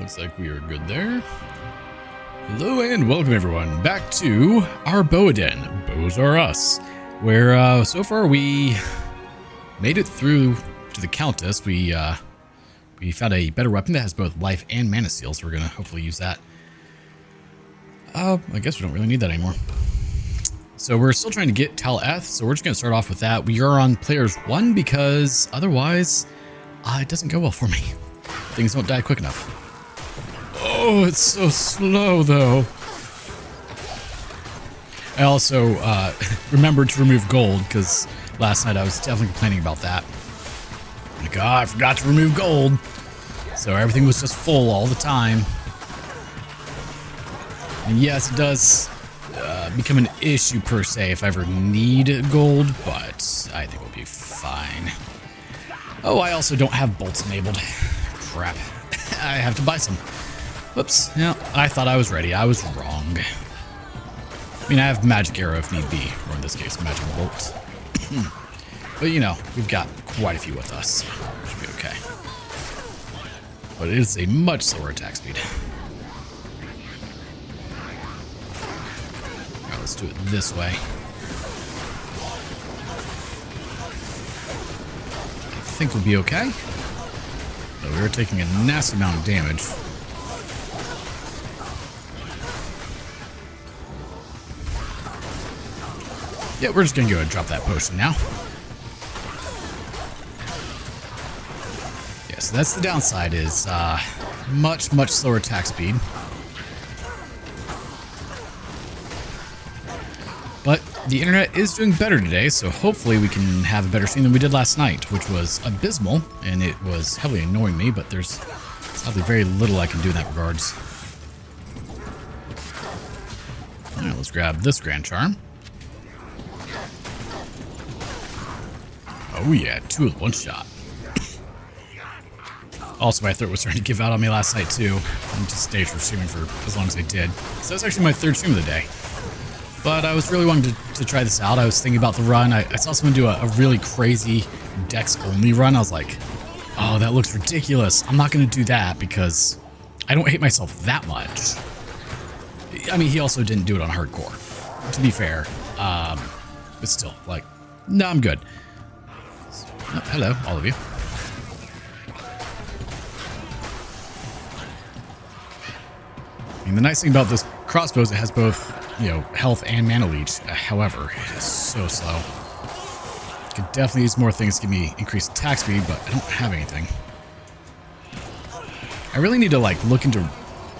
Looks like we are good there. Hello and welcome everyone back to our Bowadin, Bows Are Us, where so far we made it through to the Countess. We found a better weapon that has both life and mana seal, so we're gonna hopefully use that. I guess we don't really need that anymore. So we're still trying to get Tal-Eth, so we're just gonna start off with that. We are on players 1 because otherwise it doesn't go well for me. Things don't die quick enough. Oh, it's so slow, though. I also remembered to remove gold, because last night I was definitely complaining about that. Like, I forgot to remove gold. So everything was just full all the time. And yes, it does become an issue, per se, if I ever need gold, but I think we'll be fine. Oh, I also don't have bolts enabled. Crap. I have to buy some. Whoops. Yeah, I thought I was ready. I was wrong. I mean, I have magic arrow if need be, or in this case, magic bolt. But you know, we've got quite a few with us. Should be okay. But it is a much slower attack speed. Alright, let's do it this way. I think we'll be okay. But we are taking a nasty amount of damage. Yeah, we're just gonna go ahead and drop that potion now. Yeah, so that's the downside, is much slower attack speed. But the internet is doing better today, so hopefully we can have a better stream than we did last night, which was abysmal, and it was heavily annoying me, but there's probably very little I can do in that regards. Alright, let's grab this Grand Charm. Oh yeah, 2 with 1 shot. Also, my throat was starting to give out on me last night too. I just stayed from streaming for as long as I did. So that's actually my 3rd stream of the day. But I was really wanting to try this out. I was thinking about the run. I saw someone do a really crazy Dex-only run. I was like, oh, that looks ridiculous. I'm not going to do that because I don't hate myself that much. I mean, he also didn't do it on hardcore, to be fair. But still, like, no, I'm good. Oh, hello, all of you. I mean, the nice thing about this crossbow is it has both, you know, health and mana leech. However, it is so slow. Could definitely use more things to give me increased attack speed, but I don't have anything. I really need to, like, look into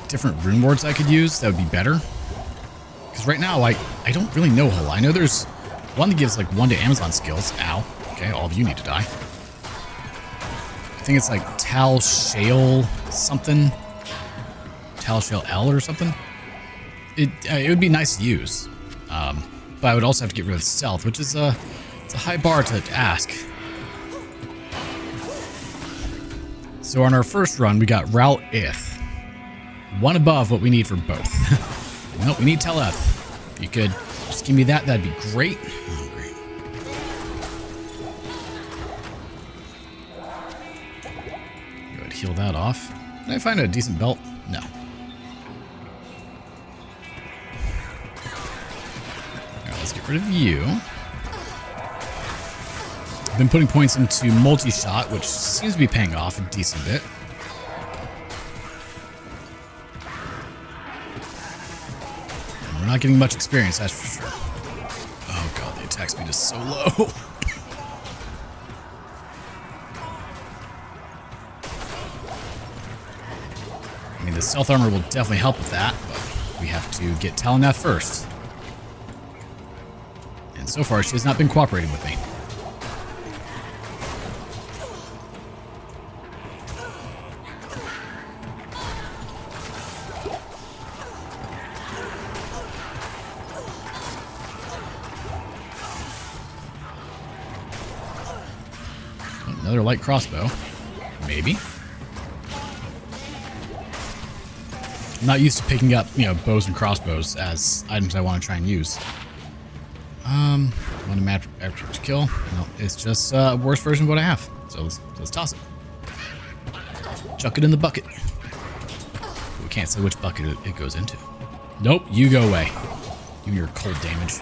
different rune wards I could use that would be better. Because right now, I don't really know a whole lot. I know there's one that gives, like, 1 to Amazon skills. Ow. Okay, all of you need to die. I think it's like Tal Shale something. Tal Shale L or something. It would be nice to use. But I would also have to get rid of stealth, which is it's a high bar to ask. So on our first run, we got Ral Ith. 1 above what we need for both. Nope, we need Tal-Eth. If you could just give me that, that'd be great. Oh, great. Go ahead, heal that off. Did I find a decent belt? No. Alright, let's get rid of you. I've been putting points into multi-shot, which seems to be paying off a decent bit. And we're not getting much experience, that's for sure. Oh god, the attack speed is so low. I mean, the stealth armor will definitely help with that, but we have to get Tal-Eth first. And so far, she has not been cooperating with me. Another light crossbow. Maybe. I'm not used to picking up, you know, bows and crossbows as items I want to try and use. Want a map after each kill? No, it's just a worse version of what I have. So let's toss it. Chuck it in the bucket. we can't say which bucket it goes into. Nope, you go away. You and your cold damage.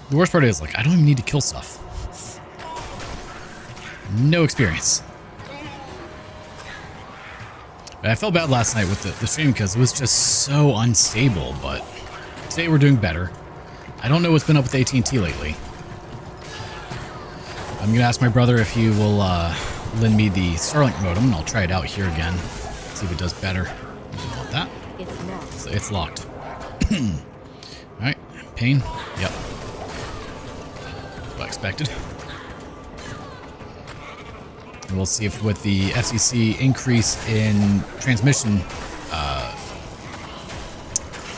The worst part is, like, I don't even need to kill stuff. No experience. I felt bad last night with the stream because it was just so unstable, but today we're doing better. I don't know what's been up with AT&T lately. I'm going to ask my brother if he will lend me the Starlink modem, and I'll try it out here again. See if it does better. I don't want that. It's locked. Alright, Pain. Yep. What I expected. And we'll see if with the FCC increase in transmission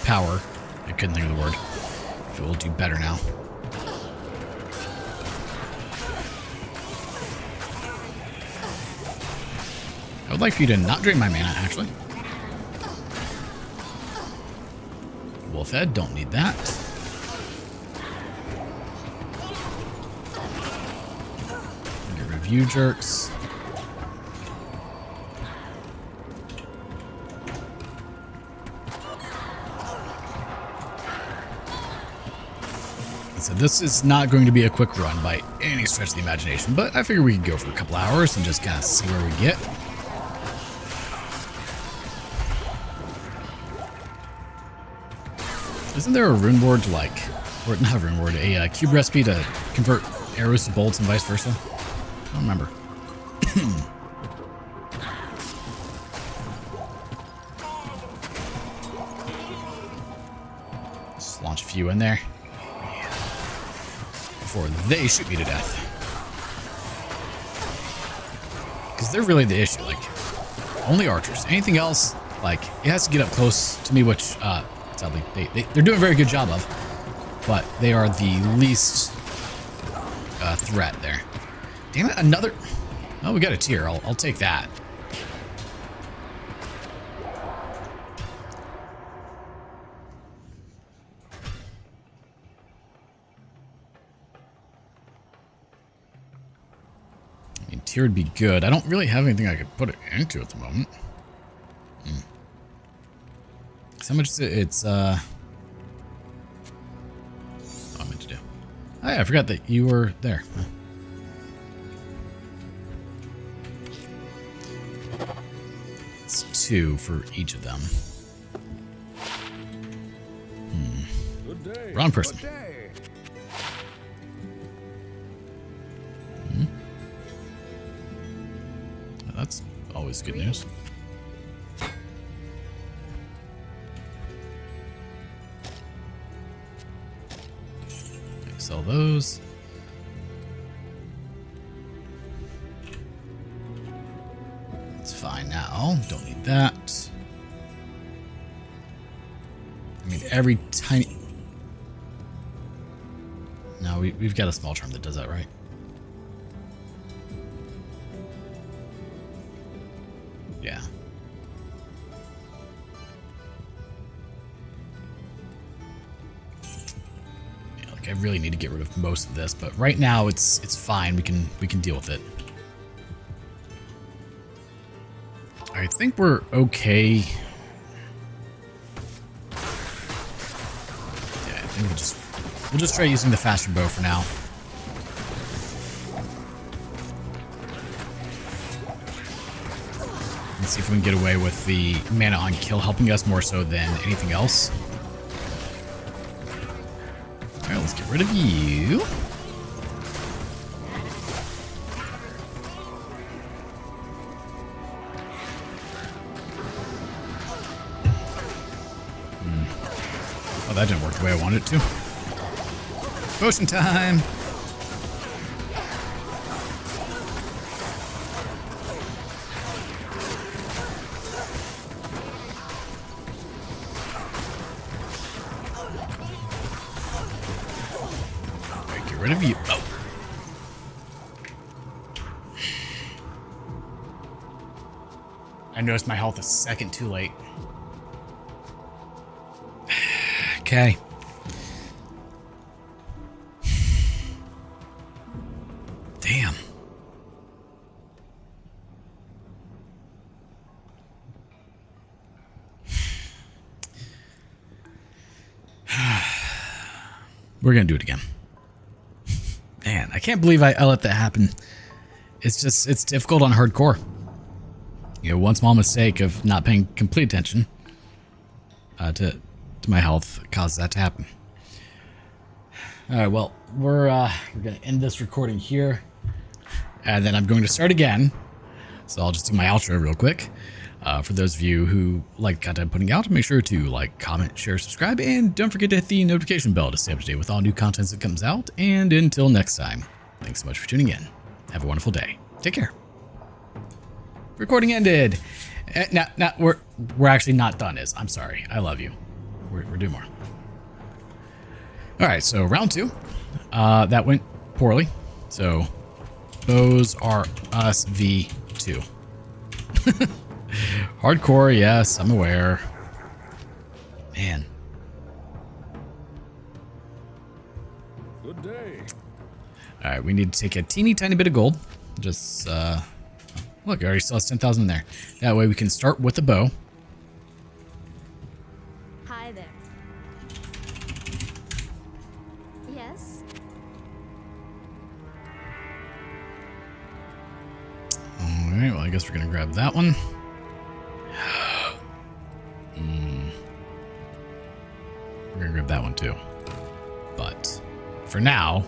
power, I couldn't think of the word, if it will do better now. I would like for you to not drain my mana, actually. Wolf Head, don't need that. Get rid of you jerks. So this is not going to be a quick run by any stretch of the imagination, but I figure we could go for a couple hours and just kind of see where we get. Isn't there a rune board to like, or not a rune board, a cube recipe to convert arrows to bolts and vice versa? I don't remember. Just launch a few in there before they shoot me to death. Because they're really the issue, like, only archers. Anything else, like, it has to get up close to me, which, sadly, they're doing a very good job of, but they are the least threat there. Damn it, another... Oh, we got a tier. I'll take that. I mean, tier would be good. I don't really have anything I could put it into at the moment. How much is it? It's, what I meant to do. Oh yeah, I forgot that you were there. Huh. It's 2 for each of them. Good day. Wrong person. Good day. Well, that's always good news. Sell those. It's fine now. Don't need that. I mean, every tiny... No, we've got a small charm that does that, right? Yeah. I really need to get rid of most of this, but right now it's fine. We can deal with it. I think we're okay. Yeah, I think we'll just try using the faster bow for now. Let's see if we can get away with the mana on kill helping us more so than anything else. Alright, let's get rid of you. Oh, that didn't work the way I wanted it to. Potion time! Rid of you. Oh. I noticed my health a second too late. Okay. Damn. We're going to do it again. Man, I can't believe I let that happen. It's just, it's difficult on hardcore. You know, one small mistake of not paying complete attention to my health caused that to happen. All right, well, we're going to end this recording here. And then I'm going to start again. So I'll just do my outro real quick. For those of you who like content I'm putting out, make sure to like, comment, share, subscribe, and don't forget to hit the notification bell to stay up to date with all new content that comes out. And until next time, thanks so much for tuning in. Have a wonderful day. Take care. Recording ended. We're actually not done, I'm sorry. I love you. We're doing more. All right, so round 2. That went poorly. So those are us v2. Hardcore, yes, I'm aware. Man. Good day. All right, we need to take a teeny tiny bit of gold. Just, look, I already still has 10,000 in there. That way we can start with a bow. Hi there. Yes? All right, well, I guess we're going to grab that one. We're going to grab that one too. But for now,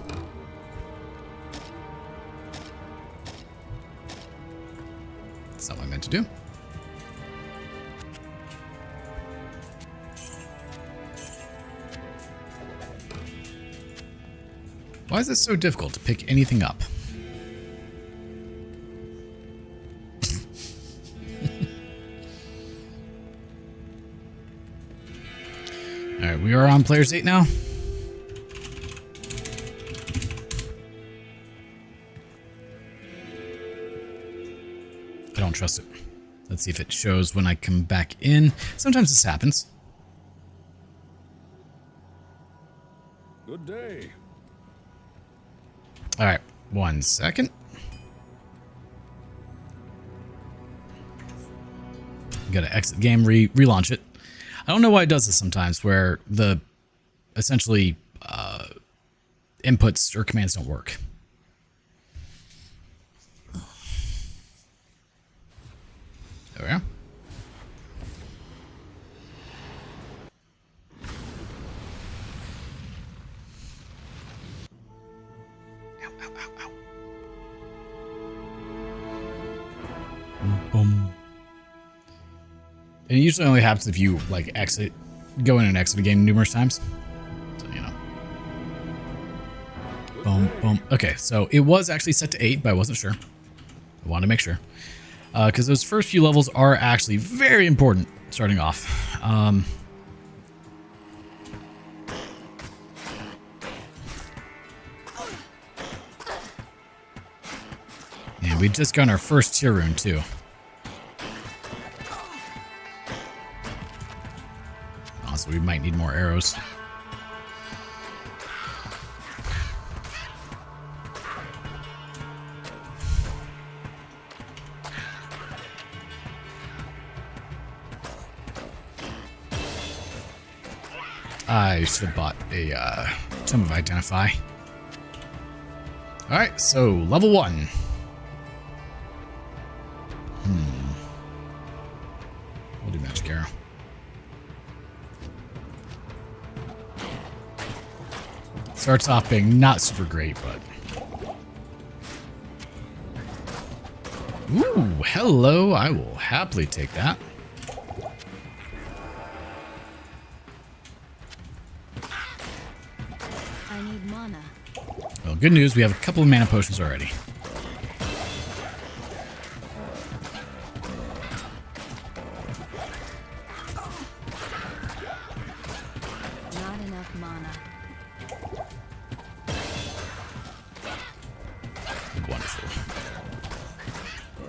that's not what I meant to do. Why is it so difficult to pick anything up? All right, we are on players 8 now. I don't trust it. Let's see if it shows when I come back in. Sometimes this happens. Good day. All right, 1 second. Gotta exit the game, relaunch it. I don't know why it does this sometimes, where the essentially inputs or commands don't work. There we are. Ow, ow, ow, ow. Boom, boom. It usually only happens if you like go in and exit a game numerous times. So, you know. Boom, boom. Okay, so it was actually set to 8, but I wasn't sure. I wanted to make sure. Because those first few levels are actually very important starting off. And we just got our first tier rune too. So we might need more arrows. I should have bought a Tome of Identify. Alright, so level 1. We'll do Magic Arrow. Starts off being not super great, but... Ooh, hello. I will happily take that. I need mana. Well, good news. We have a couple of mana potions already. Not enough mana. Wonderful.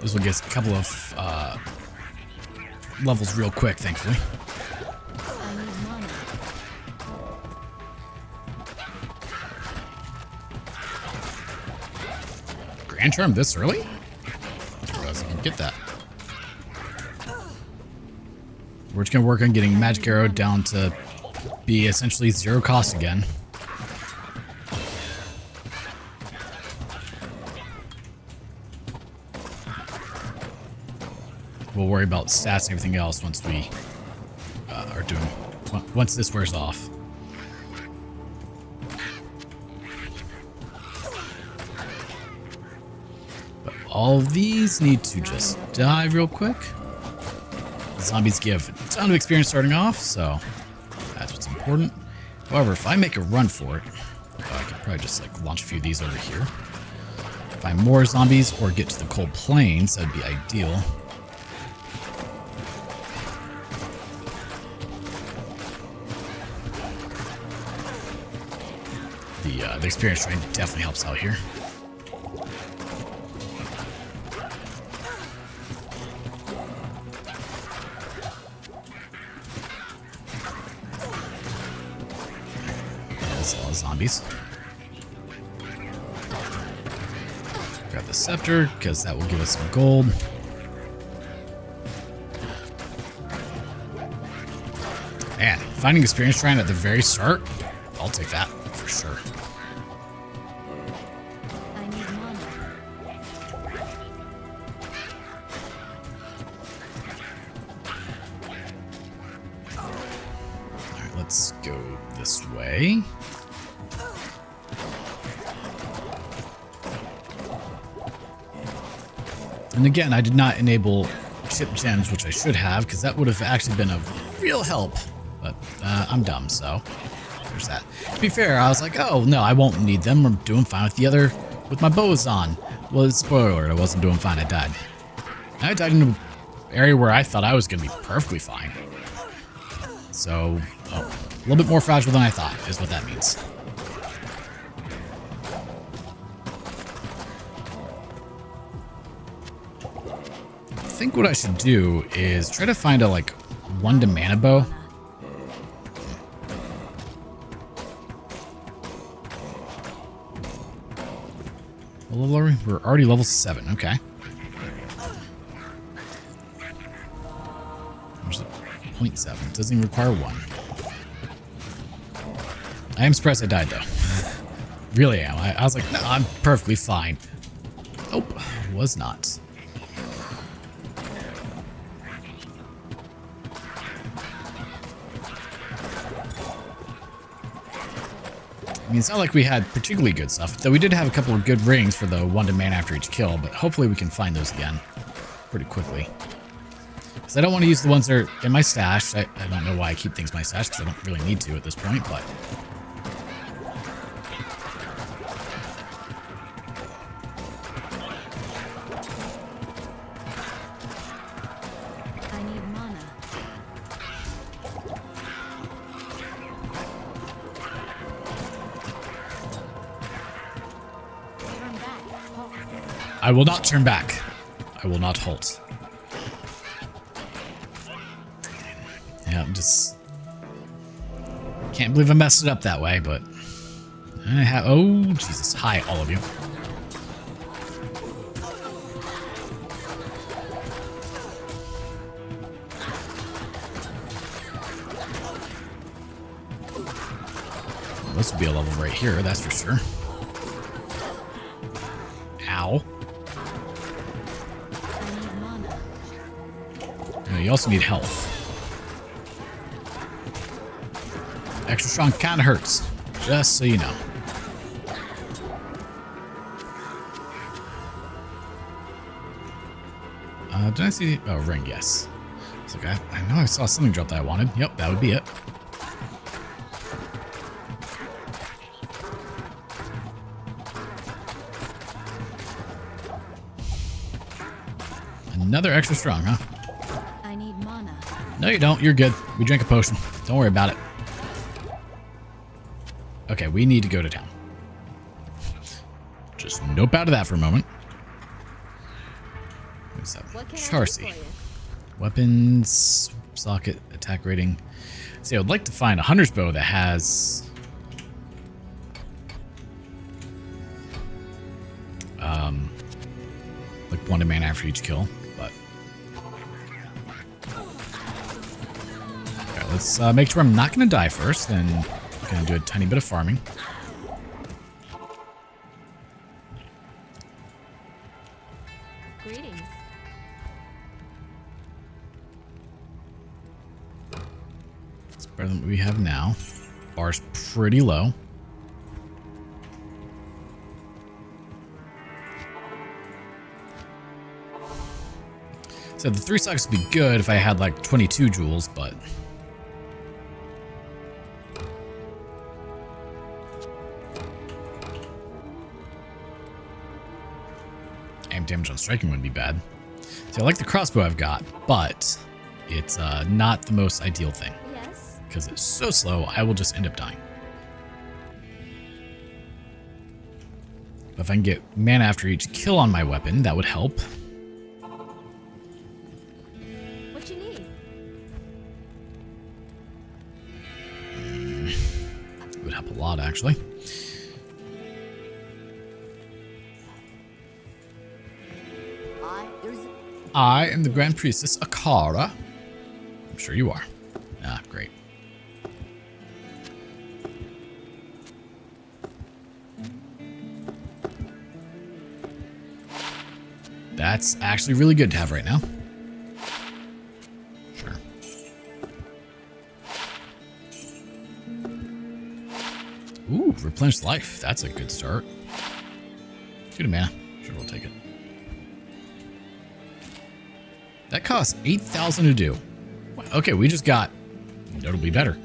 This will get us a couple of levels real quick, thankfully. I need mana. Grand Charm this early? I didn't realize I can get that. We're just going to work on getting Magic Arrow down to be essentially 0 cost again. we'll worry about stats and everything else once we are doing, once this wears off. But all of these need to just die real quick. The zombies give a ton of experience starting off, so that's what's important. However, if I make a run for it, I could probably just like launch a few of these over here. Find more zombies or get to the cold plains, that'd be ideal. The experience train definitely helps out here. There's a lot of zombies. Grab the scepter, because that will give us some gold. Man, finding experience shrine at the very start, I'll take that for sure. I need mana. Alright, let's go this way. And again, I did not enable chip gems, which I should have, because that would have actually been a real help. But I'm dumb, so there's that. To be fair, I was like, oh, no, I won't need them. I'm doing fine with my bows on. Well, spoiler alert, I wasn't doing fine. I died. I died in an area where I thought I was going to be perfectly fine. So, a little bit more fragile than I thought is what that means. I think what I should do is try to find a, like, 1 mana bow. What level are we? We're already level 7. Okay. There's a 0.7. Doesn't even require 1. I am surprised I died, though. Really am. I was like, no, I'm perfectly fine. Nope. Was not. I mean, it's not like we had particularly good stuff, though we did have a couple of good rings for the 1 mana after each kill, but hopefully we can find those again pretty quickly. Because I don't want to use the ones that are in my stash. I don't know why I keep things in my stash, because I don't really need to at this point, but... I need mana. Turn back. Halt. I will not turn back. I will not halt. Yeah, I'm just... Can't believe I messed it up that way, but... I have... Oh, Jesus. Hi, all of you. This would be a level right here, that's for sure. Ow. I need mana. You also need health. Extra strong kind of hurts, just so you know. Did I see... Oh, ring, yes. It's like, I know I saw something drop that I wanted. Yep, that would be it. Another extra strong, huh? I need mana. No, you don't. You're good. We drank a potion. Don't worry about it. Okay, we need to go to town. Just nope out of that for a moment. What's that? What can I do Charcy. for you? Weapons, socket, attack rating. See, I would like to find a hunter's bow that has... like 1 mana after each kill, but... Okay, let's make sure I'm not going to die first, then I'm going to do a tiny bit of farming. Greetings. Better than what we have now. Bar's pretty low. So the 3 stocks would be good if I had like 22 joules, but... aim damage on striking wouldn't be bad. So I like the crossbow I've got, but it's not the most ideal thing. Yes. Because it's so slow, I will just end up dying. But if I can get mana after each kill on my weapon, that would help. What you need? It would help a lot, actually. I am the Grand Priestess Akara. I'm sure you are. Ah, great. That's actually really good to have right now. Sure. Ooh, replenish life. That's a good start. Good mana. Sure, we'll take it. That costs 8,000 to do. Okay, we just got notably better.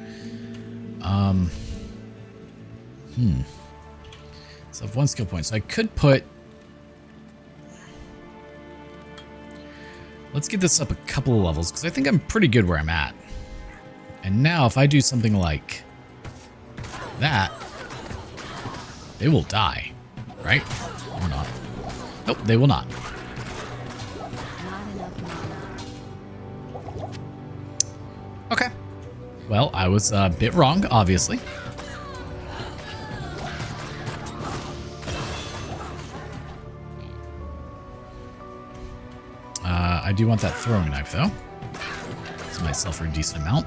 So I have 1 skill point. So I could put... let's get this up a couple of levels, because I think I'm pretty good where I'm at. And now if I do something like that, they will die, right? Or not. Nope, they will not. Okay. Well, I was a bit wrong, obviously. I do want that throwing knife, though. This might sell for a decent amount.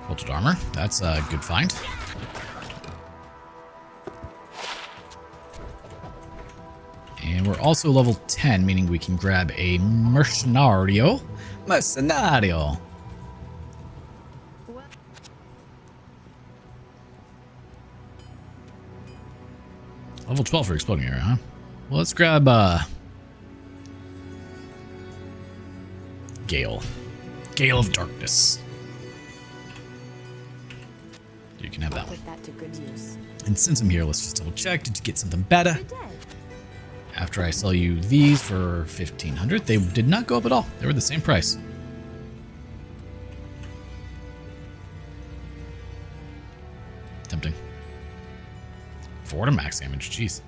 Bolted armor. That's a good find. And we're also level 10, meaning we can grab a Mercenario. Mercenario! Level 12 for exploding area, huh? Well, let's grab, Gale. Gale of Darkness. You can have that one. Put that to good use. And since I'm here, let's just double check. Did you get something better? Good day. After I sell you these for 1,500, they did not go up at all. They were the same price. Tempting. 4 to max damage, jeez.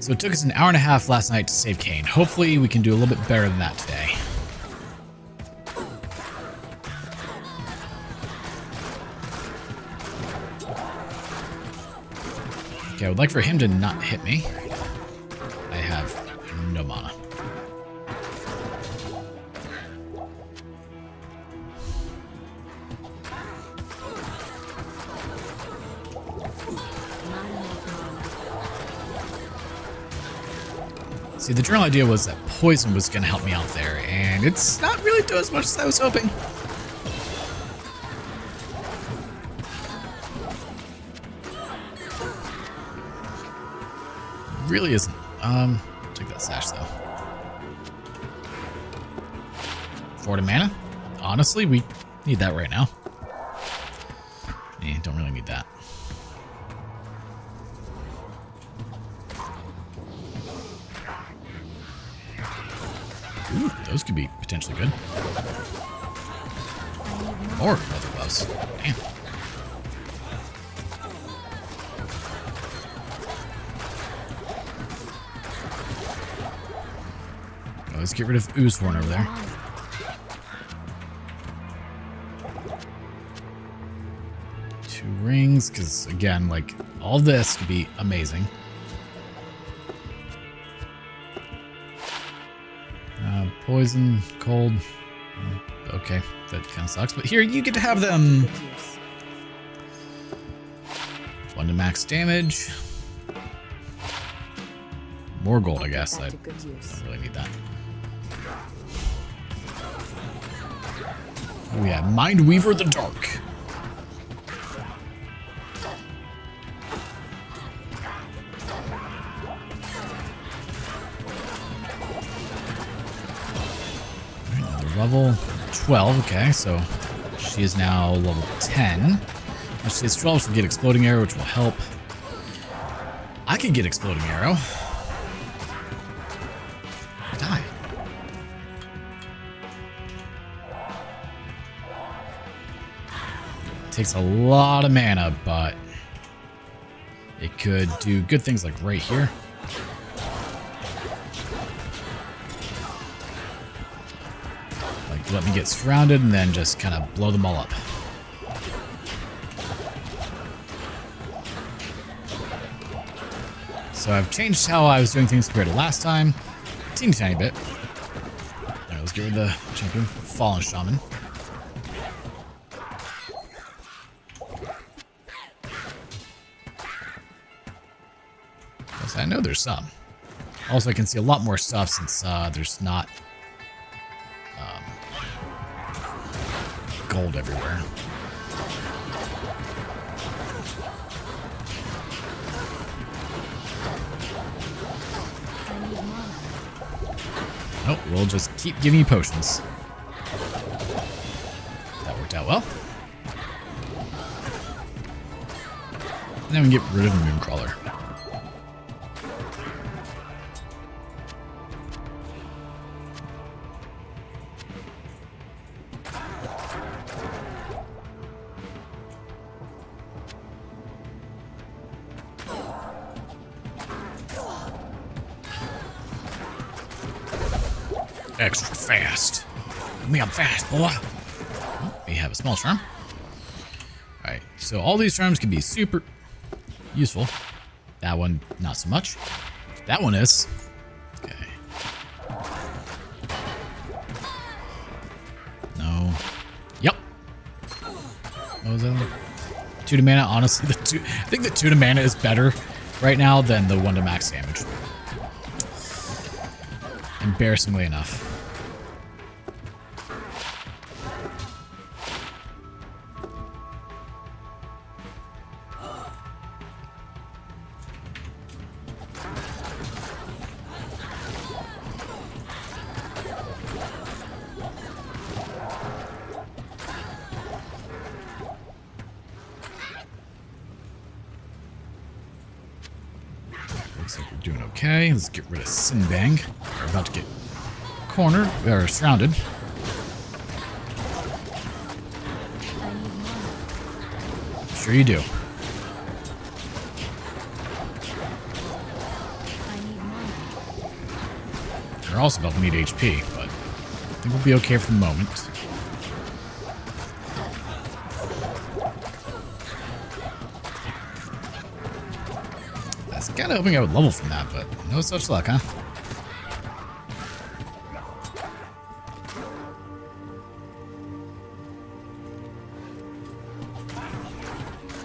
So it took us an hour and a half last night to save Cain. Hopefully we can do a little bit better than that today. Okay, I would like for him to not hit me. I have no mana. See, the general idea was that poison was going to help me out there, and it's not really doing as much as I was hoping. Really isn't. Take that sash though. 4 to mana. Honestly, we need that right now. Don't really need that. Ooh, those could be potentially good. More leather gloves. Damn. Let's get rid of Oozehorn over there. Two rings, because again, like, all this could be amazing. Poison, cold. Okay, that kind of sucks. But here, you get to have them. 1 to max damage. More gold, I guess. I Put that to good use. don't really need that. Oh yeah, Mindweaver the Dark. Another level 12. Okay, so she is now level 10. She has 12 to get Exploding Arrow, which will help. I can get Exploding Arrow. Die. Takes a lot of mana, but it could do good things like right here. Like let me get surrounded and then just kind of blow them all up. So I've changed how I was doing things compared to last time. Teeny tiny bit. Alright, let's get rid of the champion. Fallen Shaman. Yes, I know there's some. Also, I can see a lot more stuff since there's not gold everywhere. Nope, we'll just keep giving you potions. That worked out well. And then we can get rid of the Mooncrawler. Extra fast. Me, I'm fast, boy. Oh, we have a small charm. Alright, so all these charms can be super useful. That one, not so much. That one is. Okay. No. Yep. What was that? 2 to mana. Honestly, I think the 2 to mana is better right now than the 1 to max damage. Embarrassingly enough. Looks like we're doing okay. Let's get rid of Sinbang. We're about to get cornered. We are surrounded. Sure you do. We're also about to need HP, but I think we'll be okay for the moment. I was kind of hoping I would level from that, but no such luck, huh?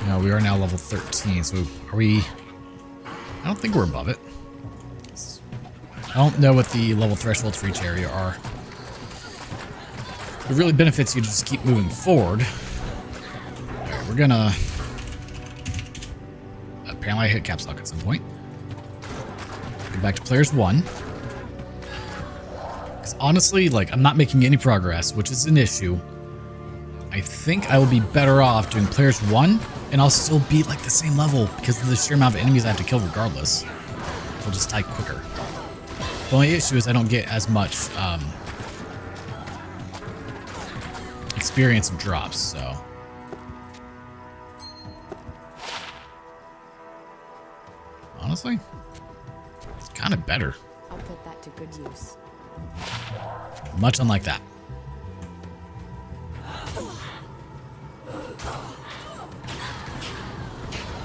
No, we are now level 13, so are we... I don't think we're above it. I don't know what the level thresholds for each area are. It really benefits you to just keep moving forward. Alright, we're gonna... Apparently I hit caps lock at some point. Go back to players 1. Because honestly, like, I'm not making any progress, which is an issue. I think I will be better off doing players 1, and I'll still be like the same level because of the sheer amount of enemies I have to kill regardless. I'll just die quicker. The only issue is I don't get as much experience and drops, so. Honestly, it's kind of better. I'll put that to good use. Much unlike that.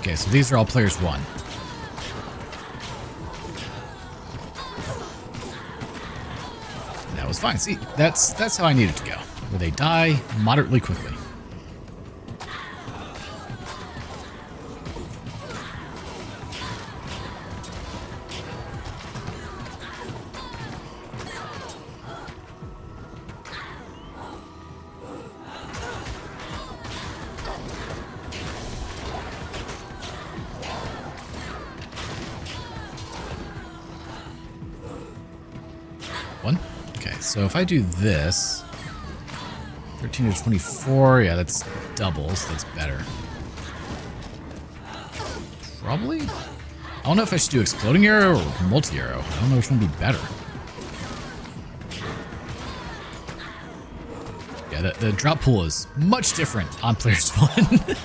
Okay, so these are all players 1. That was fine. See, that's how I need it to go. Where they die moderately quickly. One? Okay, so if I do this, 13 to 24, yeah, that's double, so that's better. Probably? I don't know if I should do exploding arrow or multi-arrow. I don't know which one would be better. Yeah, the drop pool is much different on Players 1.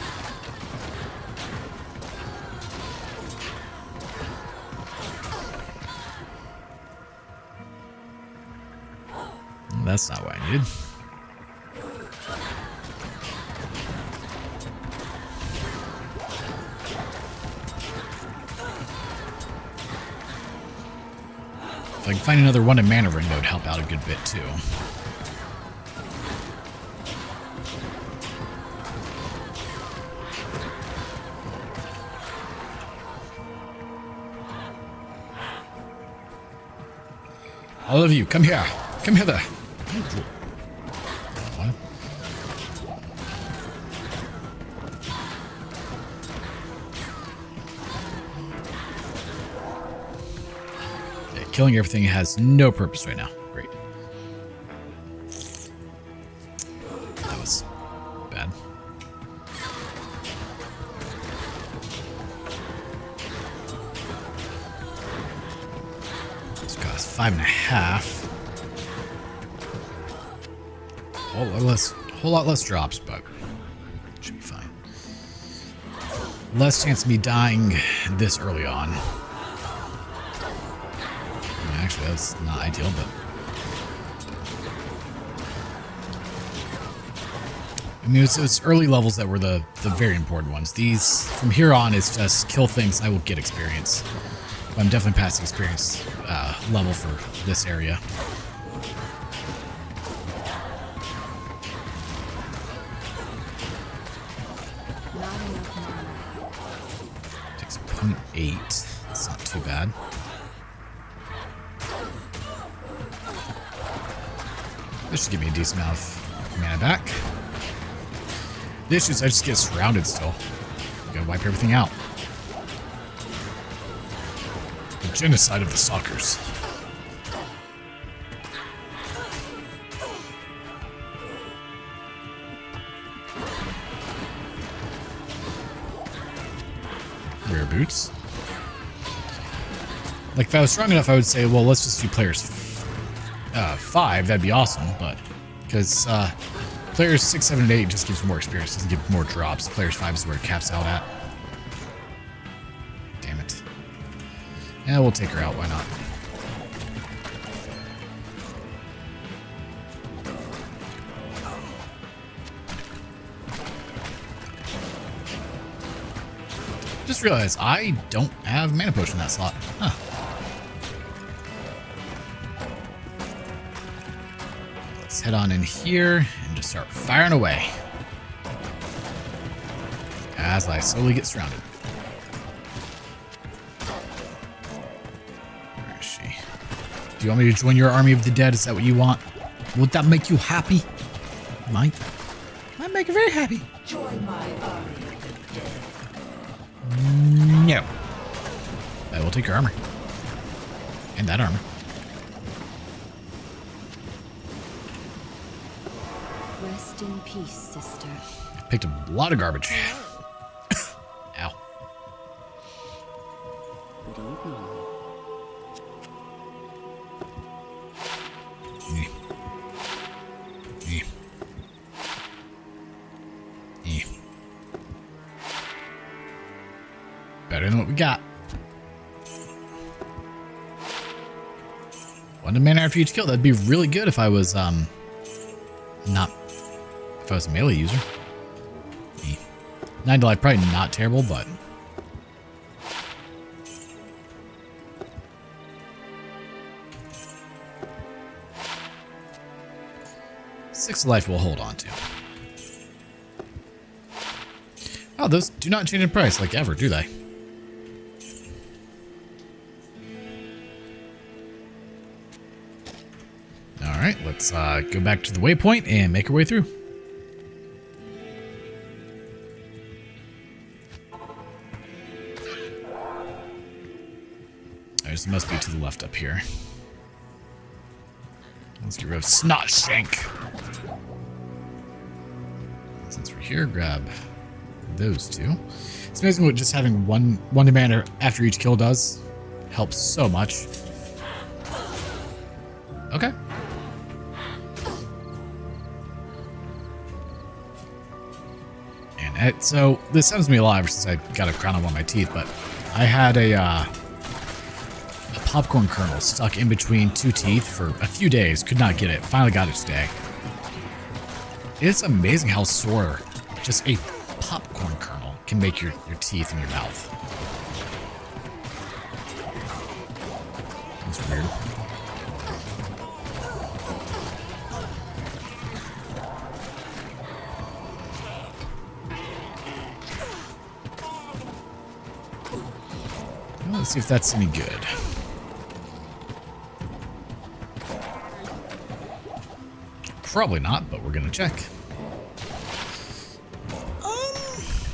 That's not what I needed. If I can find another one in mana ring, that would help out a good bit too. All of you, come here. Come hither. What? Yeah, killing everything has no purpose right now. Great. That was bad. This costs 5.5. Whole lot less drops, but should be fine. Less chance of me dying this early on. Actually, that's not ideal, but I mean, it's early levels that were the very important ones. These, from here on, is just kill things. I will get experience. But I'm definitely past the experience level for this area. Takes 0.8. That's not too bad. This should give me a decent amount of mana back. The issue is I just get surrounded still. Gotta wipe everything out. The genocide of the stalkers. Rare boots. Like, if I was strong enough, I would say, well, let's just do players 5. That'd be awesome, but because players 6, 7, and 8 just gives more experience, doesn't give more drops. Players 5 is where it caps out at. Damn it. Yeah, we'll take her out. Why not? Just realized I don't have mana potion in that slot. Huh. Let's head on in here and just start firing away as I slowly get surrounded. Where is she? Do you want me to join your army of the dead? Is that what you want? Would that make you happy? Might make you very happy. Join my army. No. I will take your armor. And that armor. Rest in peace, sister. Picked up a lot of garbage. Ow. Good evening. Better than what we got. One mana after each kill. That'd be really good if I was if I was a melee user. 9 to life, probably not terrible, but six to life we'll hold on to. Oh, those do not change in price like ever, do they? Alright, let's go back to the waypoint and make our way through. This must be to the left up here. Let's get rid of Snot Shank. Since we're here, grab those two. It's amazing what just having one demand after each kill does. Helps so much. Okay. And so this happens to me a lot ever since I got a crown on one of my teeth, but I had a popcorn kernel stuck in between two teeth for a few days. Could not get it. Finally got it today. It's amazing how sore just a popcorn kernel can make your teeth in your mouth. That's weird. Well, let's see if that's any good. Probably not, but we're gonna check.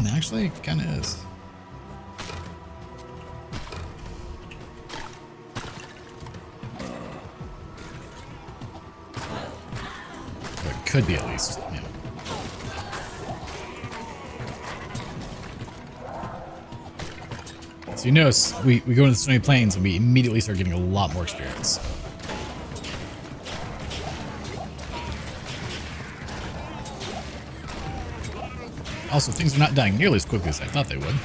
Actually, it kind of is. Or it could be at least. Yeah. So you notice we go into the Snowy Plains and we immediately start getting a lot more experience. Also, things are not dying nearly as quickly as I thought they would.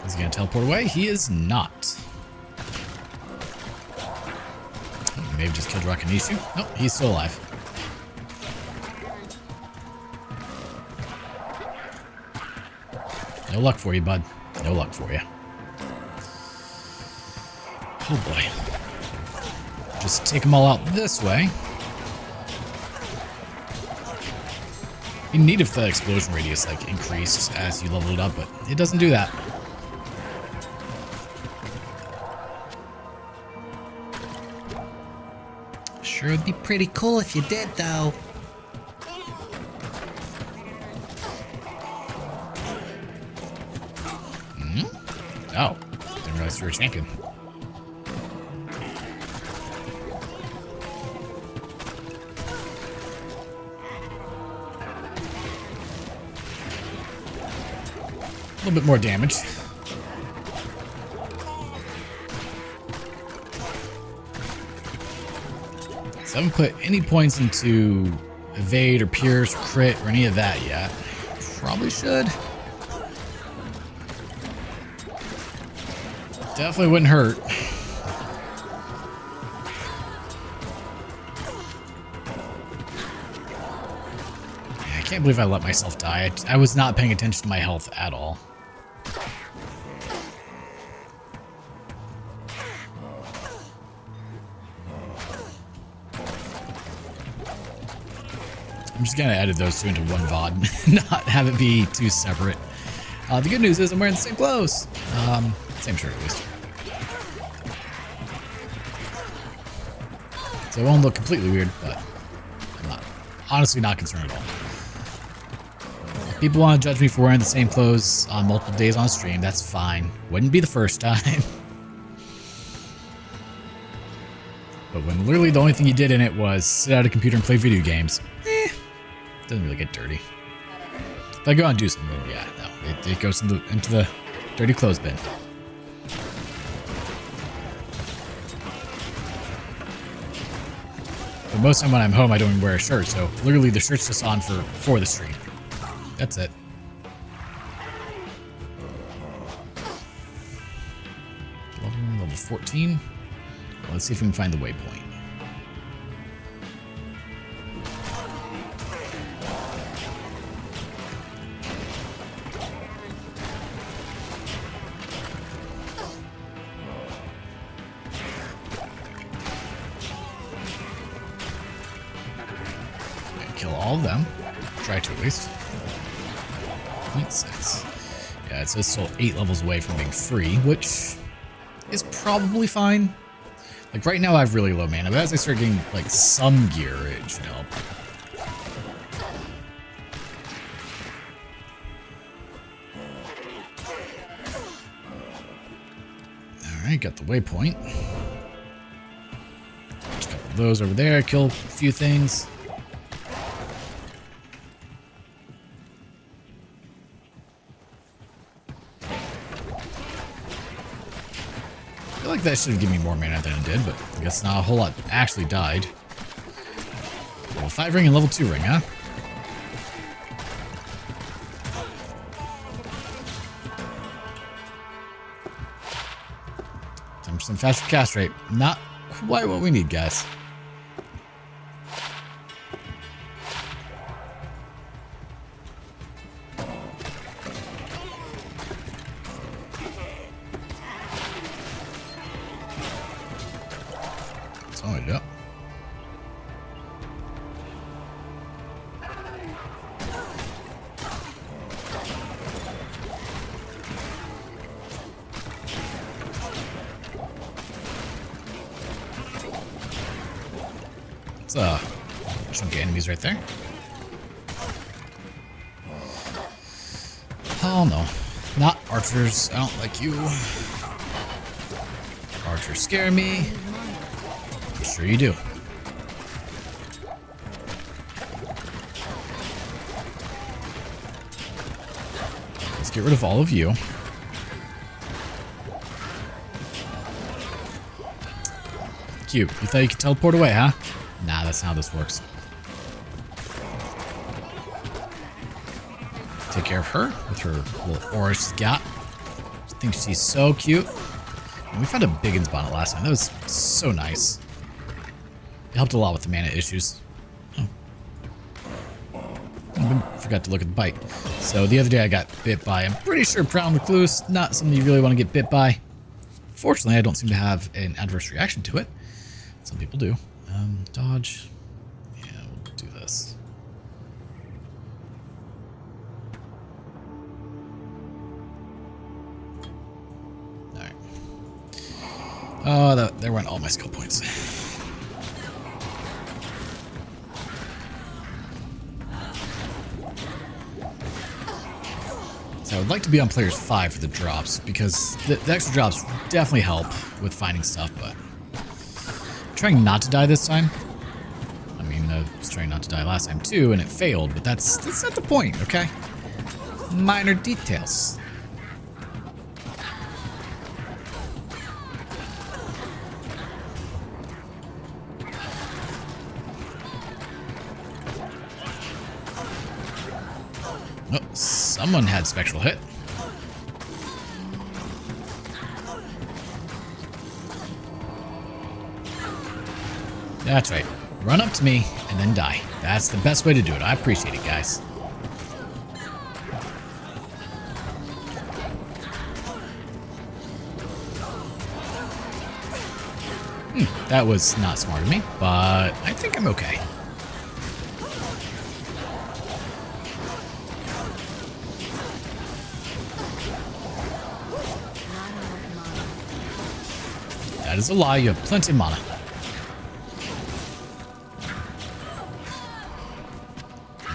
Is he going to teleport away? He is not. He may have just killed Rakanishu. Nope, he's still alive. No luck for you, bud. No luck for you. Oh boy. Just take them all out this way. Be neat if the explosion radius like increased as you leveled it up, but it doesn't do that. Sure would be pretty cool if you did, though. Oh, didn't realize you were a champion. A little bit more damage. So I haven't put any points into evade or pierce or crit or any of that yet. Probably should. Definitely wouldn't hurt. I can't believe I let myself die. I was not paying attention to my health at all. I'm just gonna edit those two into one VOD, not have it be two separate. The good news is I'm wearing the same clothes. Same shirt at least. So it won't look completely weird, but I'm not, honestly not concerned at all. If people want to judge me for wearing the same clothes on multiple days on stream, that's fine. Wouldn't be the first time. But when literally the only thing you did in it was sit at a computer and play video games, doesn't really get dirty. If I go out and do something, yeah, no, it goes into the dirty clothes bin. But most of the time when I'm home, I don't even wear a shirt, so literally the shirt's just on for the stream. That's it. Level 14. Let's see if we can find the waypoint. Kill all of them. Try to at least. 0.6. Yeah, it says still 8 levels away from being free, which is probably fine. Like right now I have really low mana, but as I start getting like some gear, it should help. Alright, got the waypoint. There's a couple of those over there. Kill a few things. I feel like that should have given me more mana than it did, but I guess not a whole lot actually died. Level 5 ring and level 2 ring, huh? Time for some faster cast rate. Not quite what we need, guys. That's all I do. It's a chunk of enemies right there. Oh no, not archers. I don't like you. Archers scare me. I'm sure you do. Let's get rid of all of you. Cute. You thought you could teleport away, huh? Nah, that's not how this works. Take care of her with her little aura she's got. I think she's so cute. And we found a Biggins bonnet last time. That was so nice. It helped a lot with the mana issues. Oh. I forgot to look at the bite. So the other day I got bit by, I'm pretty sure Proud Recluse. Not something you really want to get bit by. Fortunately, I don't seem to have an adverse reaction to it. Some people do. Dodge. Yeah, we'll do this. Alright. Oh, there went all my skill points. So I would like to be on players 5 for the drops, because the extra drops definitely help with finding stuff, but I'm trying not to die this time. I mean, I was trying not to die last time too, and it failed, but that's not the point, okay? Minor details. Oh, someone had spectral hit. That's right. Run up to me and then die. That's the best way to do it. I appreciate it, guys. That was not smart of me, but I think I'm okay. That is a lie. You have plenty of mana.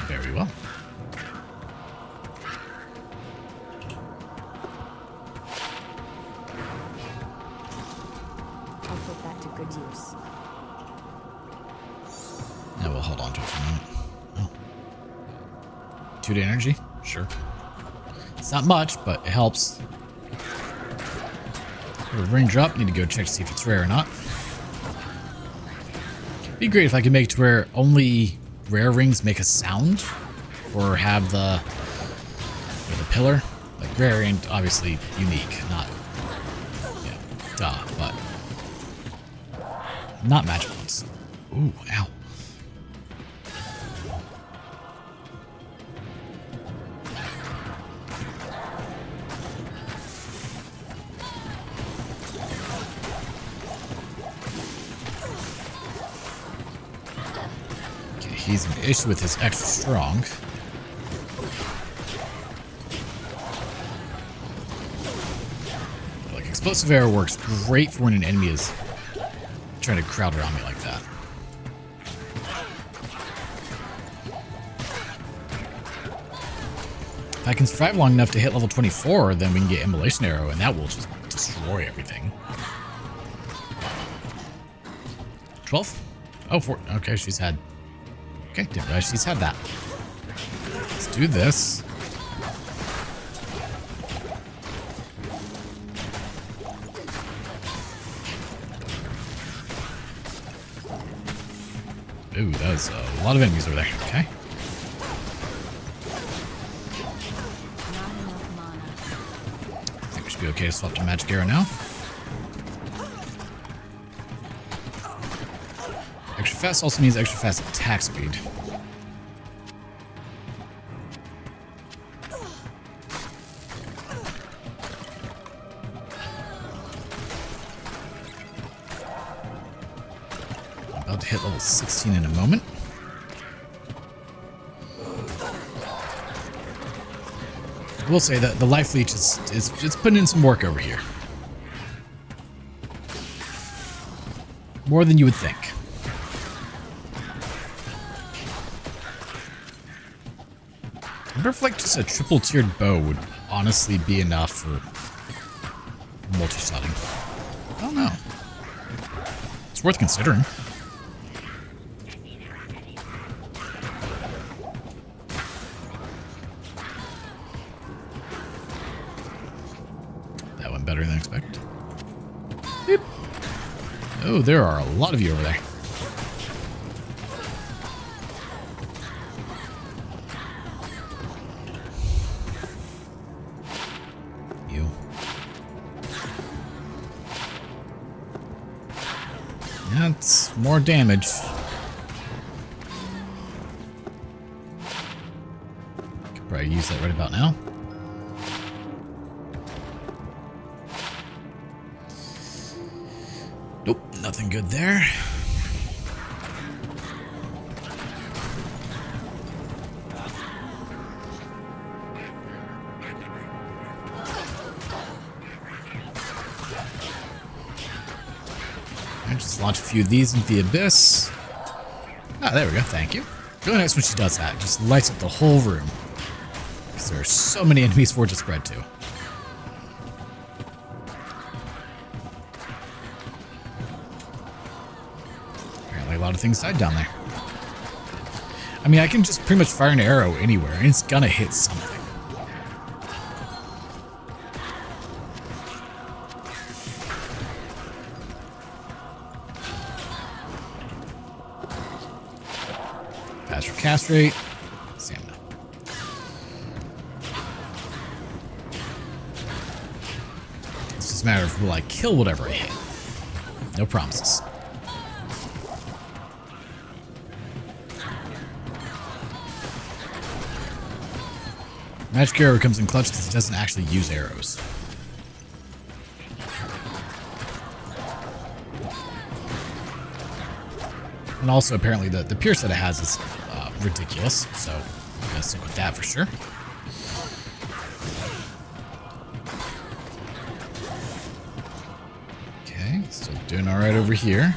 Very well. I'll put that to good use. Yeah, we'll hold on to it for a moment. Oh. 2 to energy? Sure. It's not much, but it helps. Ring drop. Need to go check to see if it's rare or not. Be great if I could make it to where only rare rings make a sound, or have the pillar. Like rare and obviously unique, not but not magic ones. Ooh, ow. He's an issue with his extra strong. Like, explosive arrow works great for when an enemy is trying to crowd around me like that. If I can survive long enough to hit level 24, then we can get immolation arrow, and that will just destroy everything. 12? Oh, 4. Okay, she's had... Okay, didn't realize she's had that. Let's do this. Ooh, that's a lot of enemies over there. Okay. I think we should be okay to swap to Magic Arrow now. Extra fast also means extra fast attack speed. About to hit level 16 in a moment. I will say that the life leech is putting in some work over here. More than you would think. I wonder if like just a triple tiered bow would honestly be enough for multi-shotting. I don't know. It's worth considering. That went better than expected. Beep. Oh, there are a lot of you over there. That's more damage. Could probably use that right about now. Nope, nothing good there. Just launch a few of these into the abyss. Ah, there we go. Thank you. Really nice when she does that. Just lights up the whole room. Because there are so many enemies for it to spread to. Apparently a lot of things died down there. I mean, I can just pretty much fire an arrow anywhere, and it's gonna hit something. Faster cast rate, stamina. It's just a matter of will I kill whatever I hit. No promises. Magic Arrow comes in clutch because it doesn't actually use arrows. And also, apparently, the pierce that it has is ridiculous, so I'm going to stick with that for sure. Okay, still doing alright over here.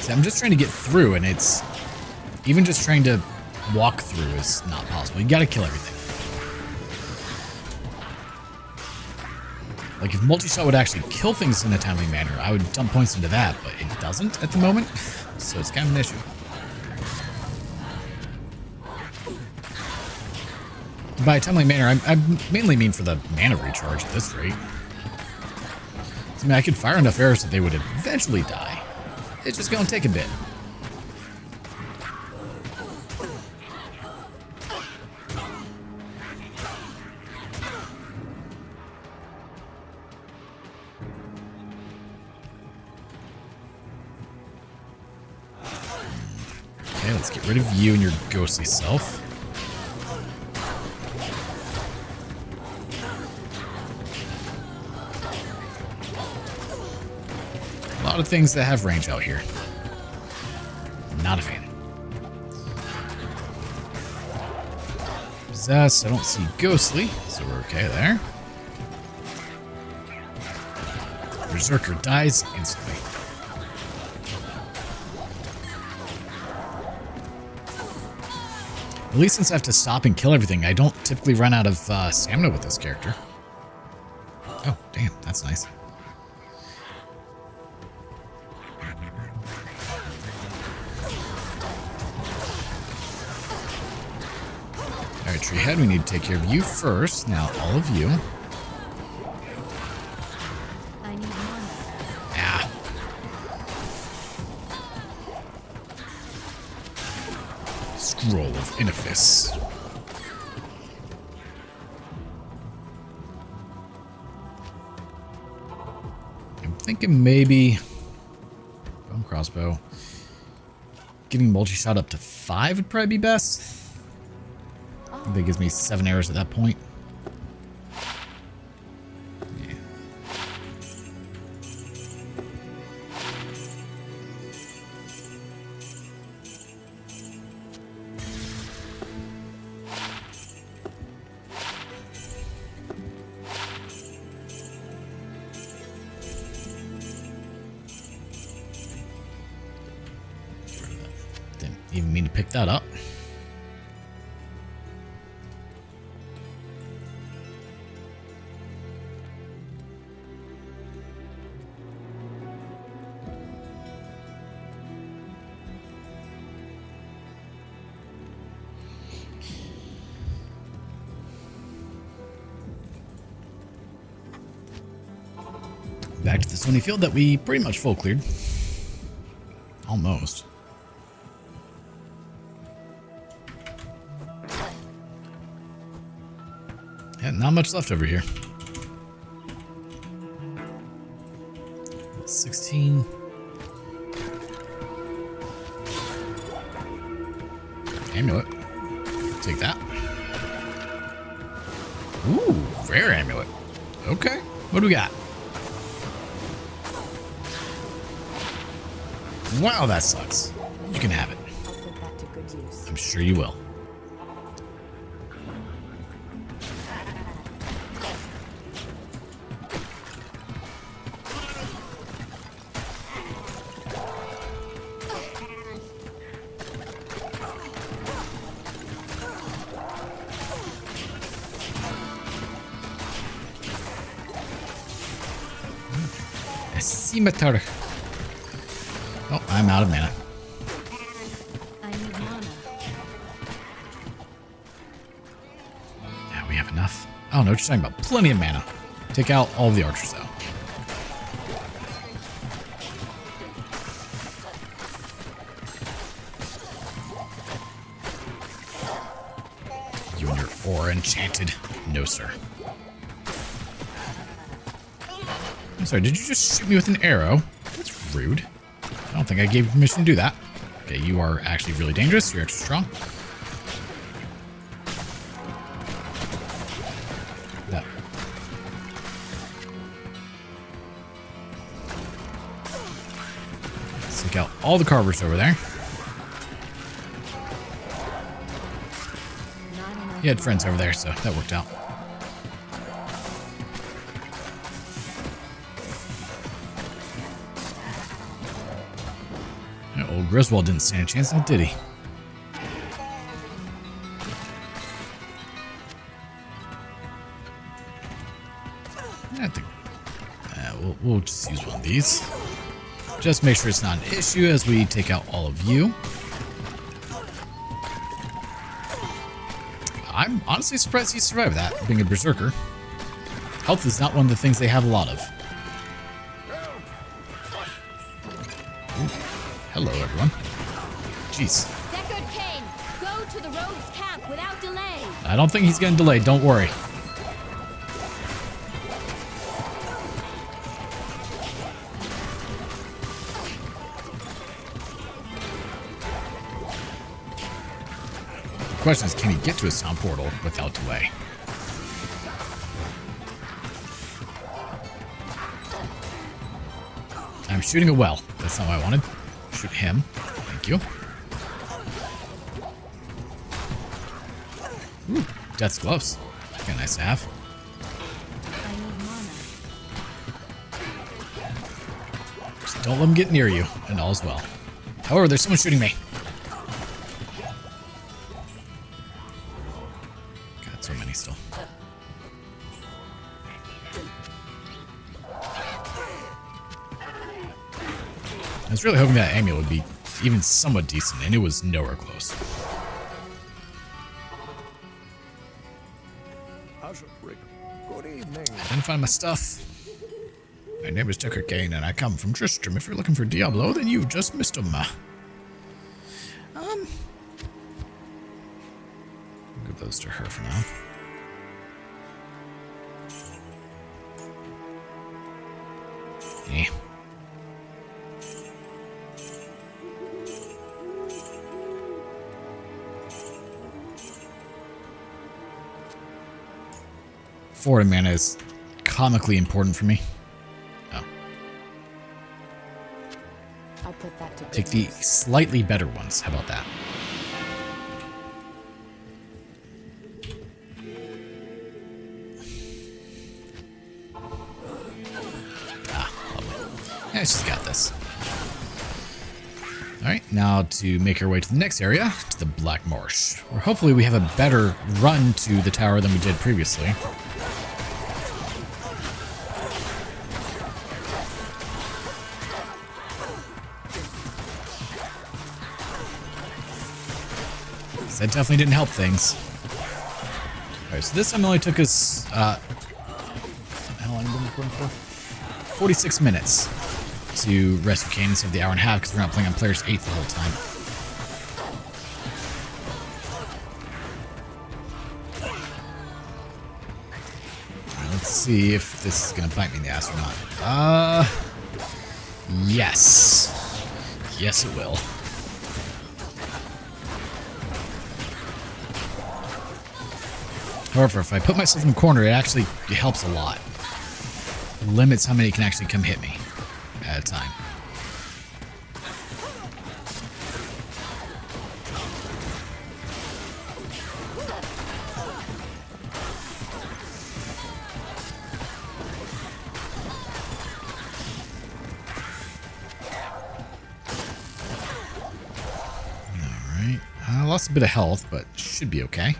See, I'm just trying to get through, and it's... Even just trying to walk through is not possible. You gotta kill everything. Like, if multi-shot would actually kill things in a timely manner, I would dump points into that, but it doesn't at the moment, so it's kind of an issue. By a timely manner, I mainly mean for the mana recharge at this rate. I mean, I could fire enough arrows that they would eventually die. It's just gonna take a bit. Okay, let's get rid of you and your ghostly self. A lot of things that have range out here. Not a fan. Possess, I don't see ghostly, so we're okay there. Berserker dies instantly. At least since I have to stop and kill everything, I don't typically run out of stamina with this character. Oh, damn, that's nice. Alright, Treehead, we need to take care of you first. Now, all of you. I need mana. Ah. Scroll of Inifis. I'm thinking maybe bone crossbow. Getting multi-shot up to 5 would probably be best. I think that gives me 7 arrows at that point. Yeah. Didn't even mean to pick that up. Back to the Sony field that we pretty much full cleared. Almost. Yeah, not much left over here. 16. Amulet. Take that. Ooh, rare amulet. Okay. What do we got? Wow, that sucks. You can have it. I'll put that to good use. I'm sure you will. A scimitar. Oh, I'm out of mana. I need mana. Yeah, we have enough. Oh no, just talking about plenty of mana. Take out all of the archers though. You and your aura enchanted. No, sir. I'm sorry, did you just shoot me with an arrow? That's rude. I don't think I gave you permission to do that. Okay, you are actually really dangerous. You're extra strong. No. Let's take out all the carvers over there. Not enough. He had friends over there, so that worked out. Old Griswold didn't stand a chance, now did he? I think we'll just use one of these. Just make sure it's not an issue as we take out all of you. I'm honestly surprised he survived that, being a berserker. Health is not one of the things they have a lot of. Hello, everyone. Jeez. Deckard, Cain, go to the rogue's camp without delay. I don't think he's getting delayed. Don't worry. The question is, can he get to his sound portal without delay? I'm shooting a well. That's not what I wanted. Shoot him. Thank you. Ooh, Death's gloves. Kind of nice to have. I need mana. Just don't let him get near you, and all's well. However, there's someone shooting me. I was really hoping that amulet would be even somewhat decent, and it was nowhere close. Good evening. I didn't find my stuff. My name is Deckard Cain, and I come from Tristram. If you're looking for Diablo, then you've just missed him. Give those to her for now. Yeah. Forward mana is comically important for me. Oh. I'll put that to Take the slightly better ones. How about that? Yeah, she's got this. Alright, now to make our way to the next area, to the Black Marsh, where hopefully we have a better run to the tower than we did previously. That definitely didn't help things. Alright, so this time only took us, how long have we been recording for? 46 minutes to rescue Cain instead of the hour and a half because we're not playing on player's 8 the whole time. Right, let's see if this is going to bite me in the ass or not. Yes. Yes, it will. However, if I put myself in the corner, it actually helps a lot. It limits how many can actually come hit me at a time. Alright. I lost a bit of health, but should be okay.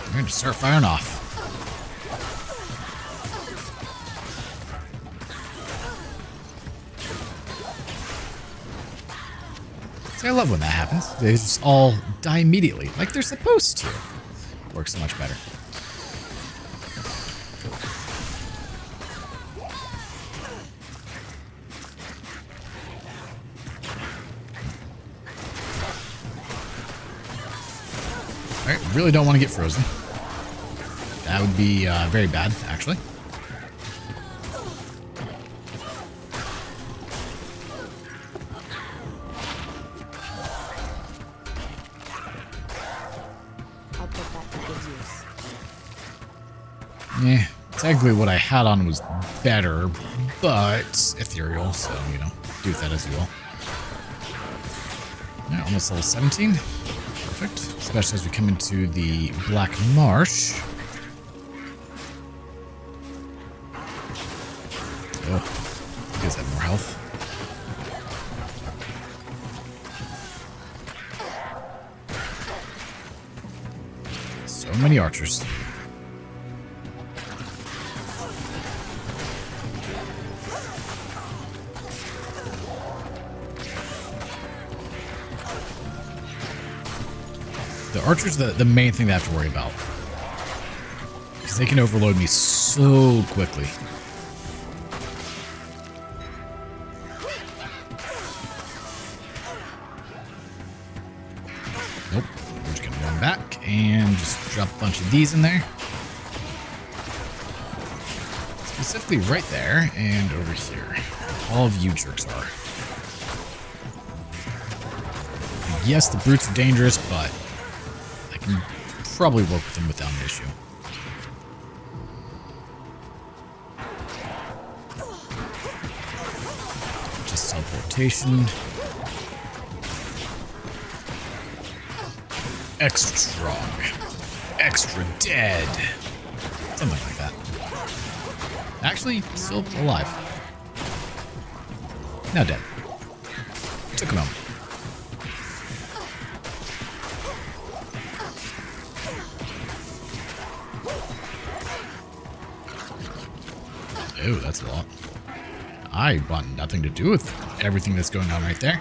We're going to start firing off. See, I love when that happens. They just all die immediately, like they're supposed to. Works so much better. Alright, really don't want to get frozen. That would be very bad, actually. I'll put that to good use. Yeah, technically what I had on was better, but ethereal, so, you know, do with that as you will. Yeah, almost level 17. Perfect. Especially as we come into the Black Marsh. Oh, he does have more health. So many archers. The archers are the main thing that I have to worry about. Because they can overload me so quickly. Nope. We're just going to run back and just drop a bunch of these in there. Specifically right there and over here. All of you jerks are. Yes, the brutes are dangerous, but I can probably work with them without an issue. Just teleportation. Extra strong. Extra dead. Something like that. Actually, still alive. Now dead. Took a moment. Oh, that's a lot. I want nothing to do with everything that's going on right there.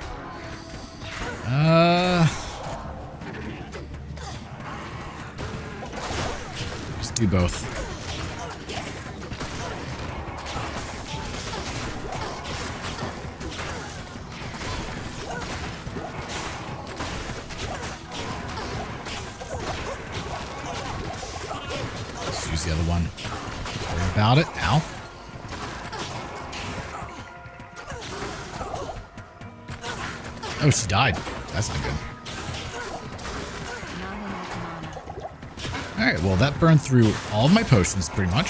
Just do both. Let's use the other one. Worry about it. Ow. Oh, she died. That's not good. Alright, well, that burned through all of my potions, pretty much.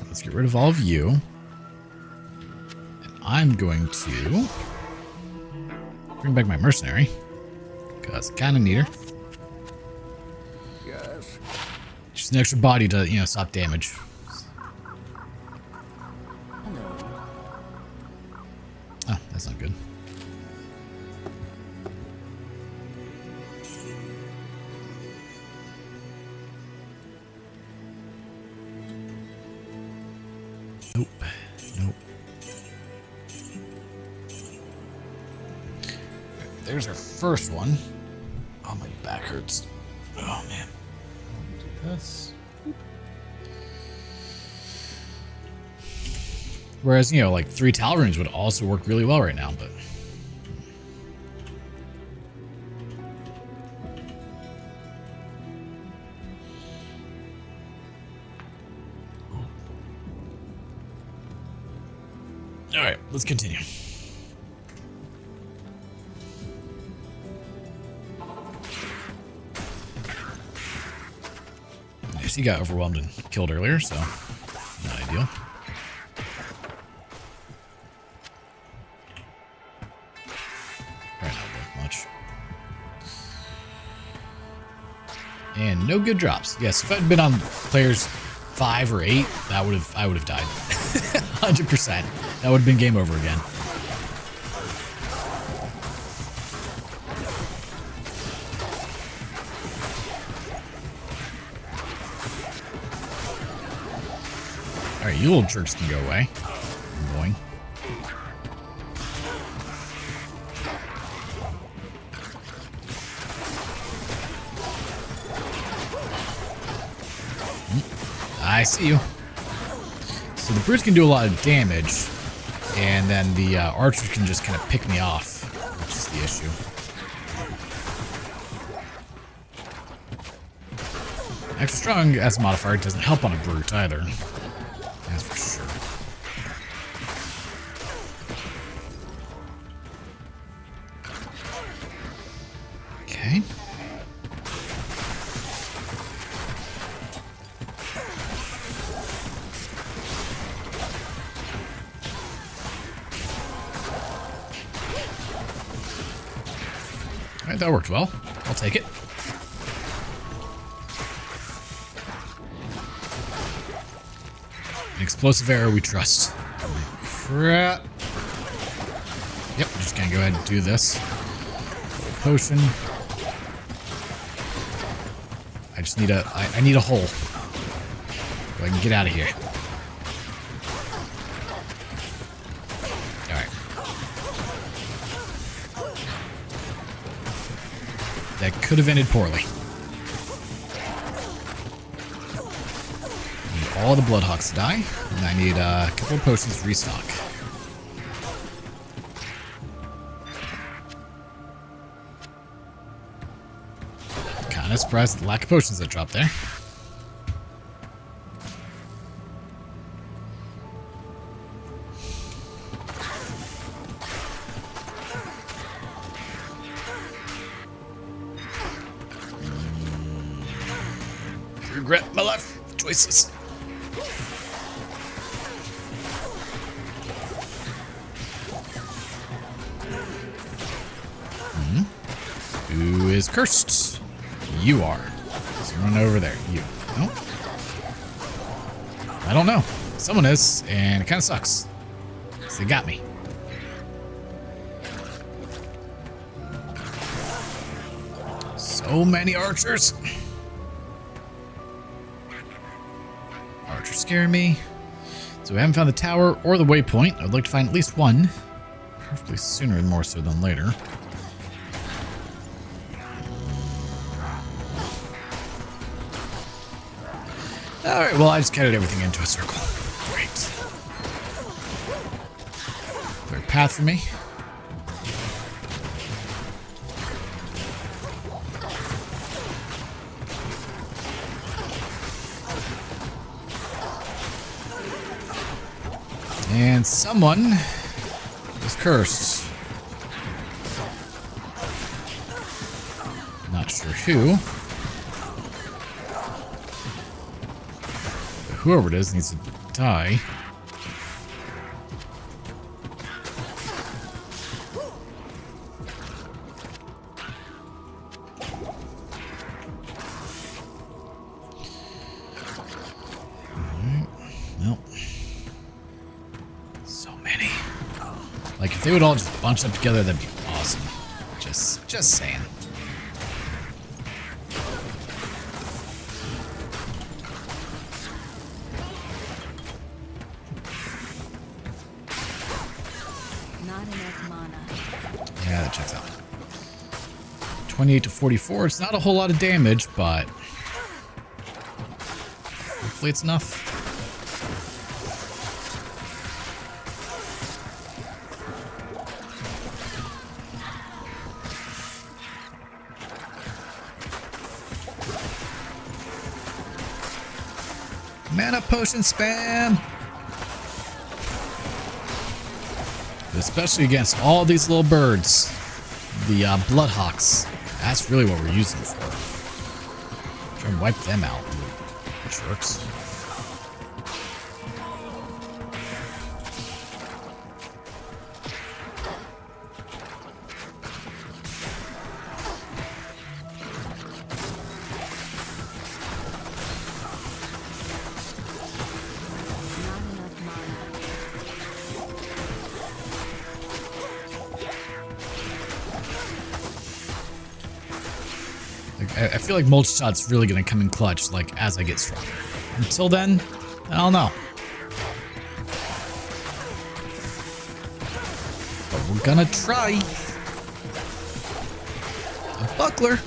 Let's get rid of all of you. And I'm going to bring back my mercenary, because I kind of need her. Yes. Just an extra body to, you know, stop damage. Oh, that's not good. Nope. Nope. There's our first one. Oh, my back hurts. Oh, man. Do this. Whereas, you know, like 3 Talrunes would also work really well right now, but... Alright, let's continue. Nice, he got overwhelmed and killed earlier, so not ideal. Probably not worth much. And no good drops. Yes, if I'd been on players 5 or 8, I would have died. 100%. That would have been game over again. Alright, you little jerks can go away. I'm going. I see you. So the brutes can do a lot of damage, and then the archers can just kind of pick me off, which is the issue. Extra strong as a modifier doesn't help on a brute either. That's for sure. Okay. Alright, that worked well. I'll take it. An explosive arrow we trust. Crap. Yep, I'm just gonna go ahead and do this. Potion. I just need I need a hole. So I can get out of here. Alright. That could have ended poorly. Need all the Bloodhawks to die, and I need a couple of potions to restock. Kind of surprised at the lack of potions that dropped there. Regret my life choices. Who is cursed? You are. So run over there. You. No? I don't know. Someone is, and it kind of sucks. So they got me. So many archers. Archers scare me. So we haven't found the tower or the waypoint. I'd like to find at least one. Preferably sooner more so than later. Alright, well I just carried everything into a circle. Great. Clear path for me. And someone is cursed. Not sure who. But whoever it is needs to die. Nope. Like, if they would all just bunch up together, that'd be awesome. Just saying. Not enough mana. Yeah, that checks out. 28 to 44. It's not a whole lot of damage, but hopefully it's enough. Mana potion spam! Especially against all these little birds. The Bloodhawks. That's really what we're using them for. Try and wipe them out. Jerks. I feel like mulch shot's really gonna come in clutch, like, as I get stronger. Until then, I don't know. But we're gonna try. A buckler?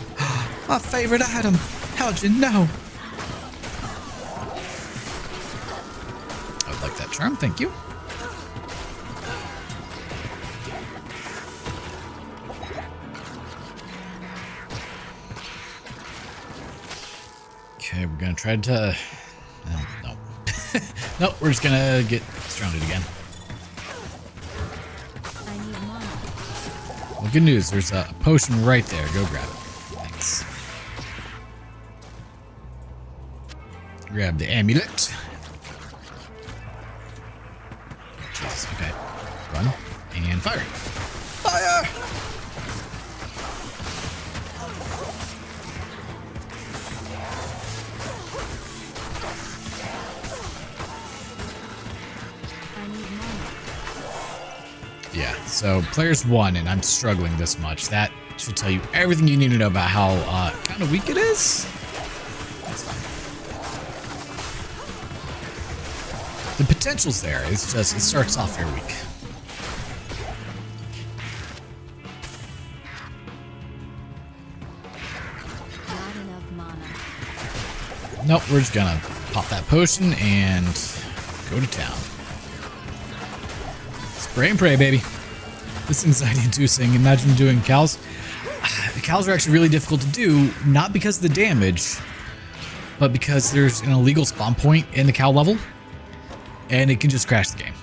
My favorite item. How'd you know? I would like that charm, thank you. Okay, we're gonna try to... No. No, we're just gonna get surrounded again. I need mana. Well, good news. There's a potion right there. Go grab it. Thanks. Grab the amulet. Jesus, okay. Run. And fire. Fire! Yeah, so players 1, and I'm struggling this much. That should tell you everything you need to know about how kind of weak it is. That's fine. The potential's there. It's just, it starts off very weak. Not enough mana. Nope, we're just gonna pop that potion and go to town. Spray and pray, baby. This anxiety-inducing. Imagine doing cows. The cows are actually really difficult to do, not because of the damage, but because there's an illegal spawn point in the cow level, and it can just crash the game.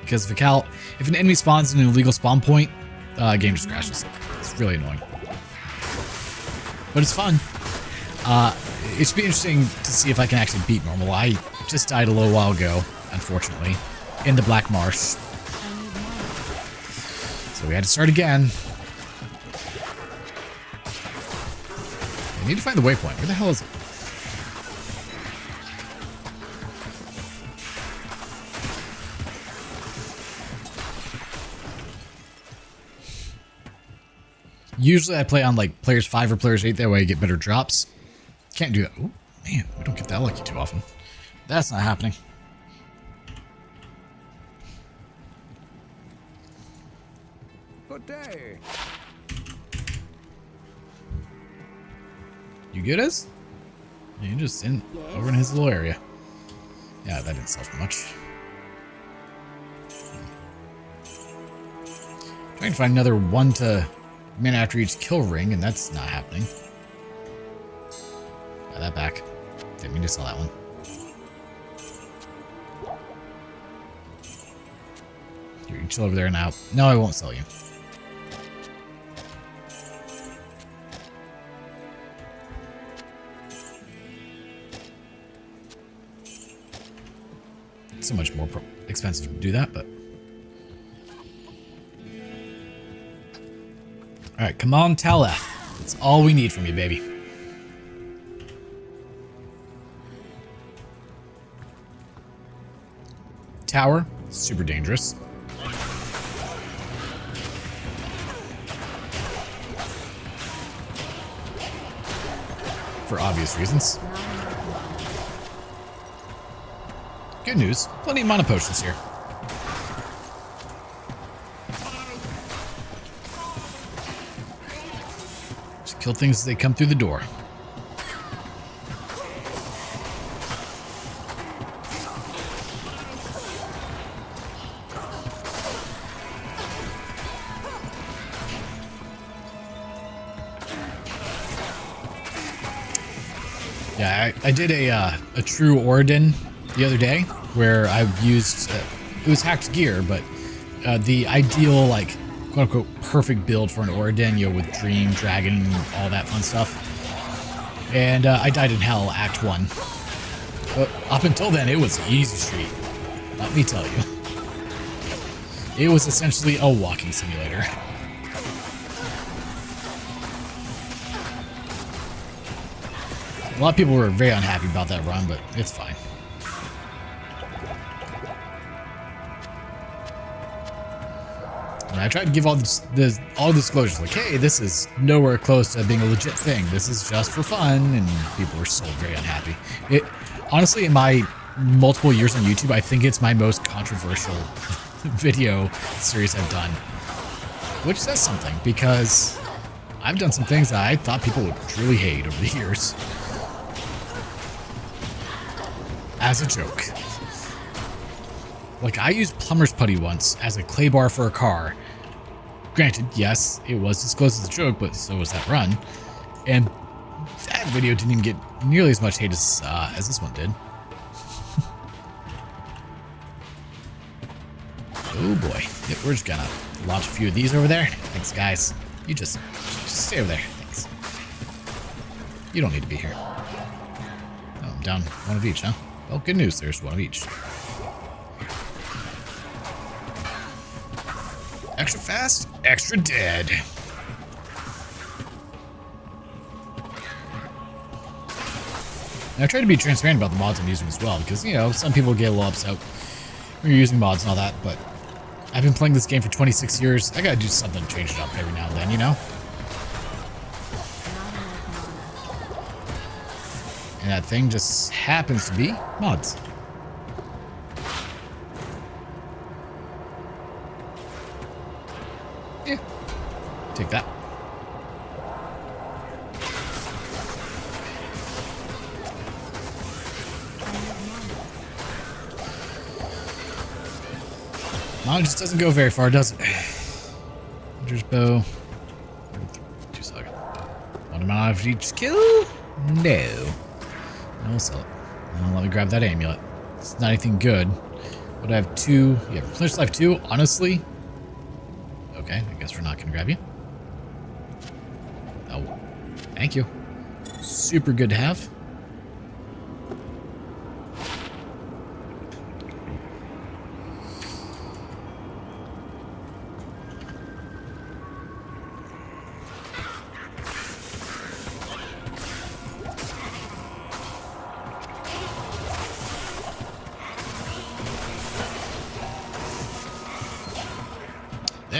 Because if an enemy spawns in an illegal spawn point, game just crashes. It's really annoying. But it's fun. It should be interesting to see if I can actually beat normal. I just died a little while ago, unfortunately, in the Black Marsh. So we had to start again. need to find the waypoint. Where the hell is it? Usually I play on like players 5 or players 8, that way I get better drops. Can't do that. Oh, man, we don't get that lucky too often. That's not happening. Good day. You good as? You just in over in his little area. Yeah, that didn't sell for much. Trying to find another 1 to man after each kill ring, and that's not happening. Buy that back. Didn't mean to sell that one. Here, you chill over there now. No, I won't sell you. It's so much more expensive to do that, but... Alright, come on, Taleth. That's all we need from you, baby. Tower, super dangerous. For obvious reasons. Good news, plenty of mana potions here. Just kill things as they come through the door. Yeah, I did a true Bowadin the other day where I used it was hacked gear, but the ideal like quote unquote perfect build for an Bowadin, you know, with Dream, Dragon, all that fun stuff. And I died in hell, Act 1. But up until then, it was an easy street. Let me tell you, it was essentially a walking simulator. A lot of people were very unhappy about that run, but it's fine. And I tried to give all disclosures, like, hey, this is nowhere close to being a legit thing. This is just for fun, and people were still very unhappy. It honestly, in my multiple years on YouTube, I think it's my most controversial video series I've done, which says something because I've done some things that I thought people would truly hate over the years. As a joke. Like, I used plumber's putty once as a clay bar for a car. Granted, yes, it was disclosed as a joke, but so was that run. And that video didn't even get nearly as much hate as this one did. Oh boy. Yep, we're just gonna launch a few of these over there. Thanks, guys. You just stay over there. Thanks. You don't need to be here. Oh, I'm down one of each, huh? Well, good news, there's one of each. Extra fast, extra dead. Now, I try to be transparent about the mods I'm using as well, because, you know, some people get a little upset when you're using mods and all that, but I've been playing this game for 26 years. I gotta do something to change it up every now and then, you know? And that thing just happens to be mods. Yeah. Take that. Mod just doesn't go very far, does it? Hunter's bow. 2 seconds. One amount of each kill? No. I'll sell it. Well, let me grab that amulet. It's not anything good. But I have 2. Yeah, replenish life 2. Honestly. Okay, I guess we're not gonna grab you. Oh. Thank you. Super good to have.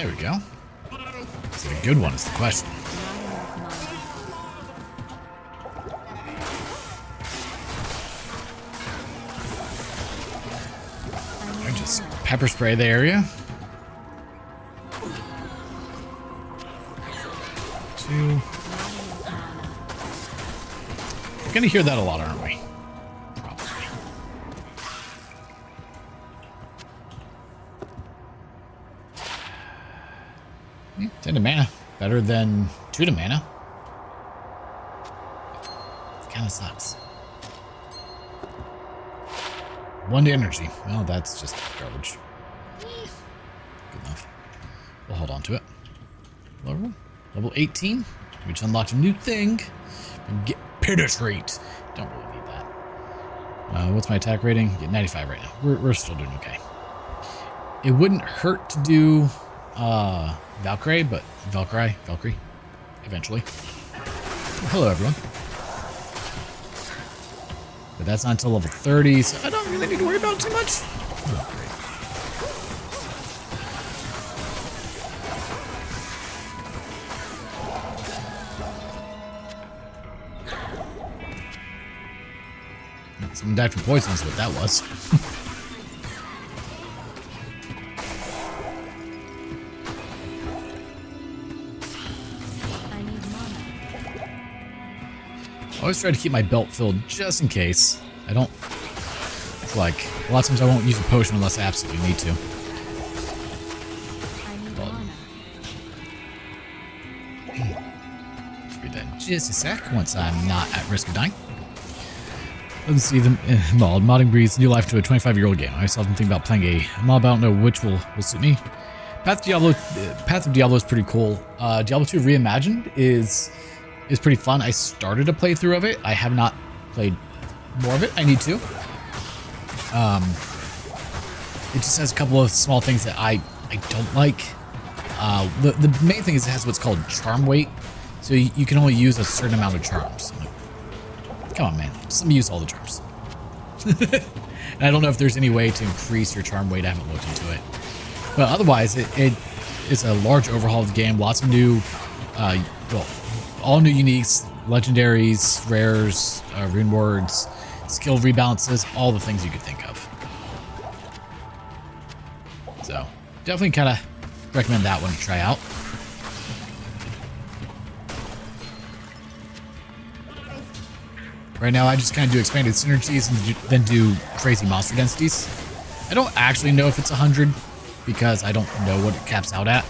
There we go. Is it a good one is the question. I just pepper spray the area. 2. We're gonna hear that a lot, aren't we? Probably. Yeah, 10 to mana. Better than 2 to mana. Kind of sucks. 1 to energy. Well, that's just garbage. Good enough. We'll hold on to it. Level 18. We just unlocked a new thing. Get penetrate. Don't really need that. What's my attack rating? Get 95 right now. We're still doing okay. It wouldn't hurt to do Valkyrie eventually. Hello everyone. But that's not until level 30, so I don't really need to worry about it too much. Oh, great. Someone died from poison is what that was. I need mana. I always try to keep my belt filled just in case. I don't... Like, a lot of times I won't use a potion unless I absolutely need to. I need mana. Read that in just a sec once I'm not at risk of dying. Let's see, the modding breathes new life to a 25-year-old game. I still haven't think about playing a mob. I don't know which will suit me. Path of Diablo is pretty cool. Diablo 2 Reimagined is pretty fun. I started a playthrough of it. I have not played more of it. I need to. It just has a couple of small things that I don't like. The main thing is it has what's called charm weight, so you can only use a certain amount of charms. Come on, man. Just let me use all the charms. And I don't know if there's any way to increase your charm weight. I haven't looked into it. But otherwise, it is a large overhaul of the game. Lots of new, all new uniques, legendaries, rares, rune words, skill rebalances, all the things you could think of. So, definitely kind of recommend that one to try out. Right now, I just kind of do expanded synergies and then do crazy monster densities. I don't actually know if it's 100 because I don't know what it caps out at.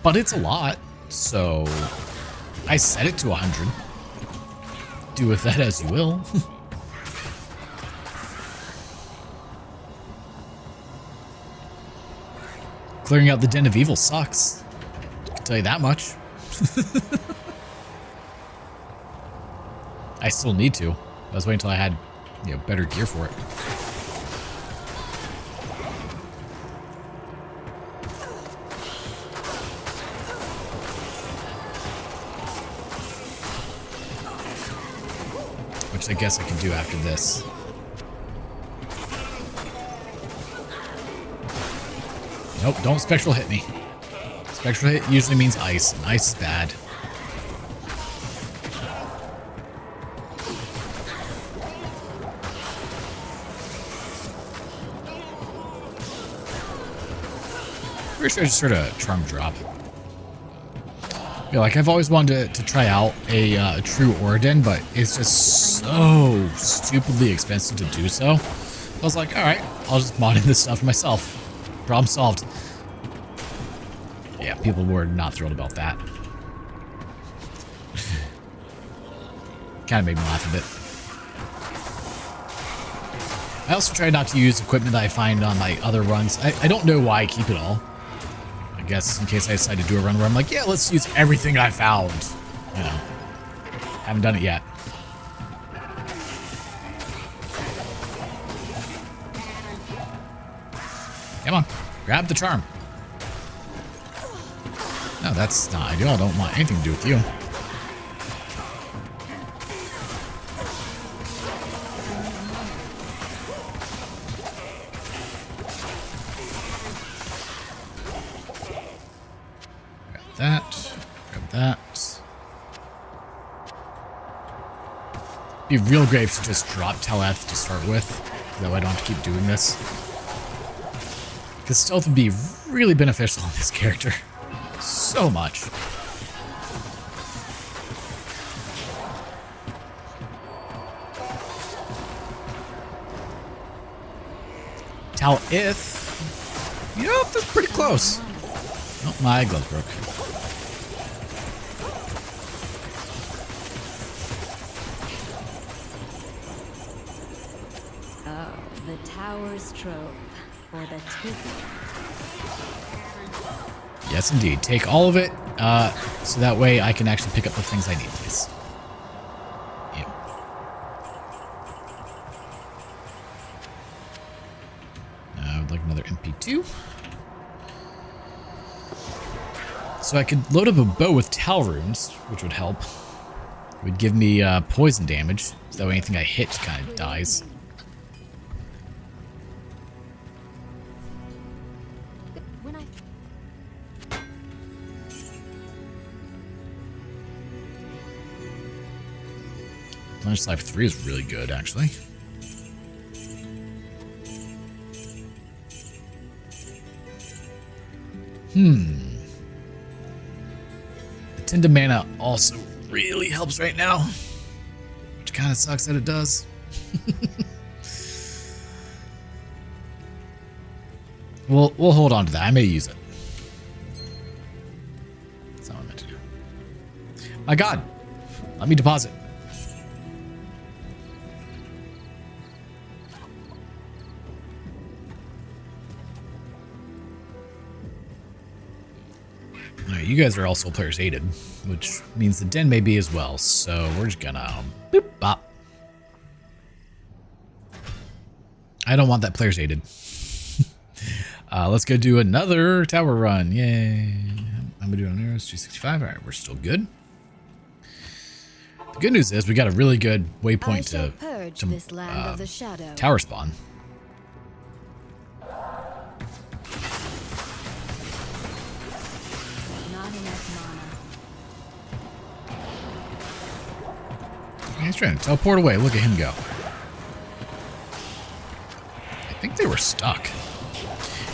But it's a lot, so I set it to 100. Do with that as you will. Clearing out the Den of Evil sucks. I can tell you that much. I still need to. I was waiting until I had, better gear for it. Which I guess I can do after this. Nope, don't spectral hit me. Spectral hit usually means ice, and ice is bad. Pretty sure I just heard a charm drop. Yeah, like I've always wanted to try out a true Bowadin, but it's just so stupidly expensive to do so. I was like, alright, I'll just mod in this stuff myself. Problem solved. Yeah, people were not thrilled about that. Kind of made me laugh a bit. I also try not to use equipment that I find on my other runs. I don't know why I keep it all. I guess in case I decide to do a run where I'm like, yeah, let's use everything I found. Haven't done it yet. Come on, grab the charm. No, that's not ideal. I don't want anything to do with you. It'd be real great if you just drop Teleth to start with. That way I don't have to keep doing this. Because stealth would be really beneficial on this character. So much. Talith. Yep, that's pretty close. Oh, my glove broke. Oh, the tower's trove for the taking. Yes, indeed. Take all of it, so that way I can actually pick up the things I need, please. Yep. I would like another MP2. So I could load up a bow with Tal runes, which would help. It would give me poison damage, so that way anything I hit kind of dies. Plunge Life 3 is really good, actually. The Tinda Mana also really helps right now. Which kind of sucks that it does. We'll hold on to that. I may use it. That's not what I meant to do. My god! Let me deposit. Alright, you guys are also players aided, which means the den may be as well, so we're just gonna boop bop. I don't want that players aided. Let's go do another tower run. Yay. I'm gonna do it on arrows 265. Alright, we're still good. The good news is we got a really good waypoint to this land of the shadow. Tower spawn. He's trying to teleport away. Look at him go. I think they were stuck.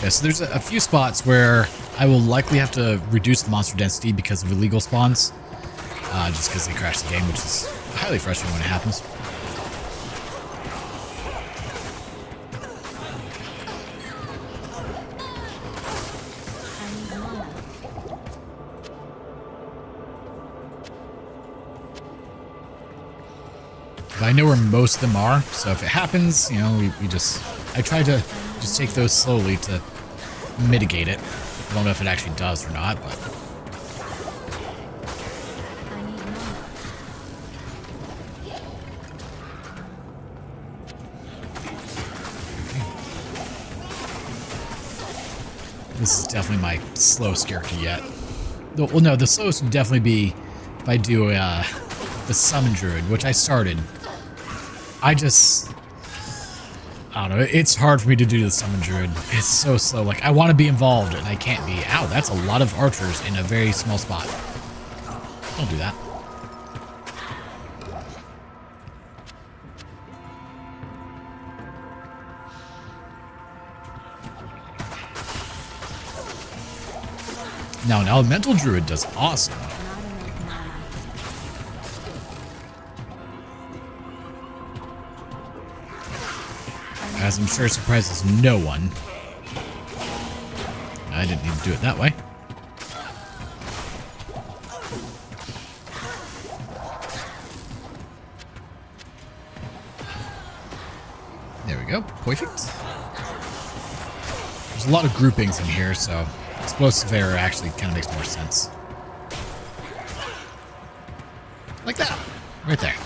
Yeah, so there's a few spots where I will likely have to reduce the monster density because of illegal spawns. Just because they crash the game, which is highly frustrating when it happens. But I know where most of them are, so if it happens, you know, I try to just take those slowly to mitigate it. I don't know if it actually does or not, but... This is definitely my slowest character yet. Well, no, the slowest would definitely be if I do the Summon Druid, which I started. I don't know, it's hard for me to do the Summon Druid. It's so slow. Like, I want to be involved, and I can't be. Ow, that's a lot of archers in a very small spot. Don't do that. Now, an Elemental Druid does awesome. As I'm sure surprises no one. I didn't need to do it that way. There we go. Perfect. There's a lot of groupings in here, so explosive error actually kind of makes more sense. Like that. Right there.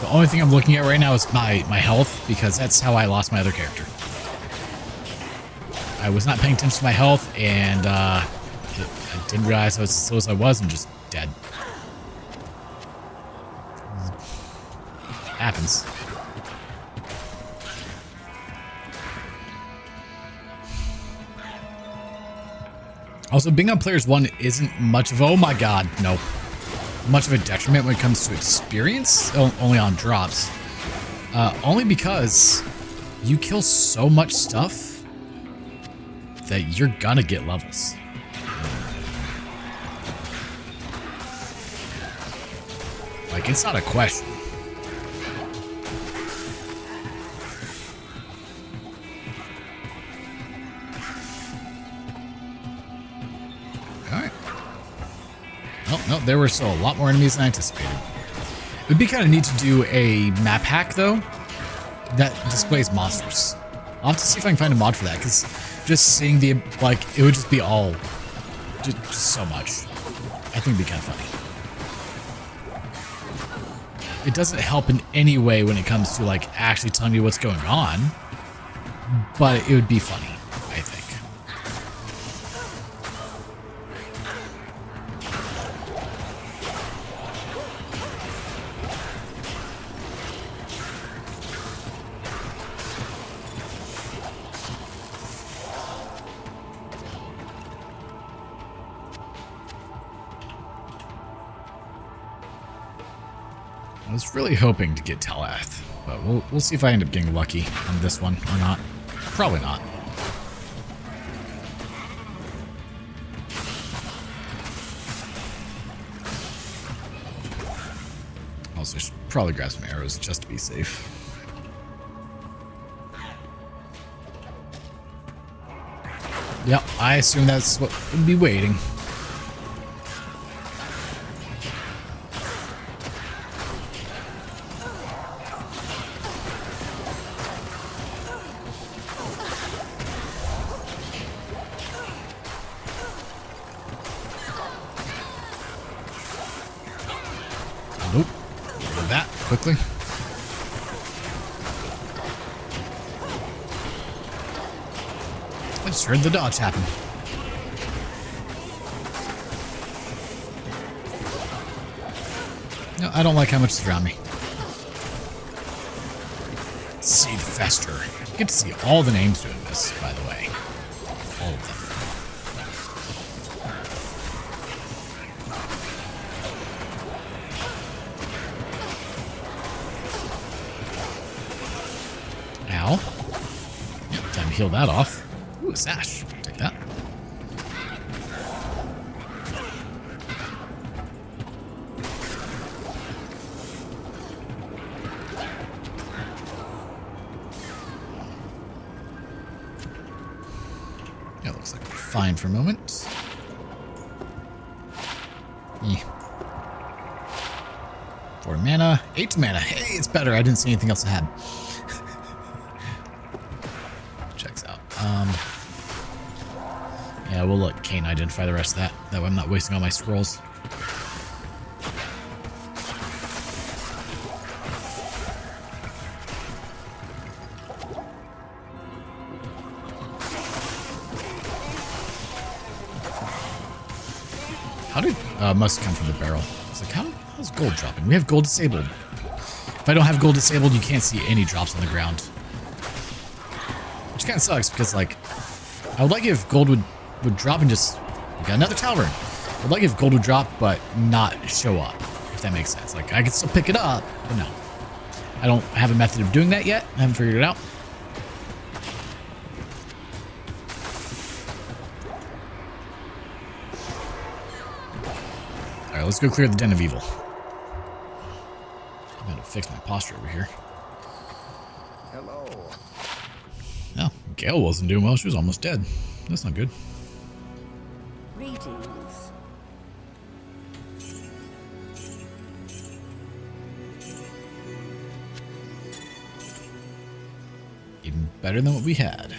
The only thing I'm looking at right now is my health, because that's how I lost my other character. I was not paying attention to my health, and I didn't realize I was as slow as I was and just dead. Also, being on players 1 isn't much of, oh my god, no. Much of a detriment when it comes to experience, only on drops. Only because you kill so much stuff that you're gonna get levels. Like, it's not a question. Alright. No, there were still a lot more enemies than I anticipated. It would be kind of neat to do a map hack, though, that displays monsters. I'll have to see if I can find a mod for that, because just seeing the, like, it would just be all, just so much. I think it'd be kind of funny. It doesn't help in any way when it comes to, like, actually telling you what's going on, but it would be funny, I think. I was really hoping to get Talath, but we'll see if I end up getting lucky on this one or not. Probably not. Also, should probably grab some arrows just to be safe. Yep, I assume that's what would be waiting. Nope. Do that quickly. I just heard the dodge happen. No, I don't like how much is around me. Seed Fester. You get to see all the names doing this, by the way. All of them. Ow. Yep, time to heal that off. Ooh, a sash. Take that. Yeah, looks like we're fine for a moment. Eh. 4 mana, 8 mana. Hey, it's better. I didn't see anything else I had. Checks out. Yeah, we'll let Cain identify the rest of that. That way I'm not wasting all my scrolls. How did... must come from the barrel. It's like, how's gold dropping? We have gold disabled. If I don't have gold disabled, you can't see any drops on the ground. Which kind of sucks, because, like, I would like it if gold would drop and just... We got another tavern. I'd like it if gold would drop, but not show up, if that makes sense. Like, I can still pick it up, but no. I don't have a method of doing that yet. I haven't figured it out. Alright, let's go clear the Den of Evil. I'm gonna fix my posture over here. Hello. No, Gale wasn't doing well. She was almost dead. That's not good. Greetings. Even better than what we had.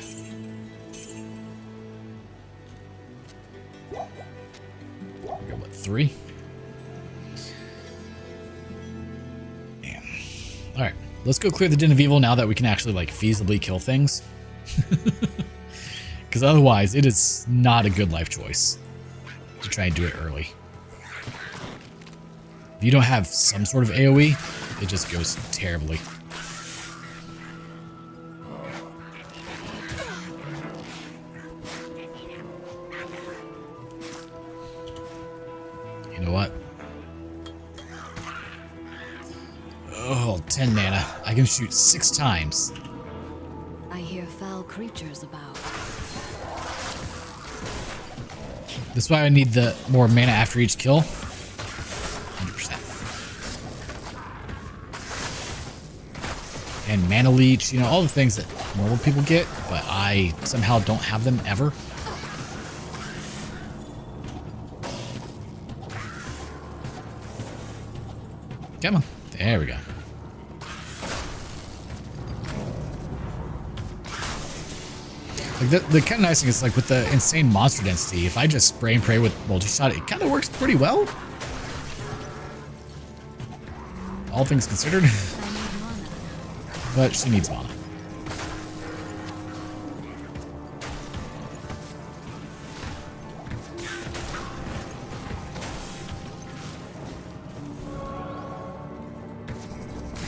We got, what, 3? Damn. Alright, let's go clear the Den of Evil now that we can actually, like, feasibly kill things. Because otherwise, it is not a good life choice to try and do it early. If you don't have some sort of AoE, it just goes terribly. You know what? Oh, 10 mana. I can shoot 6 times. I hear foul creatures about. That's why I need the more mana after each kill. 100%. And mana leech, you know, all the things that normal people get, but I somehow don't have them ever. Come on. There we go. Like the kind of nice thing is, like, with the insane monster density, if I just spray and pray with multi-shot, it kind of works pretty well. All things considered. But she needs mana.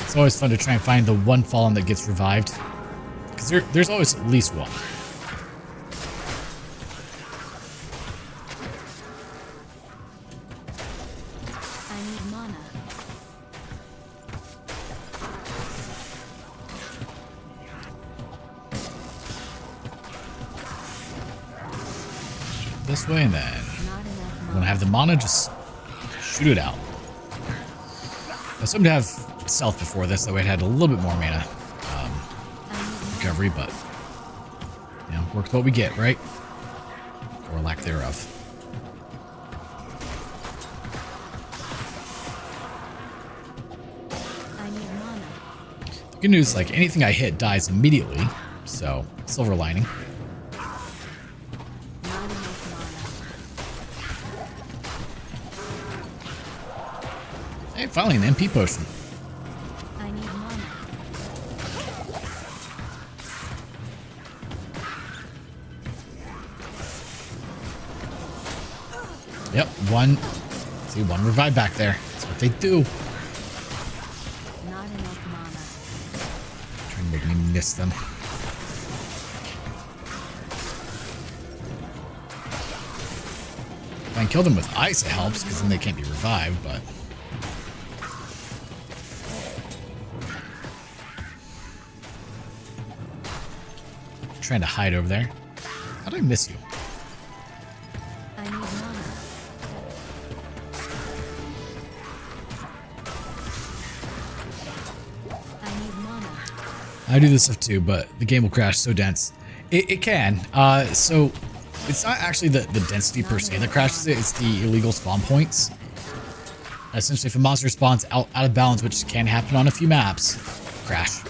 It's always fun to try and find the one fallen that gets revived. Because there's always at least one. This way, and then when I have the mana, just shoot it out. I was hoping to have stealth before this, that way I had a little bit more mana recovery, but you know, work with what we get, right? Or lack thereof. The good news is, like, anything I hit dies immediately, so silver lining. Hey, finally an MP potion. I need mana. Yep, one. See, one revive back there. That's what they do. Not enough mana. Trying to make me miss them. If I can kill them with ice, it helps, because then they can't be revived, but... Trying to hide over there. How did I miss you? I need mana. I need mana. I do this stuff too, but the game will crash so dense. It can. So it's not actually the density per se that crashes it, it's the illegal spawn points. Essentially, if a monster spawns out of balance, which can happen on a few maps, crash.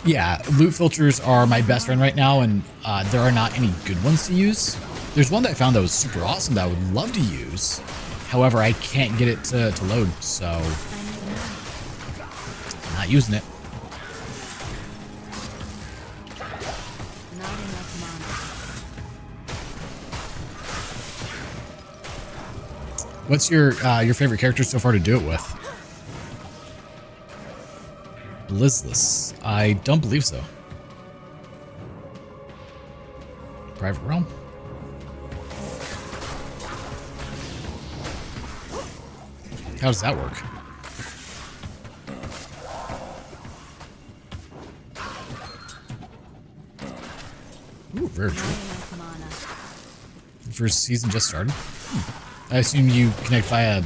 Yeah, loot filters are my best friend right now, and there are not any good ones to use. There's one that I found that was super awesome that I would love to use. However, I can't get it to load, so I'm not using it. Not enough mana. What's your favorite character so far to do it with? Blizzless. I don't believe so. Private Realm? How does that work? Ooh, very true. The first season just started. I assume you connect via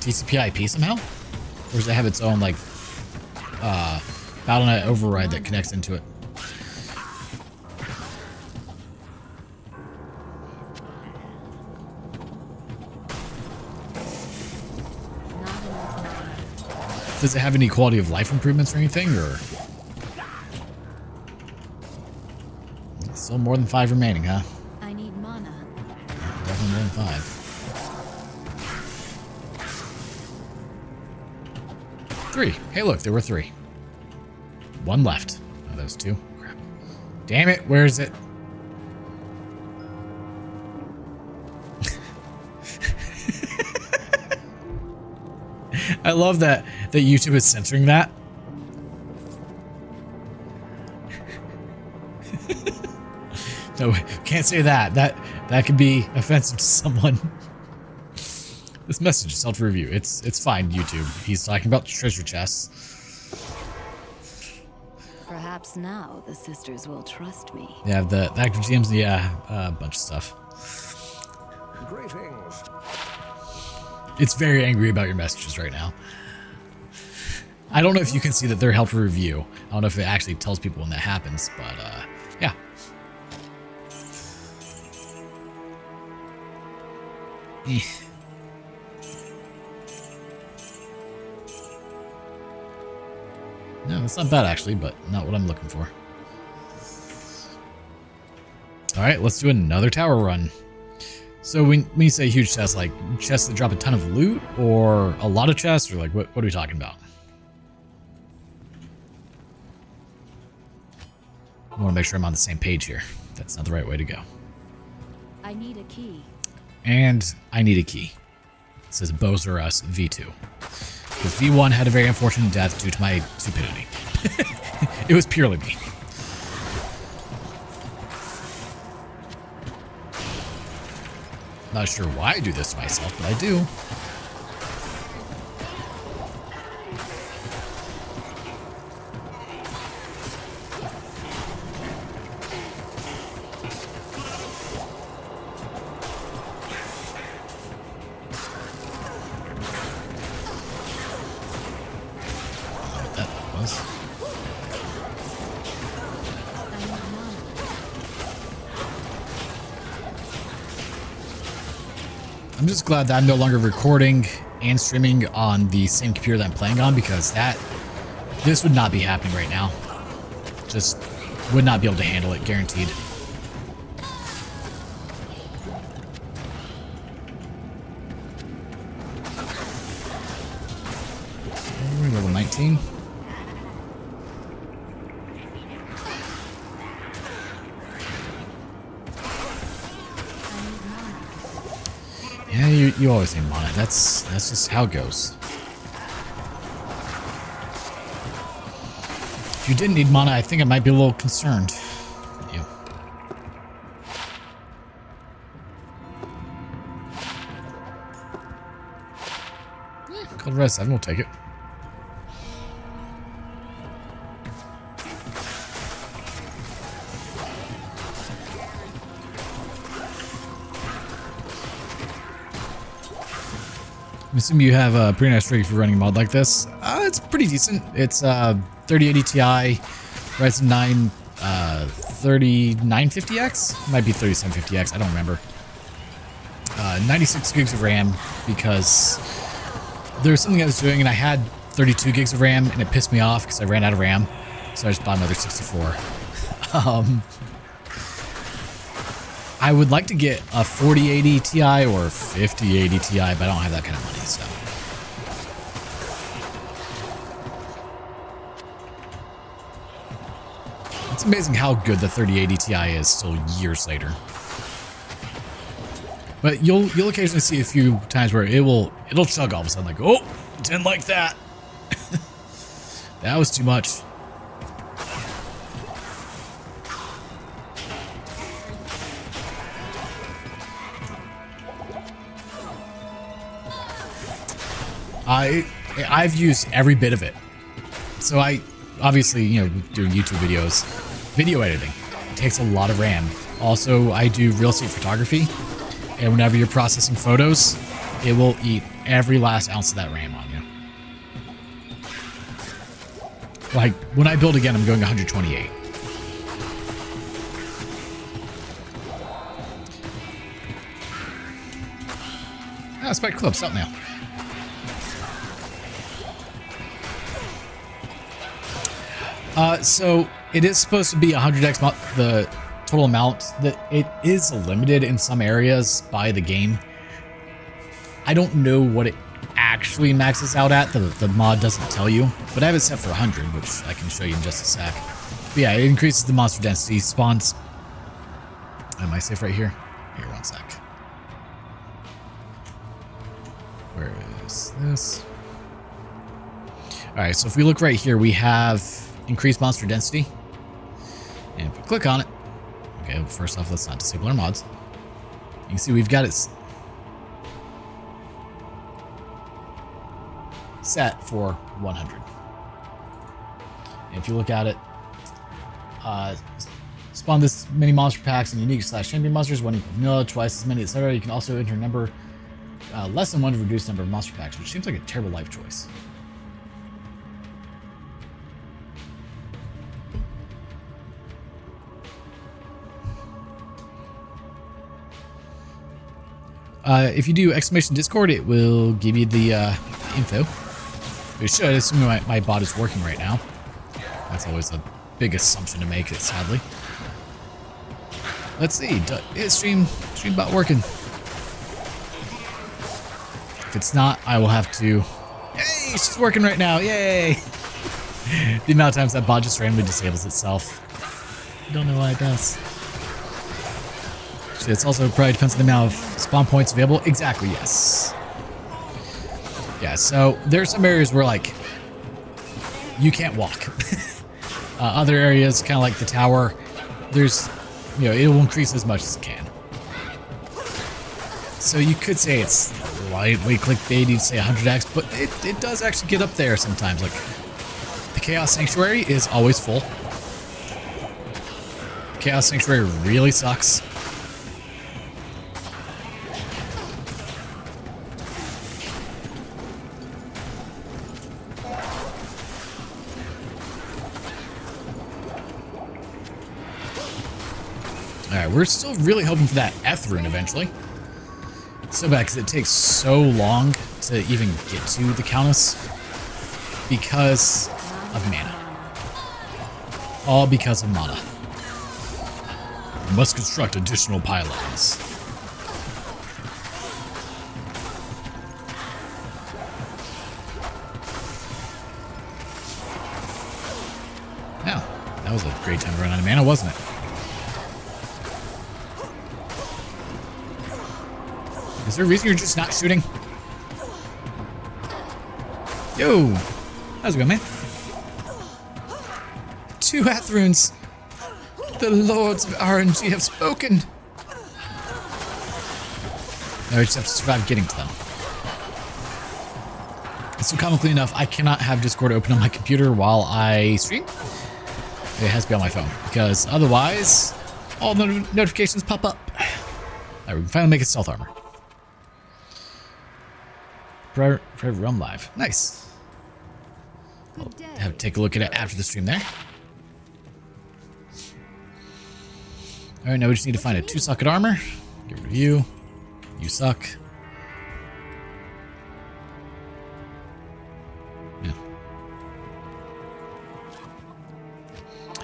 TCP/IP somehow? Or does it have its own, like, BattleNet override that connects into it? Does it have any quality of life improvements or anything, or? Still more than 5 remaining, huh? I need mana. Definitely more than 5. 3. Hey, look, there were 3. 1 left. Oh, that was 2. Crap. Damn it, where is it? I love that YouTube is censoring that. No, can't say that. That could be offensive to someone. This message is held for review. It's fine, YouTube. He's talking about treasure chests. Perhaps now the sisters will trust me. Yeah, the active GMs, yeah, a bunch of stuff. Greetings. It's very angry about your messages right now. I don't know if you can see that they're held for review. I don't know if it actually tells people when that happens, but yeah. No, that's not bad actually, but not what I'm looking for. All right, let's do another tower run. So when you say huge chests, like chests that drop a ton of loot, or a lot of chests, or like what are we talking about? I want to make sure I'm on the same page here. That's not the right way to go. I need a key. And I need a key. It says Bows R Us V2. Because V1 had a very unfortunate death due to my stupidity. It was purely me. Not sure why I do this to myself, but I do. I'm just glad that I'm no longer recording and streaming on the same computer that I'm playing on, because this would not be happening right now. Just would not be able to handle it, guaranteed. We're level 19. Yeah, you always need mana. That's just how it goes. If you didn't need mana, I think I might be a little concerned. You. Called Res 7, we'll take it. I'm assuming you have a pretty nice rig for running a mod like this. It's pretty decent. It's 3080 Ti, Ryzen 9 3950X? Might be 3750X, I don't remember. 96 gigs of RAM, because there was something I was doing and I had 32 gigs of RAM and it pissed me off because I ran out of RAM. So I just bought another 64. I would like to get a 4080 Ti or 5080 Ti, but I don't have that kind of money, so. It's amazing how good the 3080 Ti is still years later. But you'll occasionally see a few times where it'll chug all of a sudden, like, oh, didn't like that. That was too much. I've used every bit of it. So I obviously, doing YouTube videos, video editing, it takes a lot of RAM. Also, I do real estate photography, and whenever you're processing photos, it will eat every last ounce of that RAM on you. Like, when I build again, I'm going 128. Spike Club's up now. So it is supposed to be 100x the total amount. That it is limited in some areas by the game. I don't know what it actually maxes out at. The mod doesn't tell you, but I have it set for 100, which I can show you in just a sec. But yeah, it increases the monster density. Spawns. Am I safe right here? Here, one sec. Where is this? All right, so if we look right here, we have increased monster density, and if we click on it, we Okay, well, first off, let's not disable our mods. You can see we've got it set for 100. And if you look at it, spawn this many monster packs and unique / champion monsters, 1 equal vanilla, twice as many, etc. You can also enter a number less than 1 to reduce number of monster packs, which seems like a terrible life choice. If you do exclamation Discord, it will give you the info. It should, assuming my bot is working right now. That's always a big assumption to make, sadly. Let's see, is stream bot working? If it's not, I will have to... Hey, she's working right now, yay! The amount of times that bot just randomly disables itself. I don't know why it does. It's also probably depends on the amount of spawn points available. Exactly, yes. Yeah, so there's some areas where, like, you can't walk. Other areas, kind of like the tower, there's, you know, it will increase as much as it can. So you could say it's lightly clickbaity to say 100x, but it does actually get up there sometimes. Like, the Chaos Sanctuary is always full. Chaos Sanctuary really sucks. Alright, we're still really hoping for that Eth rune eventually. It's so bad because it takes so long to even get to the Countess because of mana. All because of mana. We must construct additional pylons. Now, that was a great time to run out of mana, wasn't it? Is there a reason you're just not shooting? Yo! How's it going, man? 2 Eth runes! The lords of RNG have spoken! Now we just have to survive getting to them. So comically enough, I cannot have Discord open on my computer while I stream. It has to be on my phone, because otherwise, all the notifications pop up. Alright, we can finally make it stealth armor. Private Realm Live. Nice. I'll have to take a look at it after the stream there. Alright, now we just need to find a 2-socket armor. Get rid of you. You suck. Yeah.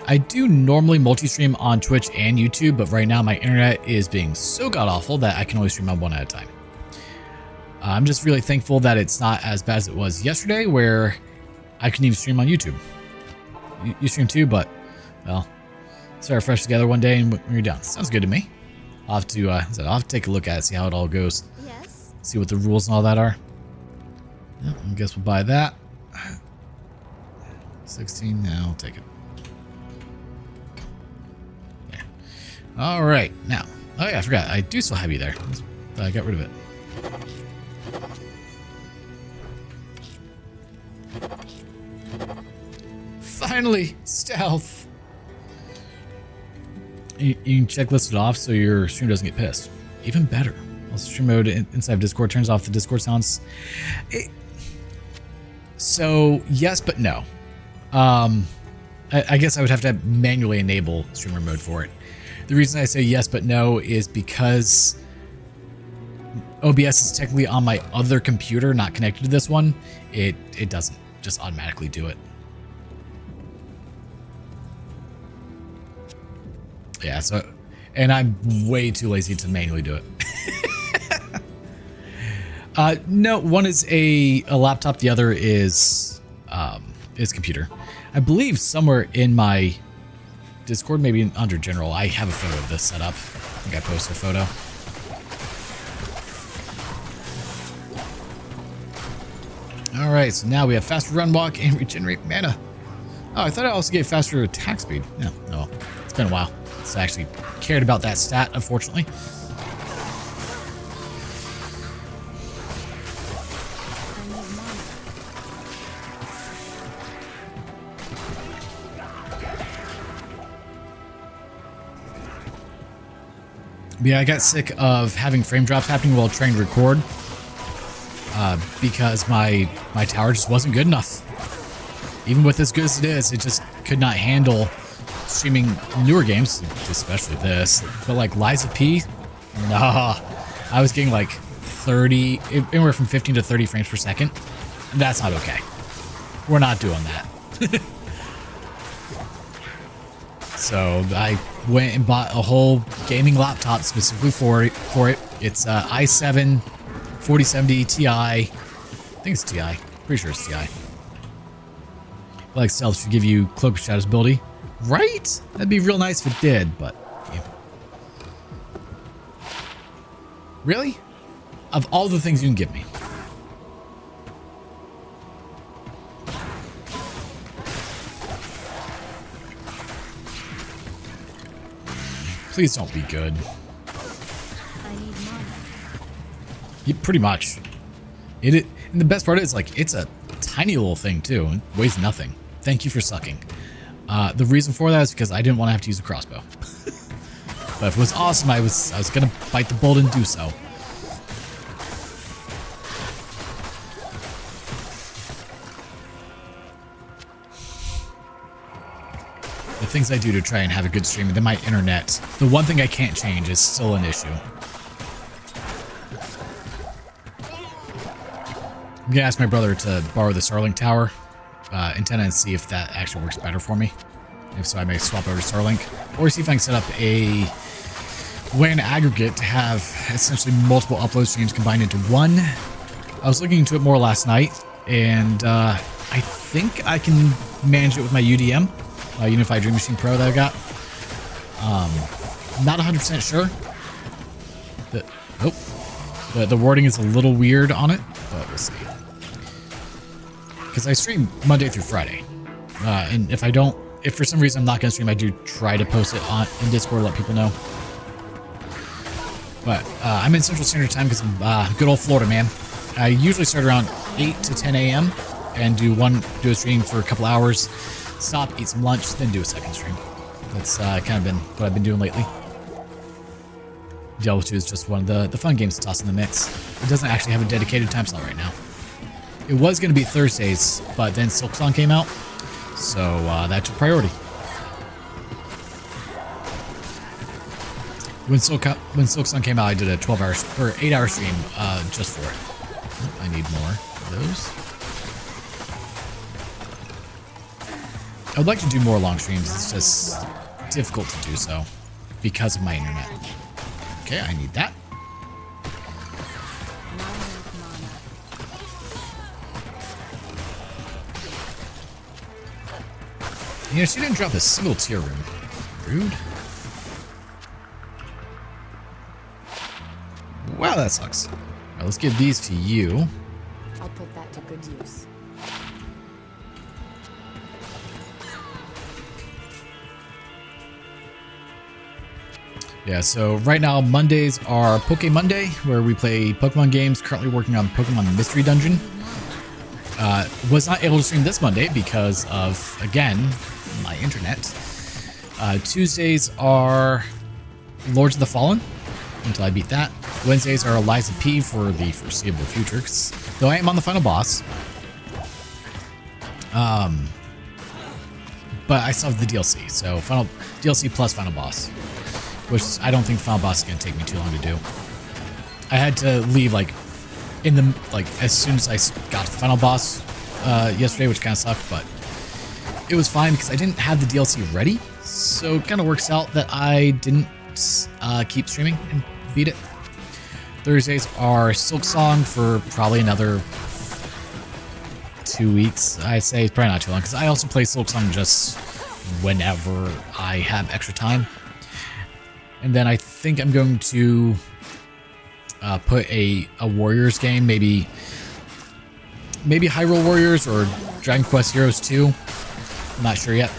I do normally multi-stream on Twitch and YouTube, but right now my internet is being so god-awful that I can only stream on one at a time. I'm just really thankful that it's not as bad as it was yesterday, where I couldn't even stream on YouTube. You stream too, but, well, start fresh together one day and you're done. Sounds good to me. I'll have to take a look at it, see how it all goes. Yes. See what the rules and all that are. Yeah, I guess we'll buy that. 16, now I'll take it. Yeah. All right, now. Oh yeah, I forgot. I do still have you there. I got rid of it. Finally, stealth. You can checklist it off so your stream doesn't get pissed. Even better. Also, stream mode inside of Discord turns off the Discord sounds. So yes, but no. I guess I would have to manually enable streamer mode for it. The reason I say yes but no is because OBS is technically on my other computer, not connected to this one. It doesn't just automatically do it. Yeah, so, and I'm way too lazy to manually do it. No, one is a laptop, the other is computer. I believe somewhere in my Discord, maybe under general, I have a photo of this set up. I think I posted a photo. All right, so now we have fast run, walk, and regenerate mana. Oh, I thought I also gave faster attack speed. Yeah, no, well, it's been a while since I actually cared about that stat, unfortunately. But yeah, I got sick of having frame drops happening while trying to record because my tower just wasn't good enough. Even with as good as it is, it just could not handle streaming newer games, especially this. But like Liza P, nah, I was getting like 30, anywhere from 15 to 30 frames per second. That's not okay. We're not doing that. So I went and bought a whole gaming laptop specifically for it. It's i7 4070 Ti. I think it's Ti. Pretty sure it's Ti. Like stealth should give you cloak of shadows ability, right? That'd be real nice if it did, but yeah. Really? Of all the things you can give me. Please don't be good. I need money. Yeah, pretty much. And the best part is, like, it's a tiny little thing too. It weighs nothing. Thank you for sucking. The reason for that is because I didn't want to have to use a crossbow. But if it was awesome, I was gonna bite the bullet and do so. The things I do to try and have a good stream, and then my internet. The one thing I can't change is still an issue. I'm gonna ask my brother to borrow the Starlink tower, antenna, and see if that actually works better for me. If so, I may swap over to Starlink, or see if I can set up a WAN aggregate to have essentially multiple upload streams combined into one. I was looking into it more last night, and I think I can manage it with my UDM, Unified Dream Machine Pro that I got. Not 100% sure. The wording is a little weird on it, but we'll see. Because I stream Monday through Friday, and if for some reason I'm not going to stream, I do try to post it in Discord, let people know. But I'm in Central Standard Time because I'm good old Florida man. I usually start around 8 to 10 a.m. and do a stream for a couple hours, stop, eat some lunch, then do a second stream. That's kind of been what I've been doing lately. Diablo 2 is just one of the fun games to toss in the mix. It doesn't actually have a dedicated time slot right now. It was going to be Thursdays, but then Silksong came out, so that took priority. When Silksong came out, I did a 12-hour or 8-hour stream just for it. I need more of those. I would like to do more long streams. It's just difficult to do so because of my internet. Okay, I need that. You know, she didn't drop a single tier room. Rude. Wow, that sucks. All right, let's give these to you. I'll put that to good use. Yeah, so right now Mondays are Poke Monday, where we play Pokemon games. Currently working on Pokemon Mystery Dungeon. Was not able to stream this Monday because of, again, my internet. Tuesdays are Lords of the Fallen, until I beat that. Wednesdays are Eliza P for the foreseeable future, though I am on the final boss. But I still have the DLC, so final DLC plus final boss, which I don't think final boss is going to take me too long to do. I had to leave as soon as I got to the final boss yesterday, which kind of sucked, but it was fine because I didn't have the DLC ready, so it kind of works out that I didn't keep streaming and beat it. Thursdays are Silksong for probably another 2 weeks. I say it's probably not too long because I also play Silksong just whenever I have extra time. And then I think I'm going to put a Warriors game, maybe Hyrule Warriors or Dragon Quest Heroes 2 I'm not sure yet.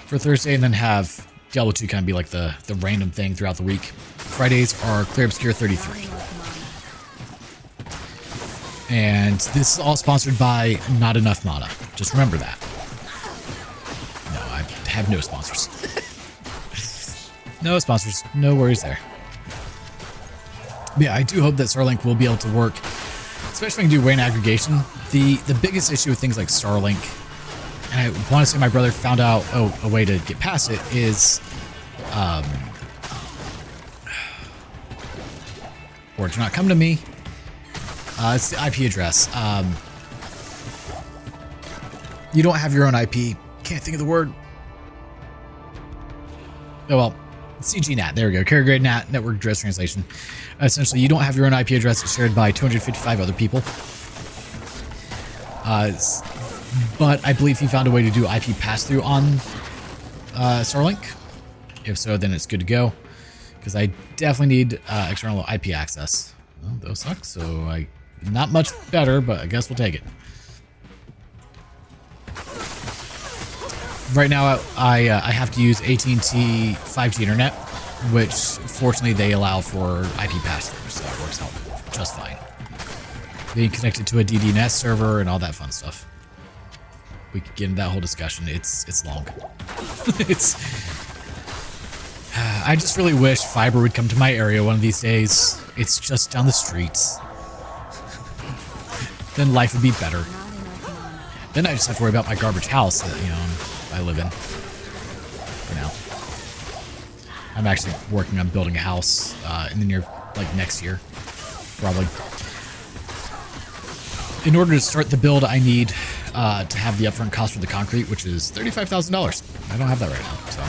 For Thursday, and then have Diablo 2 kind of be like the random thing throughout the week. Fridays are Clear Obscure 33. And this is all sponsored by Not Enough Mana. Just remember that. No, I have no sponsors. No sponsors. No worries there. But yeah, I do hope that Starlink will be able to work, especially when you do rain aggregation. The biggest issue with things like Starlink, and I want to say my brother found out a way to get past it, is words are not coming to me. It's the IP address. You don't have your own IP. Can't think of the word. Oh, well, CGNAT. There we go. Carrier grade NAT, network address translation. Essentially, you don't have your own IP address. It's shared by 255 other people. But I believe he found a way to do IP pass-through on Starlink. If so, then it's good to go. Because I definitely need external IP access. Well, those suck, so not much better, but I guess we'll take it. Right now, I have to use AT&T 5G internet, which fortunately they allow for IP pass-through, so that works out just fine. Being connected to a DDNS server and all that fun stuff. We could get into that whole discussion. It's long. I just really wish fiber would come to my area one of these days. It's just down the streets. Then life would be better. Then I just have to worry about my garbage house that, I live in. For now. I'm actually working on building a house in the next year. Probably. In order to start the build, I need to have the upfront cost for the concrete, which is $35,000. I don't have that right now, so.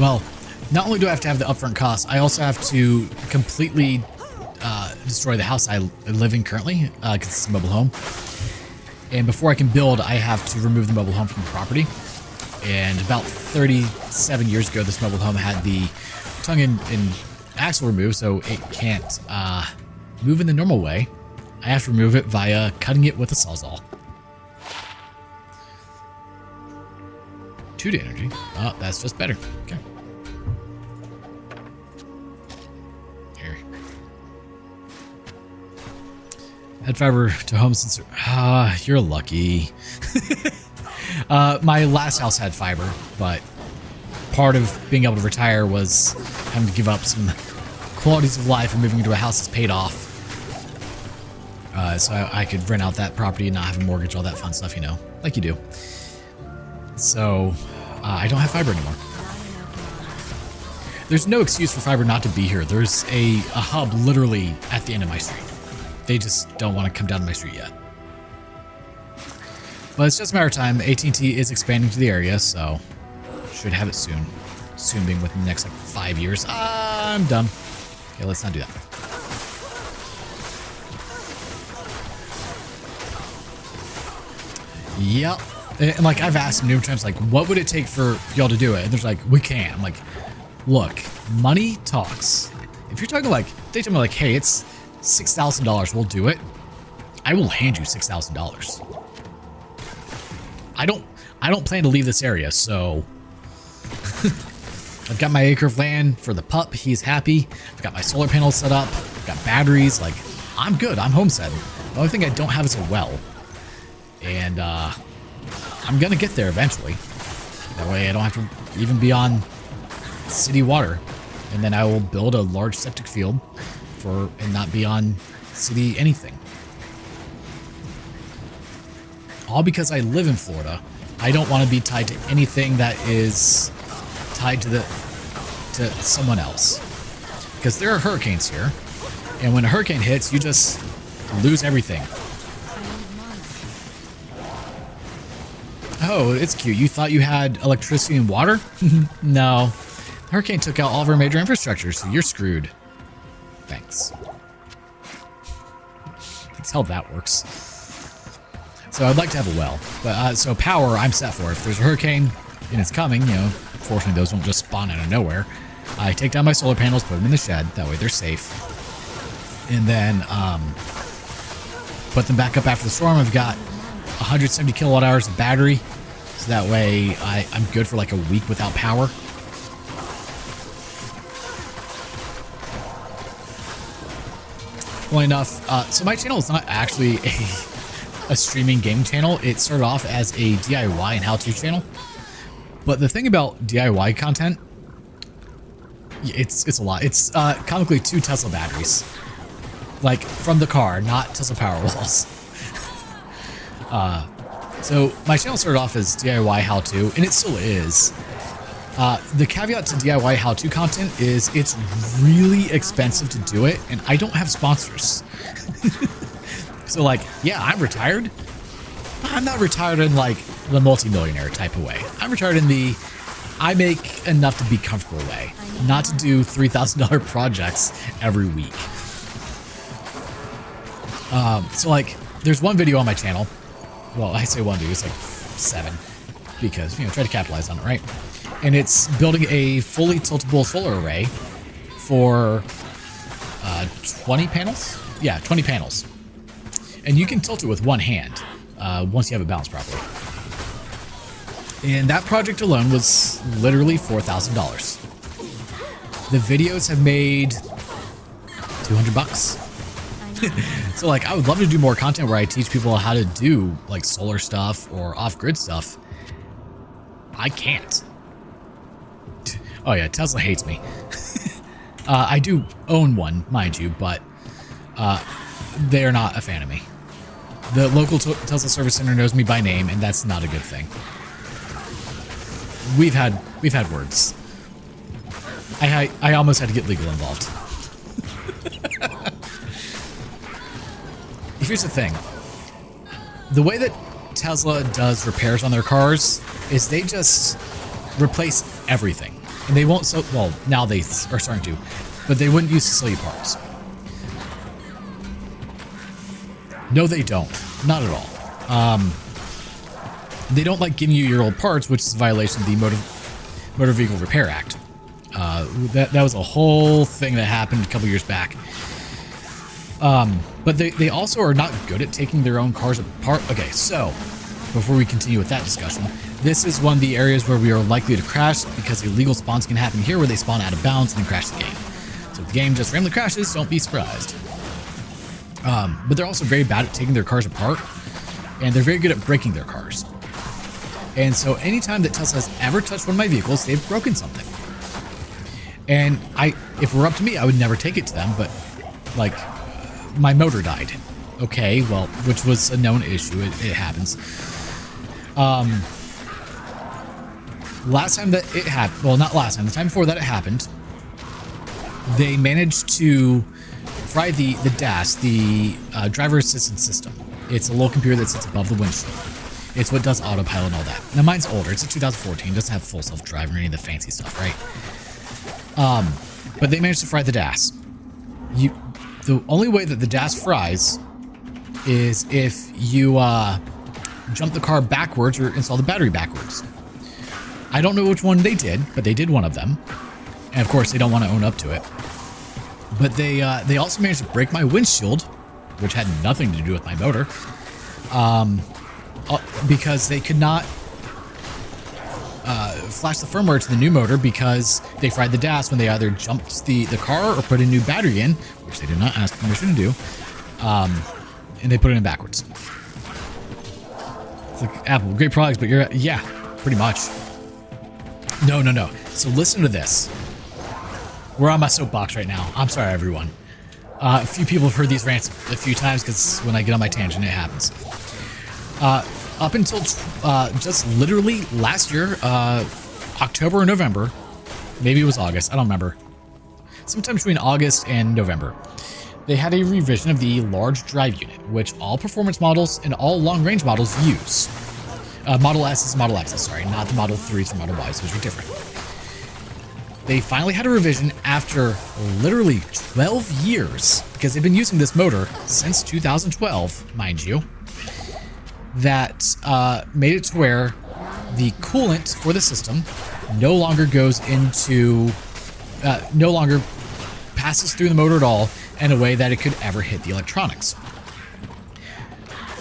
Well, not only do I have to have the upfront cost, I also have to completely destroy the house I live in currently, because it's a mobile home. And before I can build, I have to remove the mobile home from the property. And about 37 years ago, this mobile home had the tongue and axle removed, so it can't move in the normal way. I have to remove it via cutting it with a sawzall. 2 to energy. Oh, that's just better. Okay. Here. Head fiber to home sensor. You're lucky. My last house had fiber, but part of being able to retire was having to give up some qualities of life and moving into a house that's paid off. So I could rent out that property and not have a mortgage, all that fun stuff, like you do. So, I don't have fiber anymore. There's no excuse for fiber not to be here. There's a hub literally at the end of my street. They just don't want to come down to my street yet. But it's just a matter of time. AT&T is expanding to the area, so should have it soon. Soon being within the next 5 years. I'm done. Okay, let's not do that. Yep. And I've asked them numerous times, what would it take for y'all to do it? And they're like, we can't. I'm like, look, money talks. If you're talking they tell me hey, it's $6,000, we'll do it. I will hand you $6,000. I don't plan to leave this area, so I've got my acre of land for the pup. He's happy. I've got my solar panels set up. I've got batteries. I'm good. I'm homesteading. The only thing I don't have is a well. And, I'm gonna get there eventually. That way I don't have to even be on city water. And then I will build a large septic field and not be on city anything. All because I live in Florida. I don't want to be tied to anything that is tied to someone else. Because there are hurricanes here. And when a hurricane hits, you just lose everything. Oh, it's cute. You thought you had electricity and water? No. The hurricane took out all of our major infrastructure, so you're screwed. Thanks. That's how that works. So I'd like to have a well. But so power, I'm set for. If there's a hurricane and it's coming, fortunately those won't just spawn out of nowhere. I take down my solar panels, put them in the shed. That way they're safe. and then put them back up after the storm. I've got 170 kilowatt hours of battery, so that way I'm good for like a week without power. Funny enough, so my channel is not actually a streaming game channel. It started off as a DIY and how-to channel. But the thing about DIY content, it's a lot. It's comically 2 Tesla batteries. Like, from the car, not Tesla Powerwalls. So my channel started off as DIY how-to, and it still is. The caveat to DIY how-to content is it's really expensive to do it, and I don't have sponsors. So like, yeah, I'm retired. I'm not retired in like the multimillionaire type of way. I'm retired in the I make enough to be comfortable way, not to do $3,000 projects every week. So like, there's one video on my channel. Well, I say one, dude, it's like 7 because, you know, try to capitalize on it, right? And it's building a fully tiltable solar array for 20 panels. Yeah, 20 panels. And you can tilt it with one hand once you have it balanced properly. And that project alone was literally $4,000. The videos have made $200. So like, I would love to do more content where I teach people how to do like solar stuff or off-grid stuff. I can't. Oh yeah, Tesla hates me. I do own one, mind you, but they're not a fan of me. The local Tesla service center knows me by name, and that's not a good thing. We've had words. I almost had to get legal involved. Here's the thing. The way that Tesla does repairs on their cars is they just replace everything. And they won't sell, well, now they are starting to, but they wouldn't use to sell you parts. No, they don't. Not at all. They don't like giving you your old parts, which is a violation of the Motor Vehicle Repair Act. That was a whole thing that happened a couple years back. But they also are not good at taking their own cars apart. Okay, so before we continue with that discussion, this is one of the areas where we are likely to crash because illegal spawns can happen here where they spawn out of bounds and then crash the game. So if the game just randomly crashes, don't be surprised. But they're also very bad at taking their cars apart, and they're very good at breaking their cars. And so anytime that Tesla has ever touched one of my vehicles, they've broken something. And if it were up to me, I would never take it to them, but like, my motor died. Okay, well, which was a known issue. It happens. Last time that it happened, well, not last time, the time before that it happened, they managed to fry the DAS, the driver assistance system. It's a little computer that sits above the windshield. It's what does autopilot and all that. Now, mine's older. It's a 2014. It doesn't have full self-driving or any of the fancy stuff, right? But they managed to fry the DAS. The only way that the DAS fries is if you jump the car backwards or install the battery backwards. I don't know which one they did, but they did one of them. And of course, they don't want to own up to it. But they also managed to break my windshield, which had nothing to do with my motor, because they could not flash the firmware to the new motor because they fried the DAS when they either jumped the car or put a new battery in, which they did not ask permission to do, and they put it in backwards. It's like, Apple, great products, but yeah, pretty much. No. So listen to this. We're on my soapbox right now. I'm sorry, everyone. A few people have heard these rants a few times because when I get on my tangent, it happens. Up until just literally last year, October or November, maybe it was August, I don't remember. Sometime between August and November, they had a revision of the large drive unit, which all performance models and all long-range models use. Model S is Model X, sorry, not the Model 3s or Model Ys, which are different. They finally had a revision after literally 12 years, because they've been using this motor since 2012, mind you, that made it to where the coolant for the system no longer goes into, no longer passes through the motor at all in a way that it could ever hit the electronics.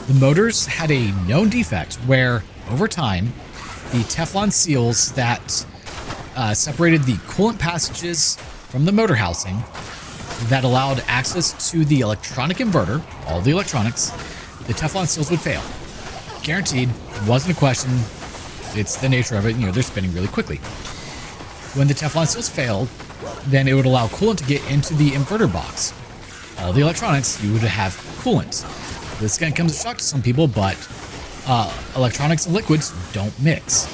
The motors had a known defect where, over time, the Teflon seals that separated the coolant passages from the motor housing that allowed access to the electronic inverter, all the electronics, the Teflon seals would fail. Guaranteed, wasn't a question. It's the nature of it, they're spinning really quickly. When the Teflon seals failed, then it would allow coolant to get into the inverter box. All the electronics, you would have coolant. This kind of comes as a shock to some people, but electronics and liquids don't mix.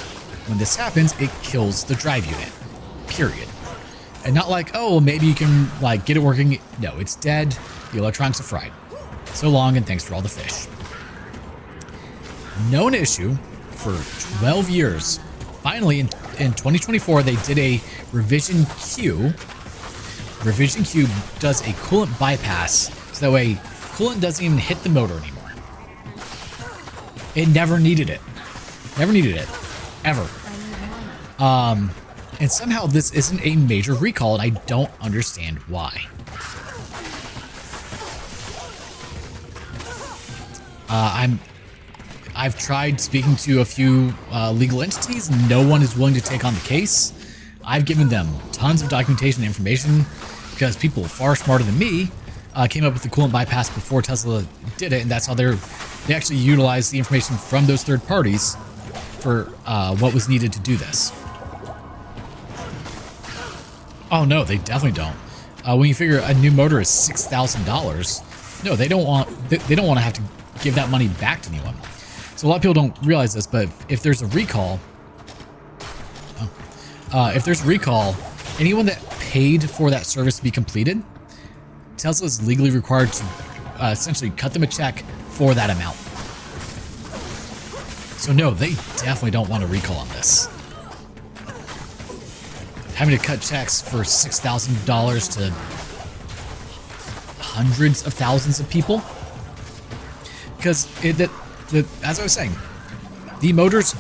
When this happens, it kills the drive unit, period. And not like, oh, well, maybe you can get it working. No, it's dead. The electronics are fried. So long, and thanks for all the fish. Known issue for 12 years. Finally, in 2024, they did a revision Q. Revision Q does a coolant bypass, so that way coolant doesn't even hit the motor anymore. It never needed it. Never needed it. Ever. And somehow this isn't a major recall, and I don't understand why. I've tried speaking to a few legal entities. No one is willing to take on the case. I've given them tons of documentation and information because people far smarter than me came up with the coolant bypass before Tesla did it, and that's how they actually utilized the information from those third parties for what was needed to do this. Oh no, they definitely don't. When you figure a new motor is $6,000, no, they don't want to have to give that money back to anyone. So a lot of people don't realize this, but if there's a recall, anyone that paid for that service to be completed, Tesla is legally required to essentially cut them a check for that amount. So no, they definitely don't want a recall on this. Having to cut checks for $6,000 to hundreds of thousands of people, because as I was saying, the motors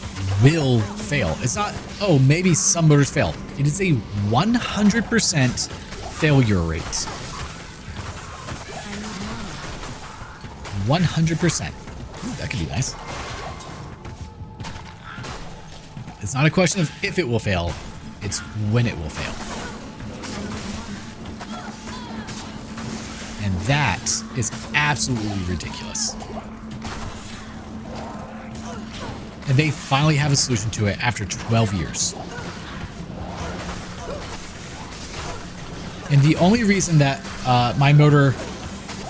will fail. It's not, oh, maybe some motors fail. It is a 100% failure rate. 100%. Ooh, that could be nice. It's not a question of if it will fail, it's when it will fail. And that is absolutely ridiculous. And they finally have a solution to it after 12 years. And the only reason that my motor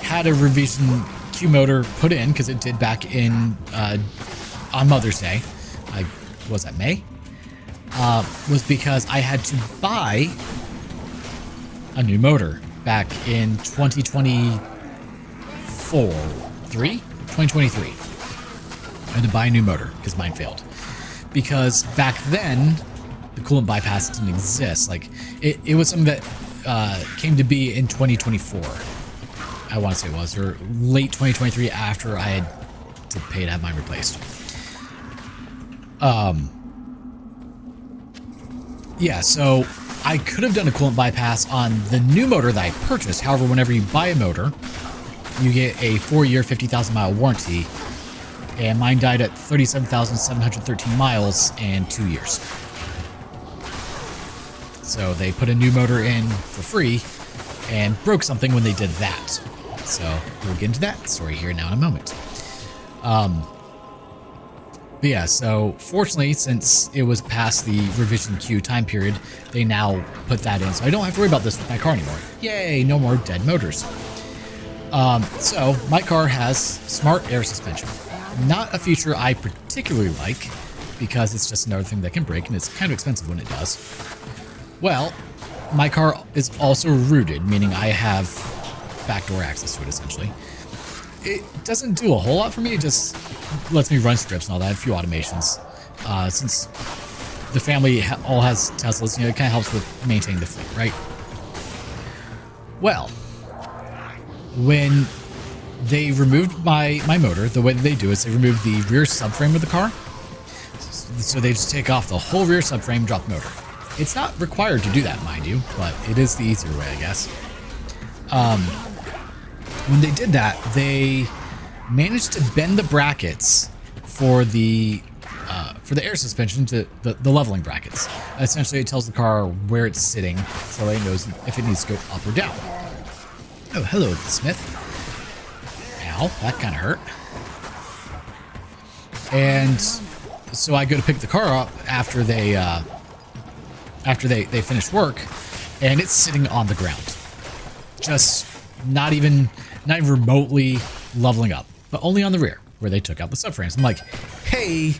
had a revision Q motor put in, because it did back in on Mother's Day, was that May? Was because I had to buy a new motor back in 2023. I had to buy a new motor because mine failed. Because back then, the coolant bypass didn't exist. It was something that came to be in 2024. I want to say it was, or late 2023 after I had to pay to have mine replaced. Yeah, so I could have done a coolant bypass on the new motor that I purchased. However, whenever you buy a motor, you get a 4-year, 50,000-mile warranty, and mine died at 37,713 miles in 2 years. So they put a new motor in for free and broke something when they did that. So we'll get into that story here now in a moment. But yeah, so fortunately, since it was past the revision Q time period, they now put that in. So I don't have to worry about this with my car anymore. Yay, no more dead motors. So my car has smart air suspension. Not a feature I particularly like, because it's just another thing that can break, and it's kind of expensive when it does. Well, my car is also rooted, meaning I have backdoor access to it, essentially. It doesn't do a whole lot for me. It just lets me run scripts and all that, a few automations. Since the family all has Teslas, it kind of helps with maintaining the fleet, right? Well, when they removed my motor, the way that they do is they remove the rear subframe of the car. So they just take off the whole rear subframe, drop the motor. It's not required to do that, mind you, but it is the easier way, I guess. when they did that, they managed to bend the brackets for the air suspension to the leveling brackets. Essentially, it tells the car where it's sitting, so it knows if it needs to go up or down. Oh, hello, Smith. Ow, that kind of hurt. And so I go to pick the car up after they finish work, and it's sitting on the ground, just not even remotely leveling up, but only on the rear where they took out the subframes. I'm like, hey,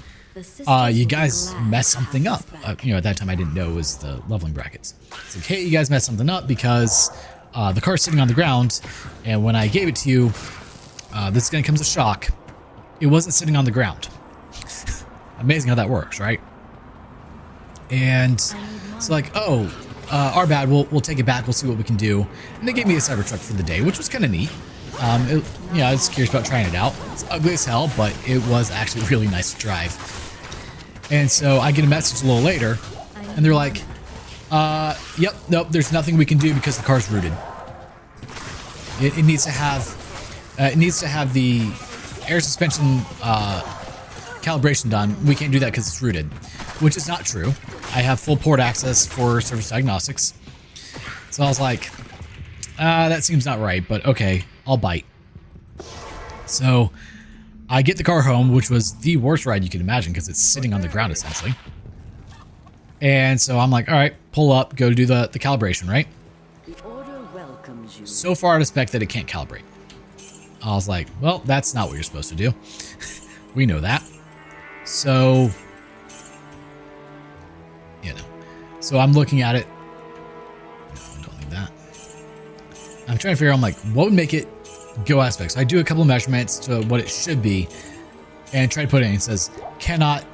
you guys messed something up. You know, at that time I didn't know it was the leveling brackets. It's like, hey, you guys messed something up because the car's sitting on the ground, and when I gave it to you, this is gonna come as a shock. It wasn't sitting on the ground. Amazing how that works, right? And it's like, oh, our bad. We'll take it back. We'll see what we can do. And they gave me a Cybertruck for the day, which was kind of neat. I was curious about trying it out. It's ugly as hell, but it was actually really nice to drive. And so I get a message a little later, and they're like, yep, nope, there's nothing we can do because the car's rooted. It needs to have the air suspension calibration done. We can't do that because it's rooted, which is not true. I have full port access for service diagnostics. So I was like, that seems not right, but okay, I'll bite. So I get the car home, which was the worst ride you could imagine because it's sitting on the ground essentially. And so I'm like, all right, pull up, go do the calibration, right? The order welcomes you. So far out of spec that it can't calibrate. I was like, well, that's not what you're supposed to do. We know that. So, you know, so I'm looking at it. No, don't need that. I'm trying to figure out, I'm like, what would make it go out of spec? So I do a couple of measurements to what it should be and try to put it in. It says, cannot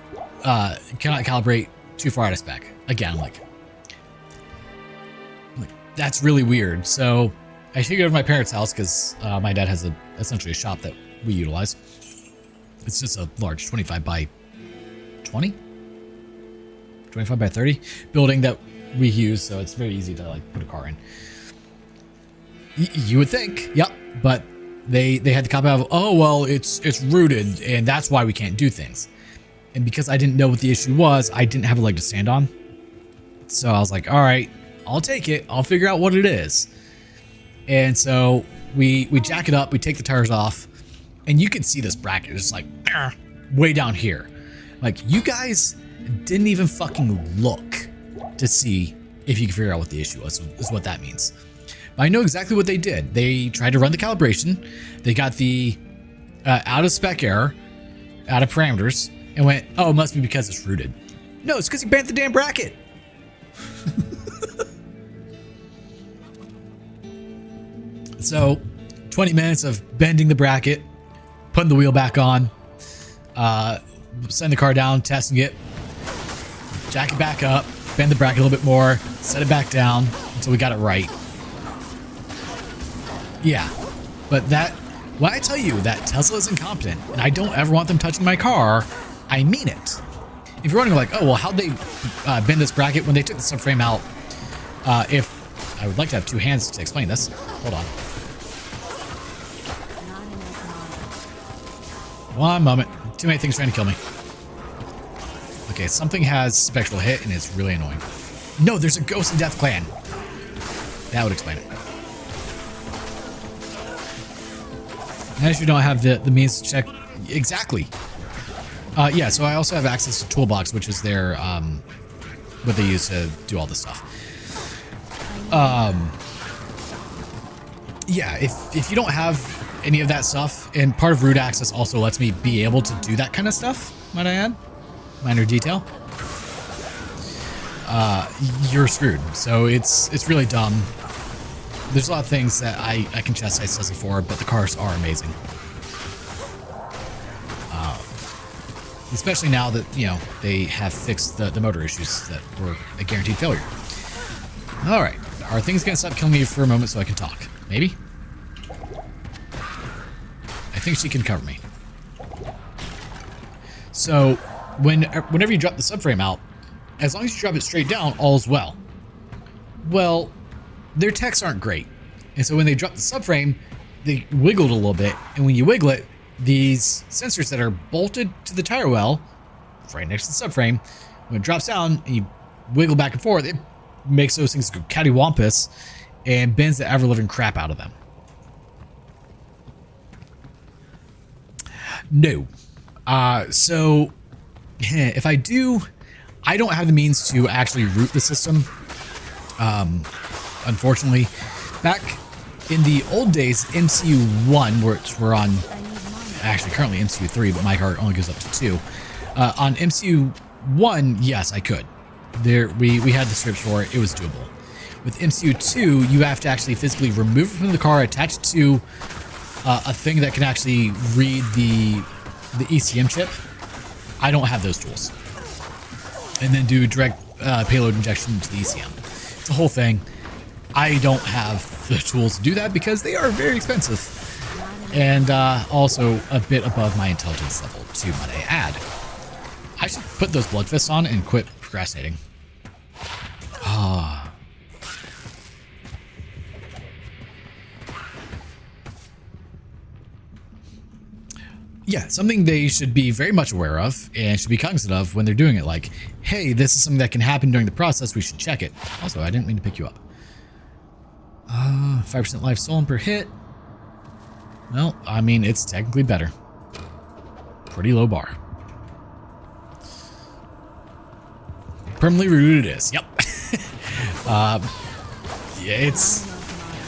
calibrate too far out of spec. Again, I'm like, that's really weird. So I take it over to my parents' house because my dad has essentially a shop that we utilize. It's just a large 25 by 20? 25 by 30 building that we use, so it's very easy to like put a car in. You would think, yep, but they had the cop out of, oh well, it's rooted and that's why we can't do things. And because I didn't know what the issue was, I didn't have a leg to stand on. So I was like, all right, I'll take it. I'll figure out what it is. And so we jack it up, we take the tires off, and you can see this bracket just like way down here. Like, you guys didn't even fucking look to see if you can figure out what the issue was, is what that means. But I know exactly what they did. They tried to run the calibration. They got the out of spec error, out of parameters, and went, oh, it must be because it's rooted. No, it's because you bent the damn bracket. So 20 minutes of bending the bracket, putting the wheel back on, send the car down, testing it, jack it back up, bend the bracket a little bit more, set it back down until we got it right. Yeah, but when I tell you that Tesla is incompetent and I don't ever want them touching my car, I mean it. If you're wondering like, oh, well, how'd they bend this bracket when they took the subframe out? If I would like to have two hands to explain this. Hold on. One moment. Too many things trying to kill me. Okay, something has spectral hit and it's really annoying. No, there's a Ghost and Death Clan. That would explain it. And if you don't have the means to check exactly. Yeah, so I also have access to Toolbox, which is their what they use to do all this stuff. Yeah, if you don't have any of that stuff, and part of root access also lets me be able to do that kind of stuff, might I add, minor detail, you're screwed. So it's really dumb. There's a lot of things that I can chastise Tesla for, but the cars are amazing. Especially now that, you know, they have fixed the motor issues that were a guaranteed failure. All right, are things gonna stop killing me for a moment so I can talk? Maybe? I think she can cover me. So, whenever you drop the subframe out, as long as you drop it straight down, all's well. Well, their techs aren't great. And so when they drop the subframe, they wiggled a little bit, and when you wiggle it, these sensors that are bolted to the tire well, right next to the subframe, when it drops down and you wiggle back and forth, it makes those things go cattywampus and bends the ever-living crap out of them. No. So if I do, I don't have the means to actually root the system. Unfortunately, back in the old days, MCU1, which we're on, actually currently MCU3, but my card only goes up to 2. On MCU1, yes, I could. We had the strips for it. It was doable. With MCU2, you have to actually physically remove it from the car, attach it to a thing that can actually read the ECM chip. I don't have those tools. And then do direct payload injection into the ECM. It's a whole thing. I don't have the tools to do that because they are very expensive. And also a bit above my intelligence level, too, might I add. I should put those blood fists on and quit procrastinating. Ah. Yeah, something they should be very much aware of and should be cognizant of when they're doing it. Like, hey, this is something that can happen during the process. We should check it. Also, I didn't mean to pick you up. 5% life stolen per hit. Well, I mean, it's technically better. Pretty low bar. Permanently rooted it is. Yep. Yeah, it's...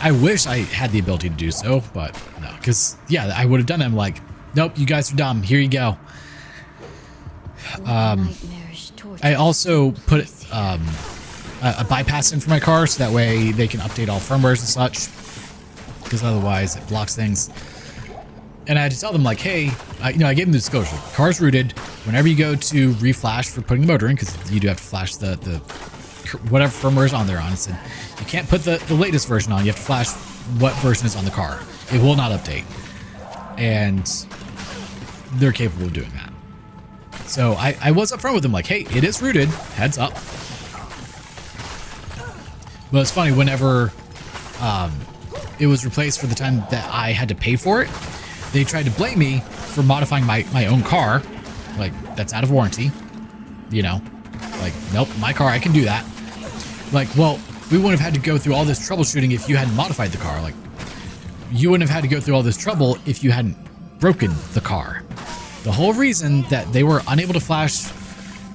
I wish I had the ability to do so, but no. Because, yeah, I would have done it. I'm like, nope, you guys are dumb. Here you go. I also put a bypass in for my car, so that way they can update all firmwares and such, because otherwise it blocks things. And I had to tell them, like, hey, I gave them the disclosure. Car's rooted. Whenever you go to reflash for putting the motor in, because you do have to flash the whatever firmware is on there on, it said you can't put the latest version on. You have to flash what version is on the car. It will not update. And they're capable of doing that. So I was upfront with them, like, hey, it is rooted. Heads up. But it's funny, whenever it was replaced for the time that I had to pay for it, they tried to blame me for modifying my own car. Like, that's out of warranty. You know? Like, nope, my car, I can do that. Like, well, we wouldn't have had to go through all this troubleshooting if you hadn't modified the car. Like, you wouldn't have had to go through all this trouble if you hadn't broken the car. The whole reason that they were unable to flash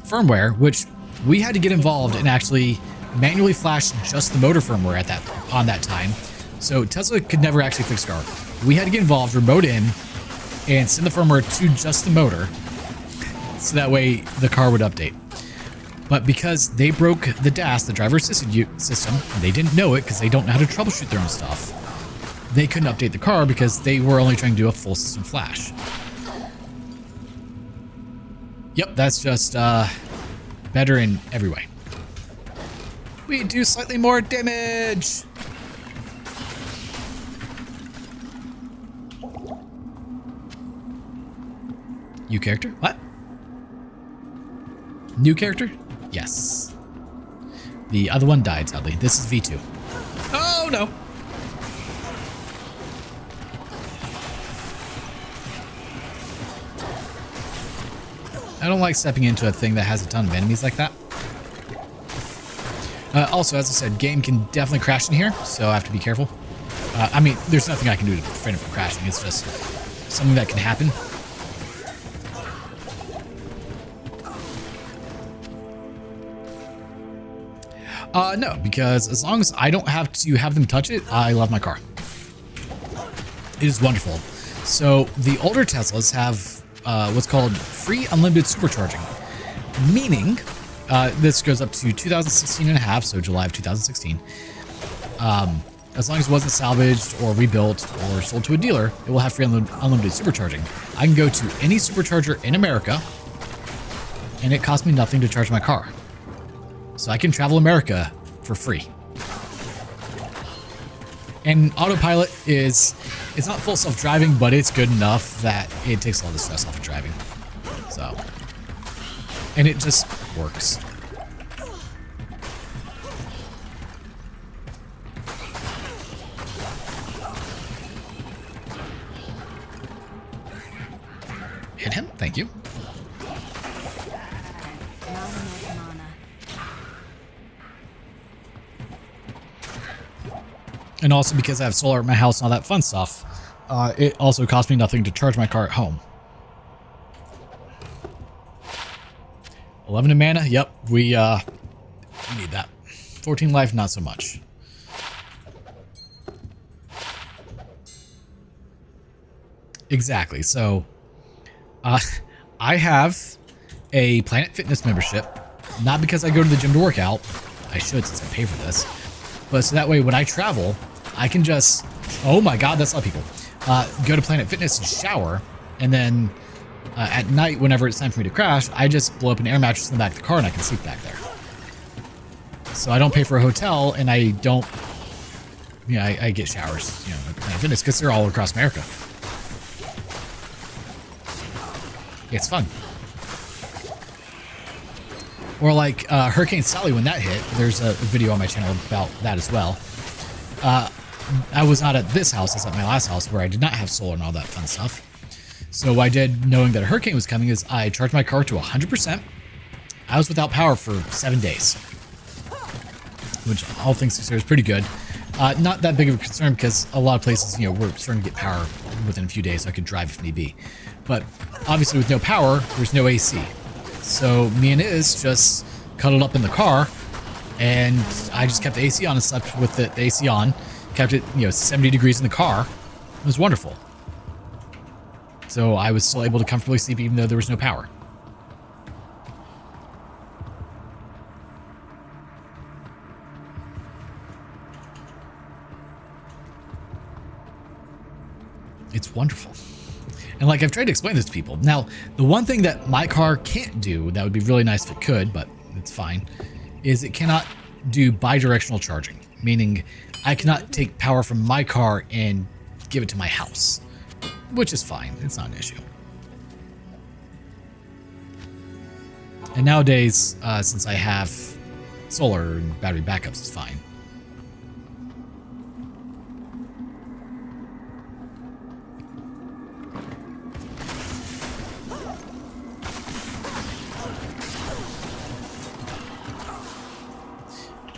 firmware, which we had to get involved and actually manually flash just the motor firmware on that time. So Tesla could never actually fix the car. We had to get involved, remote in, and send the firmware to just the motor, so that way the car would update. But because they broke the DAS, the driver assisted system, and they didn't know it because they don't know how to troubleshoot their own stuff, they couldn't update the car because they were only trying to do a full system flash. Yep, that's just better in every way. We do slightly more damage. New character? What? New character? Yes. The other one died, sadly. This is V2. Oh, no. I don't like stepping into a thing that has a ton of enemies like that. Also, as I said, game can definitely crash in here, so I have to be careful. I mean, there's nothing I can do to prevent it from crashing. It's just something that can happen. No, because as long as I don't have to have them touch it, I love my car. It is wonderful. So the older Teslas have what's called free unlimited supercharging, meaning this goes up to 2016 and a half, so July of 2016. As long as it wasn't salvaged or rebuilt or sold to a dealer, it will have free unlimited supercharging. I can go to any supercharger in America, and it costs me nothing to charge my car. So I can travel America for free. And autopilot it's not full self-driving, but it's good enough that it takes all the stress off of driving. So, and it just works. hit him. Thank you. Not enough mana. And also because I have solar at my house and all that fun stuff, it also costs me nothing to charge my car at home. 11 in mana. Yep, we need that. 14 life, not so much. Exactly. So, I have a Planet Fitness membership, not because I go to the gym to work out. I should, since I pay for this. But so that way, when I travel, I can just, oh my god, that's a lot of people, go to Planet Fitness and shower, and then at night, whenever it's time for me to crash, I just blow up an air mattress in the back of the car and I can sleep back there. So I don't pay for a hotel, and I don't, you know, I get showers, you know, at Planet Fitness, because they're all across America. It's fun. Or like Hurricane Sally, when that hit, there's a video on my channel about that as well. I was not at this house, I was at my last house where I did not have solar and all that fun stuff. So what I did, knowing that a hurricane was coming, is I charged my car to 100%. I was without power for 7 days, which all things considered is pretty good. Not that big of a concern because a lot of places, you know, we're starting to get power within a few days, so I could drive if need be. But obviously with no power, there's no AC. So me and Iz just cuddled up in the car, and I just kept the AC on and slept with the AC on. Kept it, you know, 70 degrees in the car. It was wonderful. So I was still able to comfortably sleep even though there was no power. It's wonderful. And like I've tried to explain this to people. Now, the one thing that my car can't do, that would be really nice if it could, but it's fine, is it cannot do bidirectional charging. Meaning I cannot take power from my car and give it to my house. Which is fine. It's not an issue. And nowadays, since I have solar and battery backups, it's fine.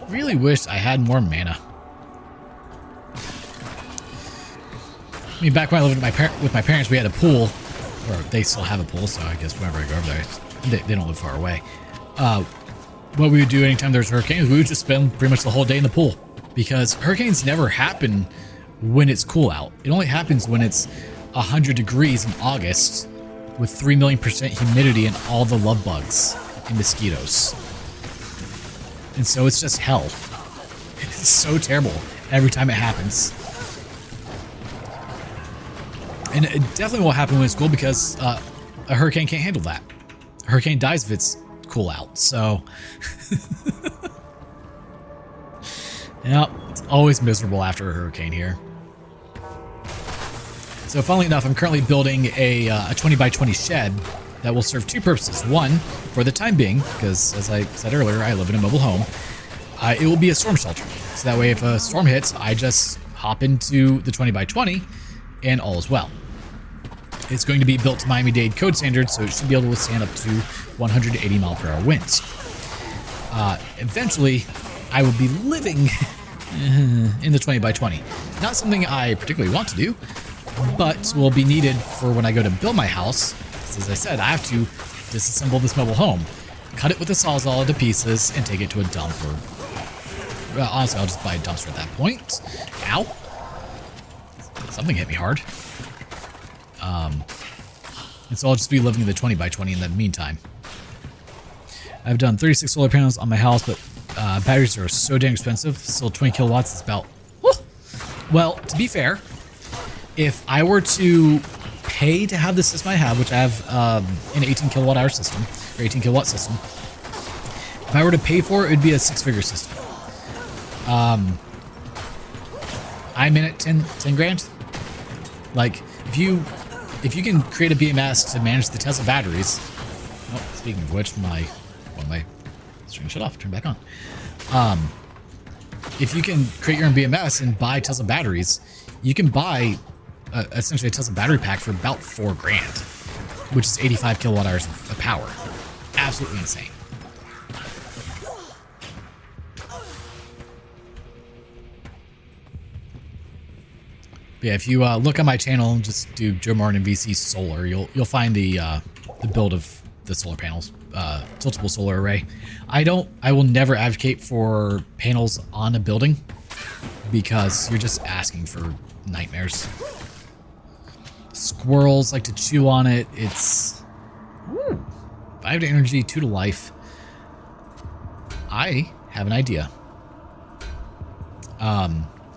Really wish I had more mana. I mean, back when I lived with my parents, we had a pool, or they still have a pool, so I guess whenever I go over there, they don't live far away. What we would do anytime there's hurricanes, we would just spend pretty much the whole day in the pool, because hurricanes never happen when it's cool out. It only happens when it's 100 degrees in August with 3,000,000% humidity and all the love bugs and mosquitoes. And so it's just hell. It's so terrible every time it happens. And it definitely won't happen when it's cool, because a hurricane can't handle that. A hurricane dies if it's cool out, so... yeah, it's always miserable after a hurricane here. So funnily enough, I'm currently building a 20 by 20 shed that will serve two purposes. One, for the time being, because as I said earlier, I live in a mobile home, it will be a storm shelter. So that way if a storm hits, I just hop into the 20 by 20 and all is well. It's going to be built to Miami-Dade code standards, so it should be able to withstand up to 180 mile per hour winds. Eventually, I will be living in the 20 by 20. Not something I particularly want to do, but will be needed for when I go to build my house. As I said, I have to disassemble this mobile home, cut it with a sawzall into pieces, and take it to a dump. Or, well, honestly, I'll just buy a dumpster at that point. Ow! Something hit me hard. And so I'll just be living in the 20 by 20 in the meantime. I've done 36 solar panels on my house, but batteries are so dang expensive. Still 20 kilowatts is about... Whew. Well, to be fair, if I were to pay to have the system I have, which I have an 18 kilowatt hour system, or 18 kilowatt system, if I were to pay for it, it would be a 6-figure system. I'm in at 10 grand. Like, if you can create a BMS to manage the Tesla batteries. Oh, speaking of which, one of my strings shut off, turn back on. If you can create your own BMS and buy Tesla batteries, you can buy essentially a Tesla battery pack for about $4 grand. which is 85 kilowatt hours of power. Absolutely insane. But yeah, if you look on my channel and just do JoeMartinMVC solar, you'll find the build of the solar panels, tiltable solar array. I will never advocate for panels on a building because you're just asking for nightmares. Squirrels like to chew on it. It's 5 to energy, 2 to life. I have an idea.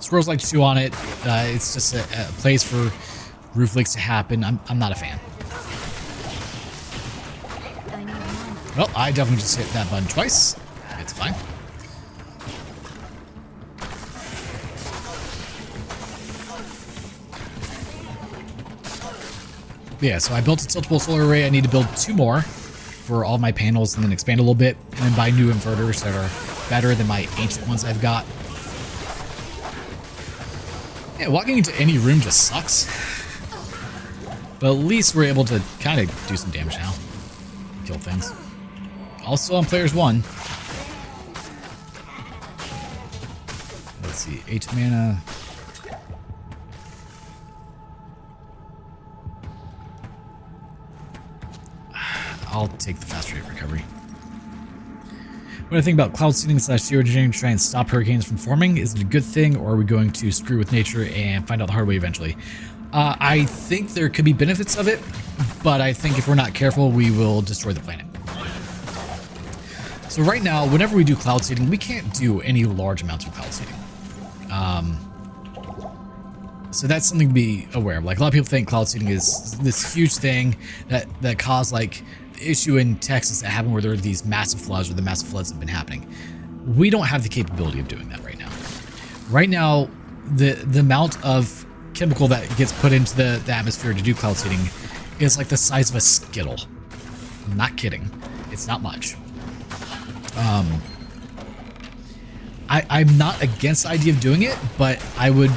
Squirrels like to chew on it. It's just a place for roof leaks to happen. I'm not a fan. Well, I definitely just hit that button twice. It's fine. Yeah, so I built a tiltable solar array. I need to build 2 more for all my panels and then expand a little bit and then buy new inverters that are better than my ancient ones I've got. Yeah, walking into any room just sucks. But at least we're able to kind of do some damage now. Kill things. Also on players 1. Let's see, 8 mana. I'll take the fast rate recovery. What I think about cloud seeding / geoengineering to try and stop hurricanes from forming, is it a good thing, or are we going to screw with nature and find out the hard way eventually? I think there could be benefits of it, but I think if we're not careful, we will destroy the planet. So right now, whenever we do cloud seeding, we can't do any large amounts of cloud seeding. So that's something to be aware of. Like, a lot of people think cloud seeding is this huge thing that caused like the issue in Texas that happened where there were these massive floods, or the massive floods have been happening. We don't have the capability of doing that right now. Right now, the amount of chemical that gets put into the atmosphere to do cloud seeding is like the size of a Skittle. I'm not kidding. It's not much. I'm not against the idea of doing it, but I would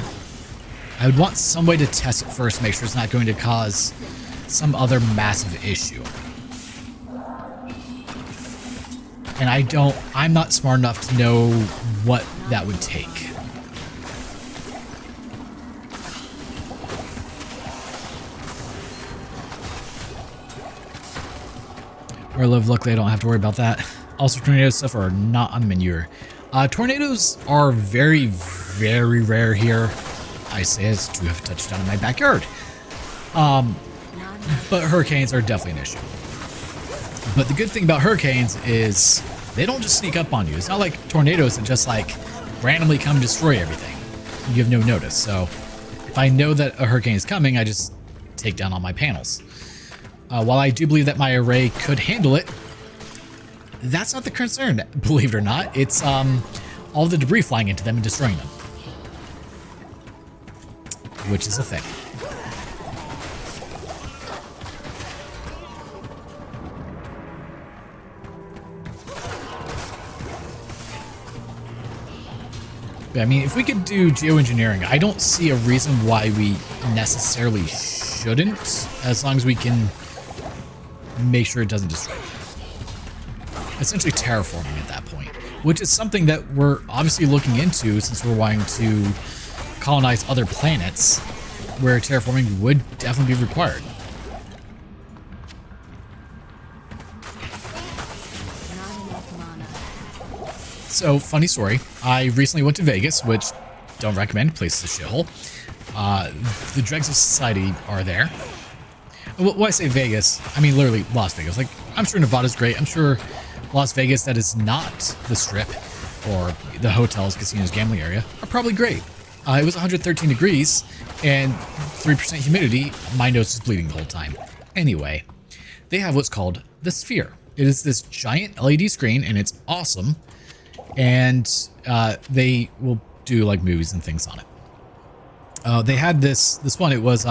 want some way to test it first, make sure it's not going to cause some other massive issue. And I'm not smart enough to know what that would take. Where I live, luckily I don't have to worry about that. Also, tornado stuff are not on the menu. Tornadoes are very, very rare here. I say as to have touched down in my backyard. But hurricanes are definitely an issue. But the good thing about hurricanes is they don't just sneak up on you. It's not like tornadoes that just like randomly come and destroy everything. You have no notice. So if I know that a hurricane is coming, I just take down all my panels. While I do believe that my array could handle it, that's not the concern, believe it or not. It's all the debris flying into them and destroying them. Which is a thing. But, I mean, if we could do geoengineering, I don't see a reason why we necessarily shouldn't, as long as we can make sure it doesn't destroy them. Essentially terraforming at that point, which is something that we're obviously looking into since we're wanting to colonize other planets where terraforming would definitely be required. So, funny story, I recently went to Vegas, which don't recommend, place is a shithole. The dregs of society are there. When I say Vegas, I mean literally Las Vegas. Like, I'm sure Nevada's great. I'm sure Las Vegas, that is not the Strip or the hotels, casinos, gambling area, are probably great. It was 113 degrees and 3% humidity. My nose was bleeding the whole time. Anyway, they have what's called the Sphere. It is this giant LED screen, and it's awesome. And they will do like movies and things on it. They had this one. It was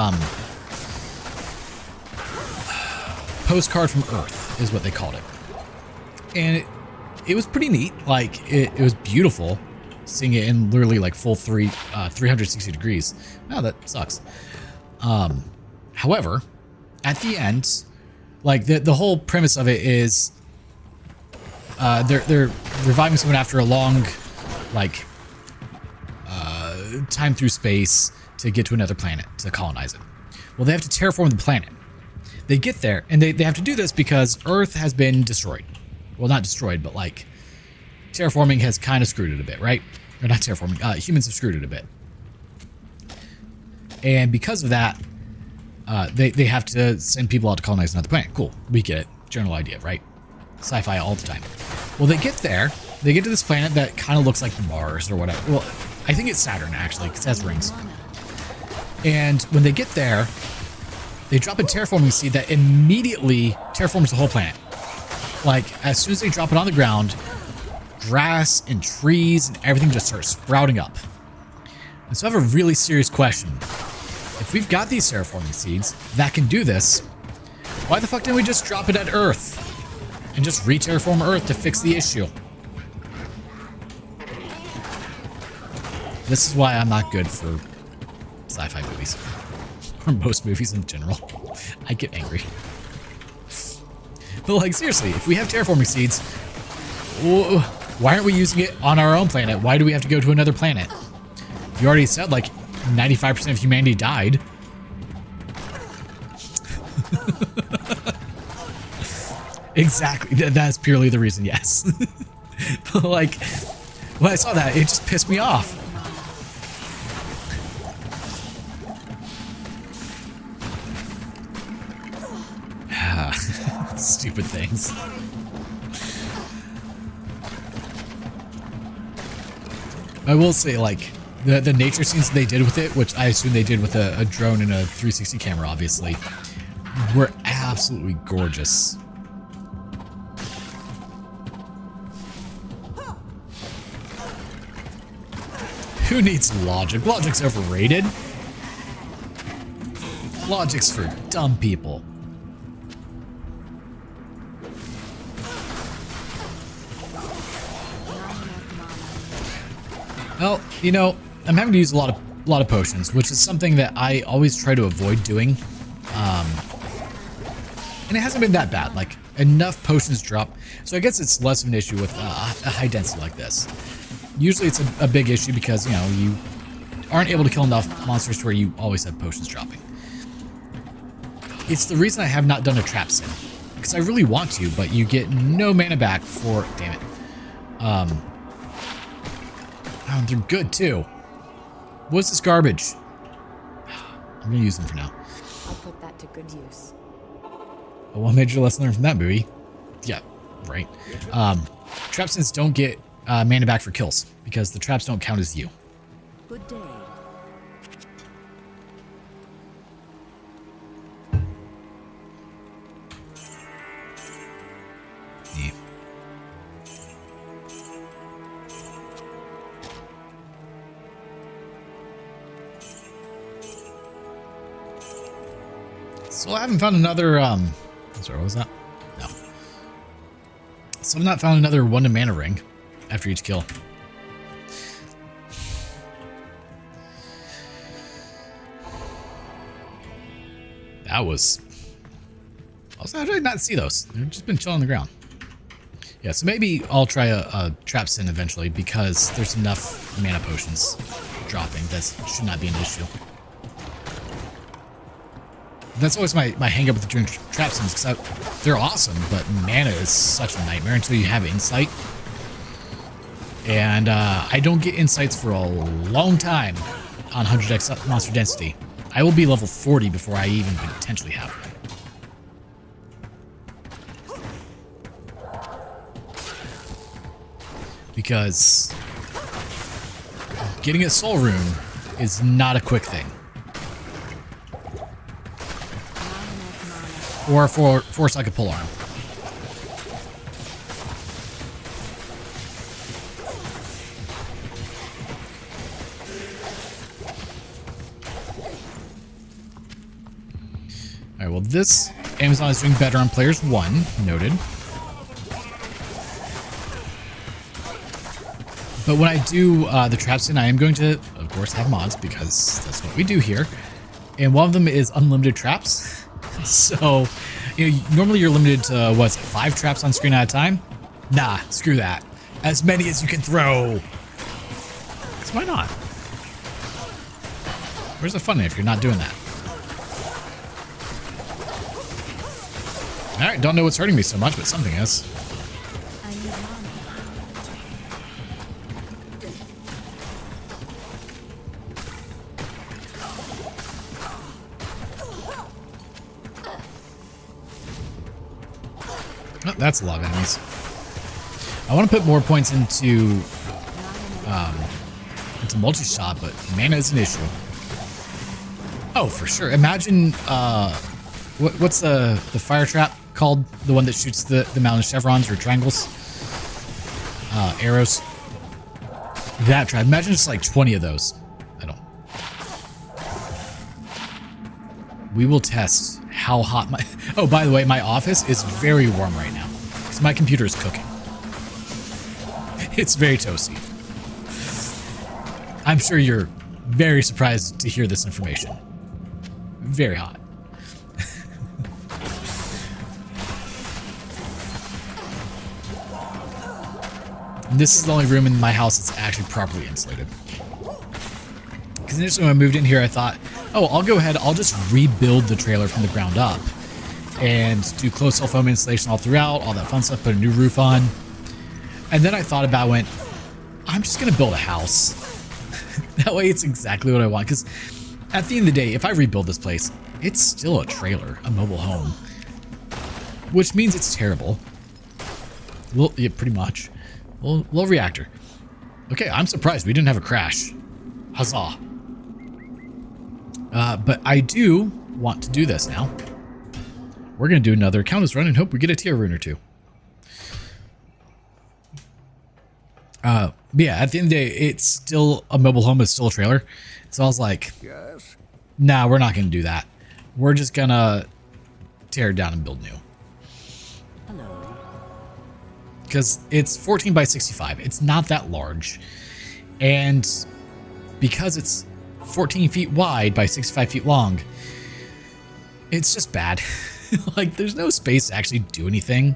Postcard from Earth is what they called it. And it was pretty neat. Like, it was beautiful seeing it in literally like full 360 degrees. Wow, that sucks. However, at the end, Like the whole premise of it is they're reviving someone after a long like time through space to get to another planet to colonize it. Well, they have to terraform the planet. They get there and they have to do this because Earth has been destroyed. Well, not destroyed, but like terraforming has kind of screwed it a bit, right? Or not terraforming, humans have screwed it a bit. And because of that, they have to send people out to colonize another planet. Cool, we get it. General idea, right? Sci-fi all the time. Well, they get there. They get to this planet that kind of looks like Mars or whatever. Well, I think it's Saturn, actually, because it has rings. And when they get there, they drop a terraforming seed that immediately terraforms the whole planet. Like, as soon as they drop it on the ground, grass and trees and everything just starts sprouting up. And so I have a really serious question. If we've got these terraforming seeds that can do this, why the fuck didn't we just drop it at Earth and just re-terraform Earth to fix the issue? This is why I'm not good for sci-fi movies. Or most movies in general. I get angry. But like, seriously, if we have terraforming seeds, why aren't we using it on our own planet? Why do we have to go to another planet? You already said like 95% of humanity died. Exactly. That's purely the reason, yes. But like, when I saw that, it just pissed me off. Stupid things. I will say, like, the nature scenes they did with it, which I assume they did with a drone and a 360 camera, obviously, were absolutely gorgeous. Who needs logic? Logic's overrated. Logic's for dumb people. Well, you know, I'm having to use a lot of potions, which is something that I always try to avoid doing. And it hasn't been that bad. Like, enough potions drop. So I guess it's less of an issue with a high density like this. Usually it's a big issue because, you know, you aren't able to kill enough monsters to where you always have potions dropping. It's the reason I have not done a trap sim. Because I really want to, but you get no mana back for... Damn it. Oh, they're good too. What's this garbage? I'm gonna use them for now. I'll put that to good use. Well, what major lesson learned from that movie? Yeah, right. Trap sims don't get mana back for kills because the traps don't count as you. Good day. Yeah. So I haven't found another, sorry, what was that? No. So I've not found another one to mana ring after each kill. That was... Also, how did I not see those? They've just been chilling on the ground. Yeah, so maybe I'll try a trap sin eventually because there's enough mana potions dropping. That should not be an issue. That's always my hang up with doing trap sims because they're awesome, but mana is such a nightmare until you have insight. And I don't get insights for a long time on 100x monster density. I will be level 40 before I even potentially have it. Because getting a soul rune is not a quick thing. Or force like a pole arm. Alright, well this Amazon is doing better on players 1, noted. But when I do the traps in, I am going to, of course, have mods because that's what we do here. And one of them is unlimited traps. So, normally you're limited to, what's it, 5 traps on screen at a time? Nah, screw that. As many as you can throw. So why not? Where's the fun if you're not doing that? Alright, don't know what's hurting me so much, but something is. I need mana. Oh, that's a lot of enemies. I want to put more points into multi-shot, but mana is an issue. Oh, for sure. Imagine what's the fire trap called? The one that shoots the mountain chevrons or triangles, arrows. That trap. Imagine just like 20 of those. I don't. We will test how hot my. Oh, by the way, my office is very warm right now because my computer is cooking. It's very toasty. I'm sure you're very surprised to hear this information. Very hot. And this is the only room in my house that's actually properly insulated. Because initially when I moved in here, I thought, oh, I'll go ahead, I'll just rebuild the trailer from the ground up and do closed cell foam insulation all throughout, all that fun stuff, put a new roof on. And then I thought about, I'm just going to build a house. That way it's exactly what I want. Because at the end of the day, if I rebuild this place, it's still a trailer, a mobile home. Which means it's terrible. Well, yeah, pretty much. Low reactor. Okay, I'm surprised we didn't have a crash. Huzzah. But I do want to do this now. We're going to do another Countess run and hope we get a tier rune or two. Yeah, at the end of the day, it's still a mobile home, it's still a trailer. So I was like, Yes. nah, we're not going to do that. We're just going to tear it down and build new. Hello. Because it's 14 by 65. It's not that large. And because it's 14 feet wide by 65 feet long, it's just bad. Like, there's no space to actually do anything.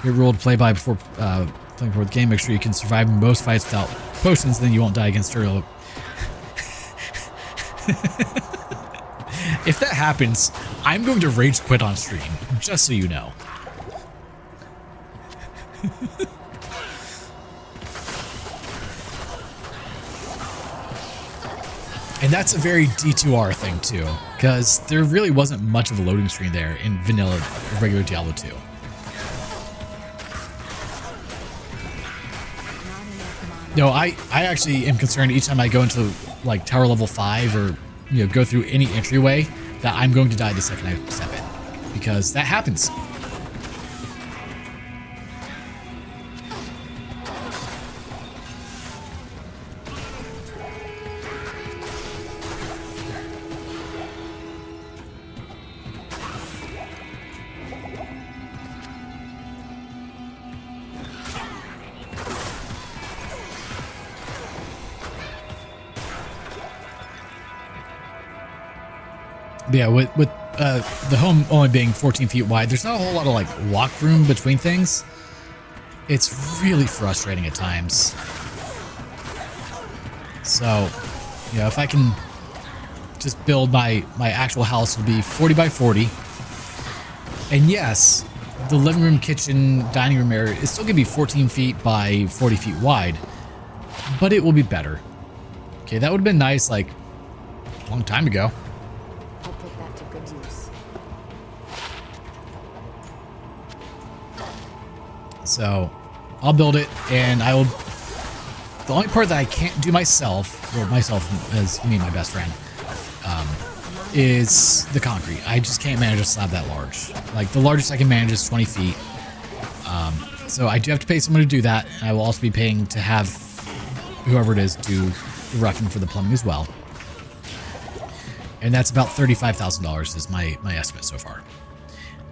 Your rule to play by before playing for the game. Make sure you can survive most fights without potions, then you won't die against Andariel. If that happens, I'm going to rage quit on stream, just so you know. And that's a very D2R thing too, because there really wasn't much of a loading screen there in vanilla or regular Diablo 2. No, I actually am concerned each time I go into like tower level 5 or go through any entryway that I'm going to die the second I step in, because that happens. Yeah, with the home only being 14 feet wide, there's not a whole lot of like walk room between things. It's really frustrating at times. So, if I can just build my actual house, will be 40 by 40. And yes, the living room, kitchen, dining room area is still gonna be 14 feet by 40 feet wide, but it will be better. Okay, that would have been nice like a long time ago. I'll put that to good use. So I'll build it, and I will. The only part that I can't do myself, or myself as me and my best friend, is the concrete. I just can't manage a slab that large. Like the largest I can manage is 20 feet. So I do have to pay someone to do that, and I will also be paying to have whoever it is do the roughing for the plumbing as well. And that's about $35,000 is my estimate so far.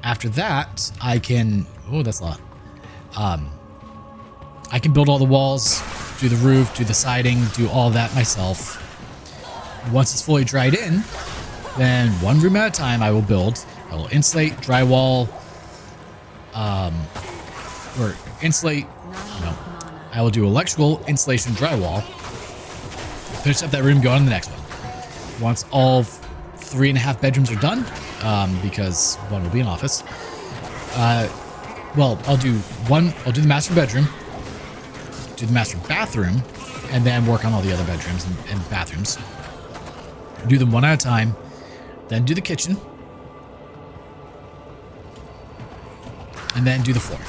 After that, I can... Oh, that's a lot. I can build all the walls, do the roof, do the siding, do all that myself. Once it's fully dried in, then one room at a time I will build. I will insulate, drywall, or insulate, no. I will do electrical, insulation, drywall. Finish up that room, go on to the next one. Once all 3.5 bedrooms are done, because one will be an office. Well, I'll do the master bedroom, do the master bathroom, and then work on all the other bedrooms and bathrooms. Do them one at a time, then do the kitchen, and then do the floor.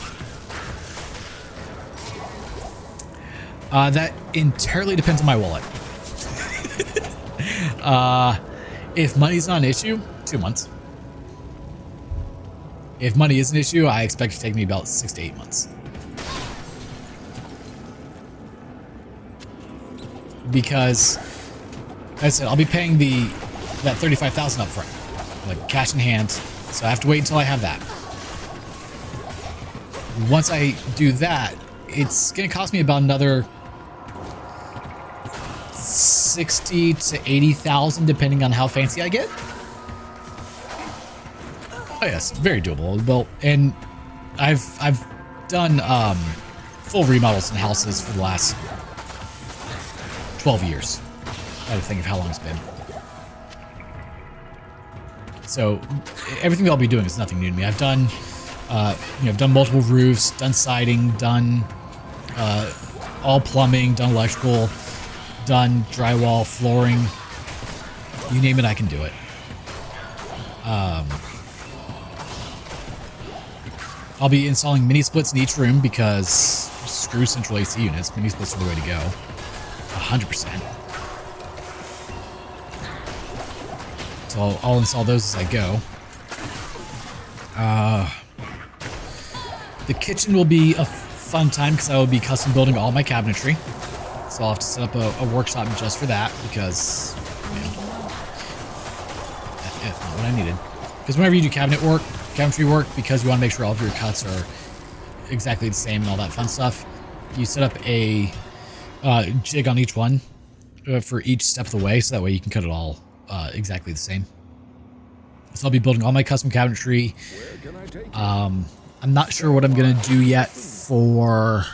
That entirely depends on my wallet. If money's not an issue, 2 months. If money is an issue, I expect it to take me about 6 to 8 months. Because, as I said, I'll be paying that $35,000 up front, like cash in hand. So I have to wait until I have that. Once I do that, it's going to cost me about another 60 to 80,000, depending on how fancy I get. Oh yes, very doable. Well, and I've done full remodels in houses for the last 12 years. I had to think of how long it's been. So everything that I'll be doing is nothing new to me. I've done, I've done multiple roofs, done siding, done all plumbing, done electrical, done drywall, flooring. You name it, I can do it. I'll be installing mini splits in each room because screw central AC units. Mini splits are the way to go. 100%. So I'll install those as I go. The kitchen will be a fun time because I will be custom building all my cabinetry. So I'll have to set up a workshop just for that because that's not what I needed. Because whenever you do cabinetry work, because you want to make sure all of your cuts are exactly the same and all that fun stuff, you set up a jig on each one for each step of the way, so that way you can cut it all exactly the same. So I'll be building all my custom cabinetry. I'm not sure what I'm going to do yet for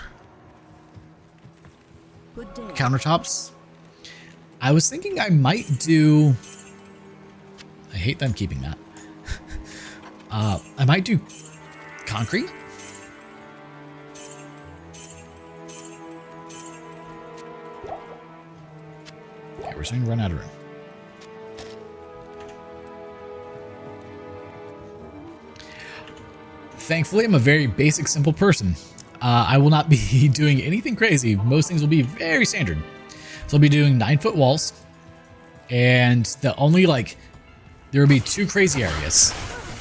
countertops. I was thinking I might do... I hate that I'm keeping that. I might do concrete. Okay, we're starting to run out of room. Thankfully, I'm a very basic, simple person. I will not be doing anything crazy. Most things will be very standard. So I'll be doing 9-foot walls. And the only, there will be 2 crazy areas.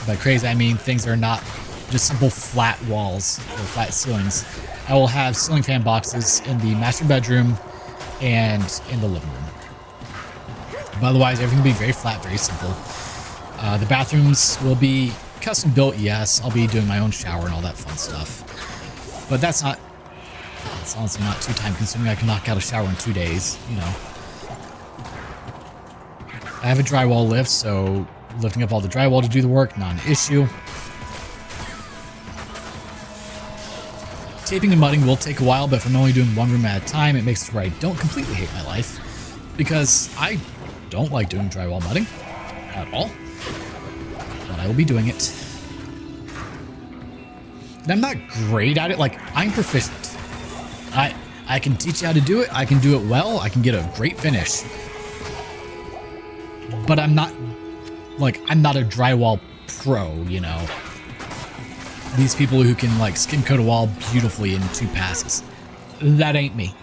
By crazy, I mean things that are not just simple flat walls or flat ceilings. I will have ceiling fan boxes in the master bedroom and in the living room. But otherwise, everything will be very flat, very simple. The bathrooms will be custom built, yes. I'll be doing my own shower and all that fun stuff. But that's honestly not too time consuming. I can knock out a shower in 2 days, you know. I have a drywall lift, so lifting up all the drywall to do the work, not an issue. Taping and mudding will take a while, but if I'm only doing one room at a time, it makes it where I don't completely hate my life. Because I don't like doing drywall mudding at all. But I will be doing it. And I'm not great at it. I'm proficient. I can teach you how to do it. I can do it well. I can get a great finish. But I'm not a drywall pro, you know. These people who can skim coat a wall beautifully in 2 passes. That ain't me.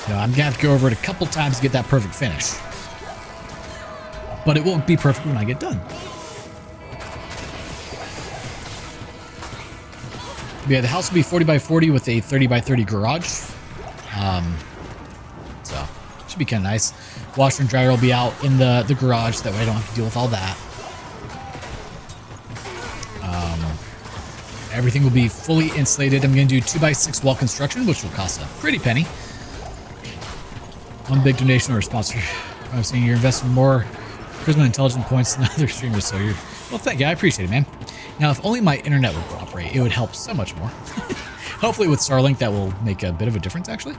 I'm gonna have to go over it a couple times to get that perfect finish. But it won't be perfect when I get done. But yeah, the house will be 40 by 40 with a 30 by 30 garage. So should be kind of nice. Washer and dryer will be out in the garage, that way I don't have to deal with all that. everything will be fully insulated. I'm going to do 2x6 wall construction, which will cost a pretty penny. One big donation or a sponsor. I'm saying you're investing more charisma intelligence points than other streamers, so you're... Well, thank you. I appreciate it, man. Now, if only my internet would cooperate, it would help so much more. Hopefully with Starlink, that will make a bit of a difference, actually.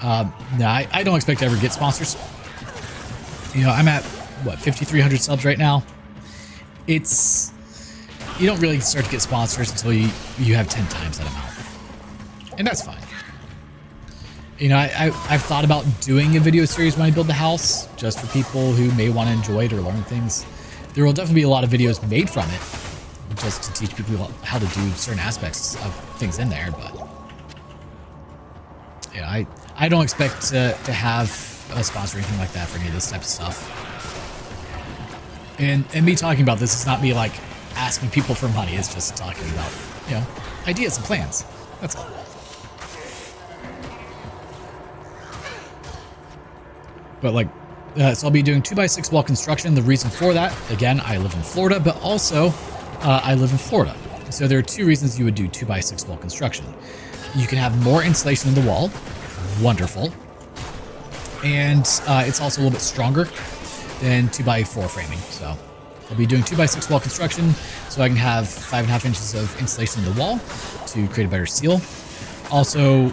No, I don't expect to ever get sponsors. You know, I'm at, what, 5,300 subs right now. It's... You don't really start to get sponsors until you have 10 times that amount. And that's fine. You know, I've thought about doing a video series when I build the house, just for people who may want to enjoy it or learn things. There will definitely be a lot of videos made from it, just to teach people how to do certain aspects of things in there, but... Yeah, I don't expect to have a sponsor or anything like that for any of this type of stuff. And me talking about this is not me, like, asking people for money. It's just talking about, you know, ideas and plans. That's all. But, like, so I'll be doing 2x6 wall construction. The reason for that, again, I live in Florida, but also I live in Florida. So there are two reasons you would do 2x6 wall construction. You can have more insulation in the wall. Wonderful. And it's also a little bit stronger than 2x4 framing. So I'll be doing 2x6 wall construction so I can have 5.5 inches of insulation in the wall to create a better seal. Also,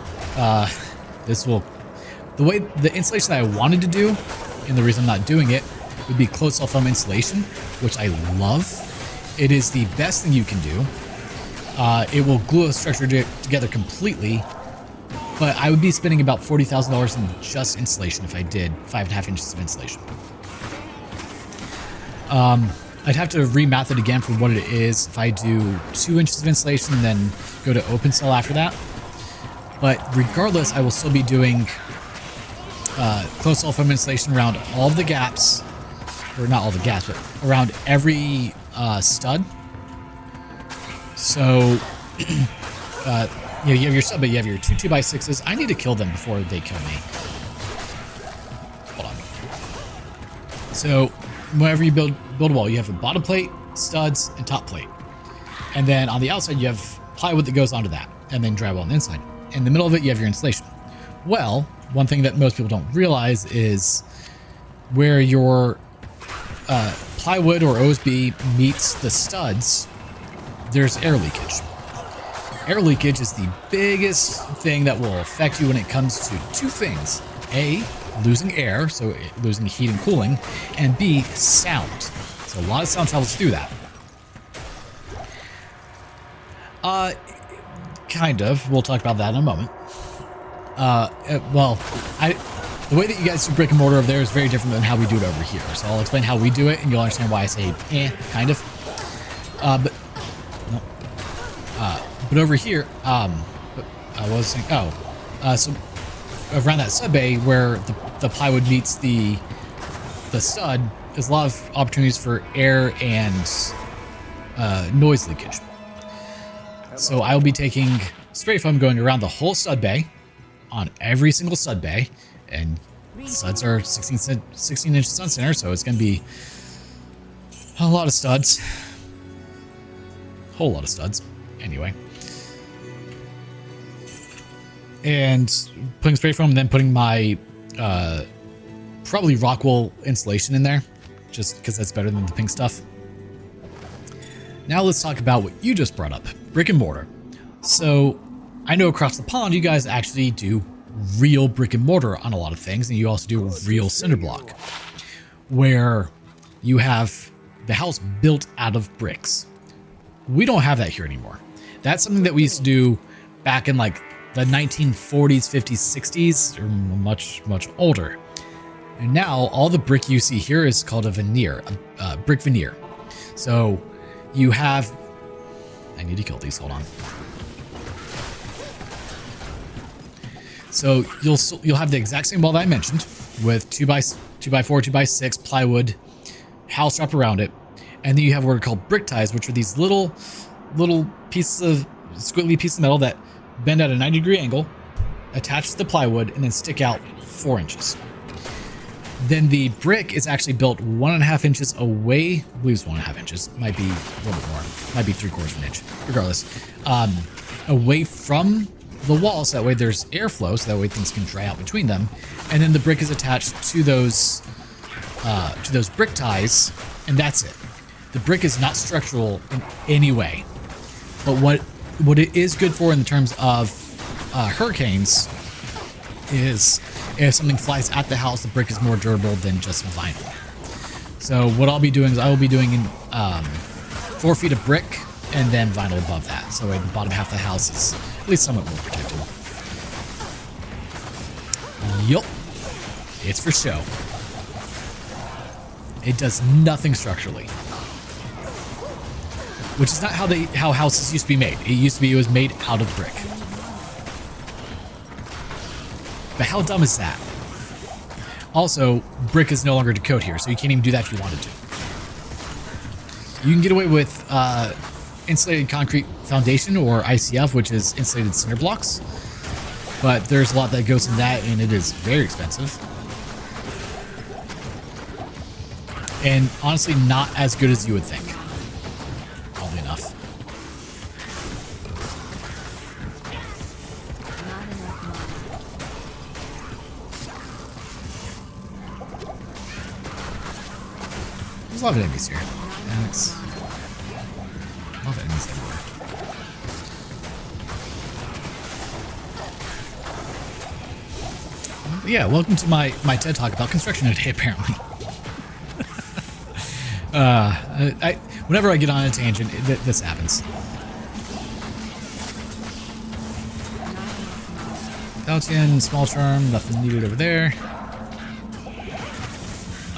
this will... The insulation that I wanted to do, and the reason I'm not doing it, would be closed cell foam insulation, which I love. It is the best thing you can do. It will glue a structure together completely, but I would be spending about $40,000 in just insulation if I did 5.5 inches of insulation. I'd have to remath it again for what it is if I do 2 inches of insulation and then go to open cell after that. But regardless, I will still be doing closed cell foam insulation around all of the gaps, or not all the gaps, but around every stud. So, you know, you have your stud, but you have your two 2x6s. I need to kill them before they kill me. Hold on. So, whenever you build a wall, you have a bottom plate, studs, and top plate. And then on the outside, you have plywood that goes onto that, and then drywall on the inside. In the middle of it, you have your insulation. Well, one thing that most people don't realize is where your plywood or OSB meets the studs, there's air leakage. Air leakage is the biggest thing that will affect you when it comes to two things. A, losing air, so losing heat and cooling, and B, sound. So a lot of sound travels through that. Kind of. We'll talk about that in a moment. Well, the way that you guys do brick and mortar over there is very different than how we do it over here. So I'll explain how we do it, and you'll understand why I say, kind of. But over here, I was saying, so around that sub bay where the plywood meets the stud, there's a lot of opportunities for air and noise leakage. So I will be taking spray foam going around the whole stud bay, on every single stud bay, and studs are 16 inches on center, so it's going to be a lot of studs. Whole lot of studs. Anyway. And putting spray foam and then putting my probably Rockwool insulation in there, just because that's better than the pink stuff. Now let's talk about what you just brought up, brick and mortar. So I know across the pond you guys actually do real brick and mortar on a lot of things, and you also do real cinder block, where you have the house built out of bricks. We don't have that here anymore. That's something that we used to do back in like the 1940s, 50s, 60s, or much, much older. And now all the brick you see here is called a veneer, a brick veneer. So you have, I need to kill these, hold on. So you'll have the exact same wall that I mentioned with 2x4, 2x6 plywood, house wrap around it. And then you have what are called brick ties, which are these little pieces of squiggly pieces of metal that bend at a 90-degree angle, attach to the plywood, and then stick out 4 inches. then the brick is actually built 1.5 inches away. I believe it's 1.5 inches. Might be a little bit more. Might be 3/4 of an inch. Regardless, away from the wall, so that way there's airflow, so that way things can dry out between them. And then the brick is attached to those brick ties, and that's it. The brick is not structural in any way. But what it is good for in terms of hurricanes is if something flies at the house, the brick is more durable than just vinyl. So what I'll be doing is I will be doing 4 feet of brick and then vinyl above that. So the bottom half of the house is at least somewhat more protected. Yup. It's for show. It does nothing structurally. Which is not how houses used to be made. It was made out of brick. But how dumb is that? Also, brick is no longer decode here, so you can't even do that if you wanted to. You can get away with insulated concrete foundation, or ICF, which is insulated cinder blocks. But there's a lot that goes in that, and it is very expensive. And honestly, not as good as you would think. Probably enough. There's a lot of enemies here. And it's a lot of enemies everywhere. Yeah, welcome to my TED Talk about construction today, apparently. Whenever I get on a tangent, this happens. Falchion, small charm, nothing needed over there.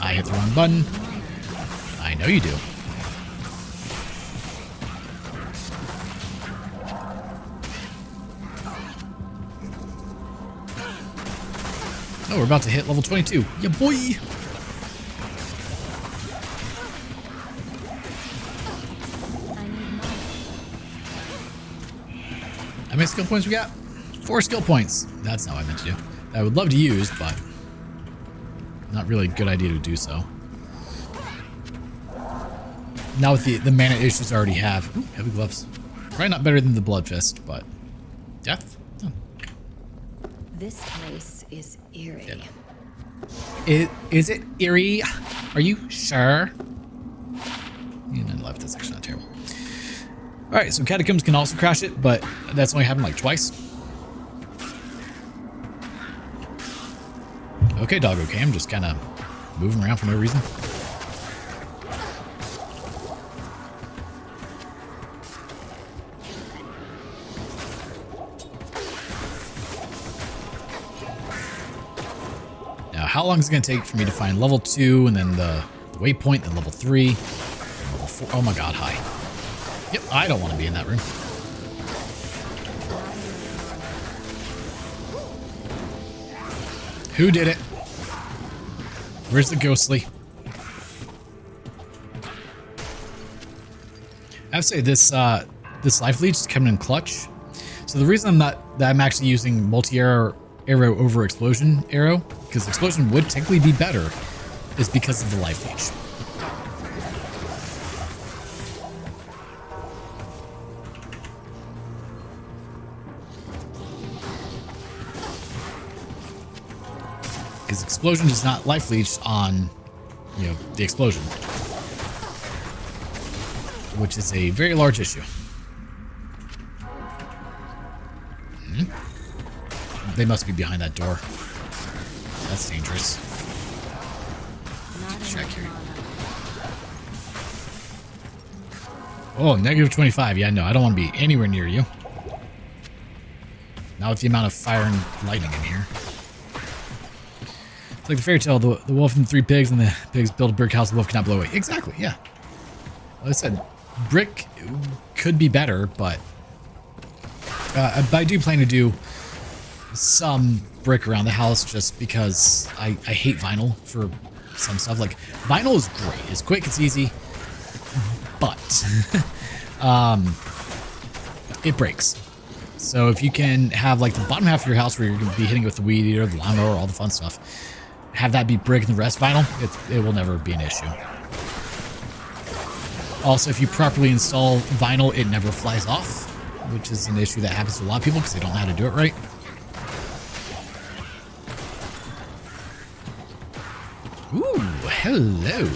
I hit the wrong button. I know you do. Oh, we're about to hit level 22. Yeah, boy! How many skill points we got? 4 skill points. That's not what I meant to do. I would love to use, but not really a good idea to do so. Now with the mana issues I already have. Ooh, heavy gloves. Probably not better than the blood fist, but death. Oh. This place is eerie. Is it eerie? Are you sure? And then left. That's actually not terrible. All right, so catacombs can also crash it, but that's only happened like twice. Okay, doggo cam, just kind of moving around for no reason. Now, how long is it going to take for me to find level 2 and then the waypoint, then level 3, and level 4? Oh my god, hi. Yep, I don't want to be in that room. Who did it? Where's the ghostly? I have to say this life leech is coming in clutch. So the reason I'm actually using multi-arrow over explosion arrow, because explosion would technically be better, is because of the life leech. Because explosion does not life leech on, the explosion, which is a very large issue. They must be behind that door. That's dangerous. Check here. Oh, -25. Yeah, no, I don't want to be anywhere near you. Not with the amount of fire and lightning in here. It's like the fairy tale, the wolf and the 3 pigs, and the pigs build a brick house, the wolf cannot blow away. Exactly, yeah. Like I said, brick could be better, but I do plan to do some brick around the house just because I hate vinyl for some stuff. Like, vinyl is great. It's quick, it's easy, but it breaks. So if you can have, like, the bottom half of your house where you're going to be hitting with the weed eater, the lawnmower, all the fun stuff, have that be brick and the rest vinyl, it will never be an issue. Also, if you properly install vinyl, it never flies off, which is an issue that happens to a lot of people because they don't know how to do it right. Ooh, hello.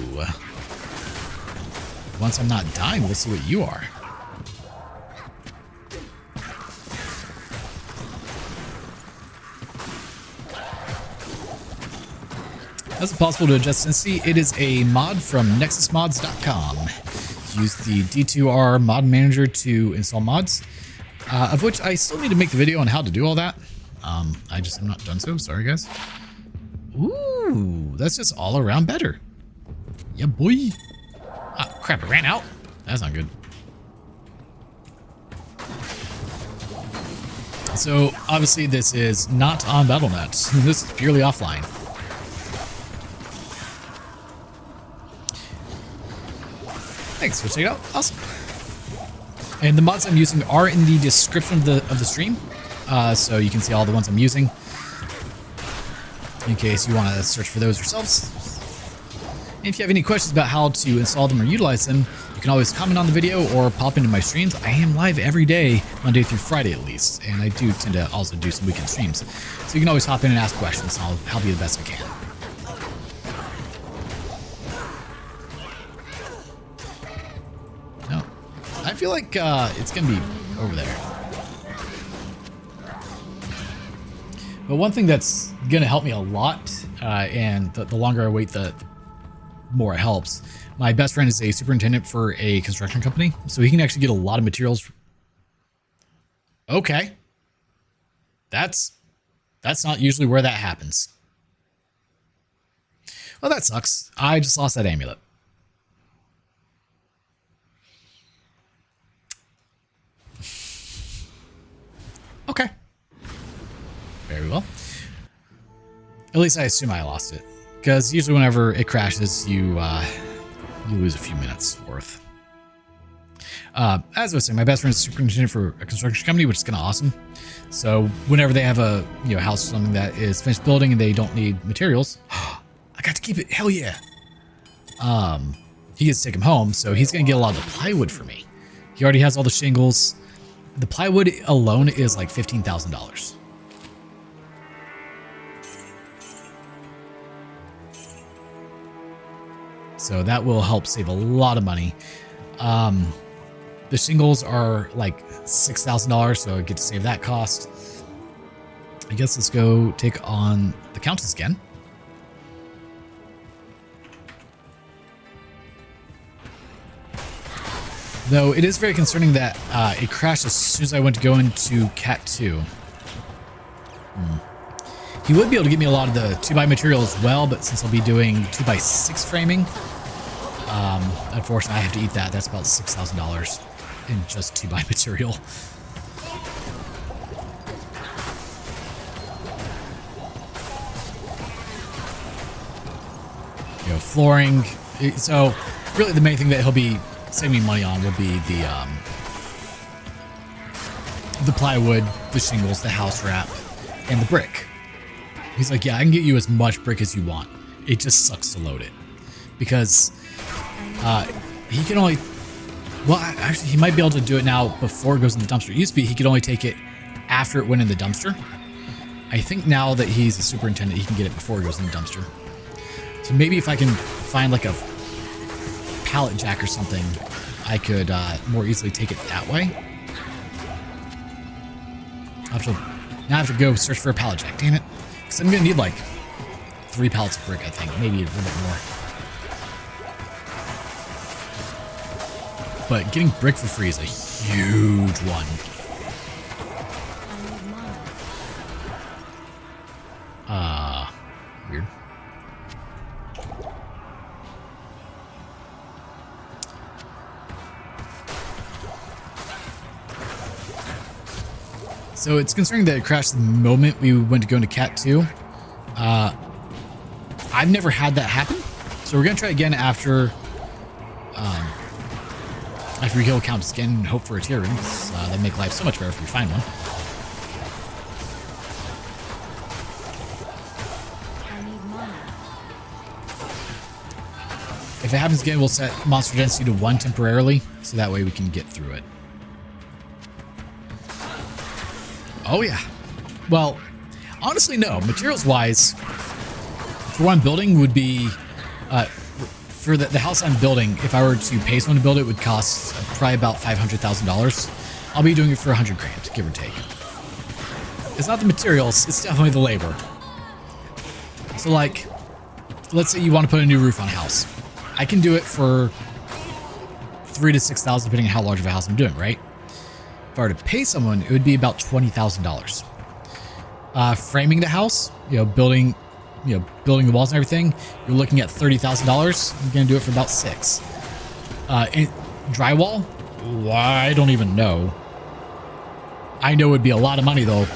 Once I'm not dying, we'll see what you are. As it possible to adjust sensitivity, it is a mod from Nexumods.com. Use the D2R mod manager to install mods, of which I still need to make the video on how to do all that. I just have not done so. Sorry, guys. Ooh, that's just all around better. Yeah, boy. Ah, crap, it ran out. That's not good. So, obviously, this is not on Battle.net. This is purely offline. Thanks for checking it out. Awesome. And the mods I'm using are in the description of the stream, so you can see all the ones I'm using in case you want to search for those yourselves. And if you have any questions about how to install them or utilize them, you can always comment on the video or pop into my streams. I am live every day, Monday through Friday at least, and I do tend to also do some weekend streams. So you can always hop in and ask questions, and I'll help you the best I can. No, I feel like it's going to be over there. But one thing that's going to help me a lot, and the longer I wait, the more it helps. My best friend is a superintendent for a construction company, so he can actually get a lot of materials. Okay. That's not usually where that happens. Well, that sucks. I just lost that amulet. Okay. Very well. At least I assume I lost it, because usually whenever it crashes, you lose a few minutes worth. As I was saying, my best friend is a superintendent for a construction company, which is kind of awesome. So whenever they have a house or something that is finished building and they don't need materials, I got to keep it. Hell yeah! He gets to take them home, so he's gonna get a lot of the plywood for me. He already has all the shingles. The plywood alone is like $15,000. So that will help save a lot of money. The shingles are like $6,000, so I get to save that cost. I guess let's go take on the Countess again. Though it is very concerning that it crashed as soon as I went to go into Cat 2. He would be able to give me a lot of the 2x material as well, but since I'll be doing 2x6 framing, unfortunately I have to eat that. That's about $6,000 in just 2x material. Flooring. So really the main thing that he'll be saving me money on will be the plywood, the shingles, the house wrap, and the brick. He's like, yeah, I can get you as much brick as you want. It just sucks to load it. Because he can only... Well, actually, he might be able to do it now before it goes in the dumpster. It used to be he could only take it after it went in the dumpster. I think now that he's a superintendent, he can get it before it goes in the dumpster. So maybe if I can find like a pallet jack or something, I could more easily take it that way. Now I have to go search for a pallet jack. Damn it. Because I'm going to need like 3 pallets of brick, I think. Maybe a little bit more. But getting brick for free is a huge one. Weird. So it's concerning that it crashed the moment we went to go into Cat 2. I've never had that happen. So we're going to try again after we kill Countess again and hope for a tier ring. That'd make life so much better if we find one. I need mana. If it happens again, we'll set monster density to 1 temporarily, so that way we can get through it. Oh yeah. Well, honestly, no. Materials-wise, for what I'm building would be, for the house I'm building, if I were to pay someone to build it, would cost probably about $500,000. I'll be doing it for 100 grand, give or take. It's not the materials, it's definitely the labor. So like, let's say you want to put a new roof on a house. I can do it for $3,000 to $6,000 depending on how large of a house I'm doing, right? If I were to pay someone, it would be about $20,000. Framing the house, building the walls and everything, you're looking at $30,000. I'm gonna do it for about $6,000. Drywall, I don't even know. I know it would be a lot of money though.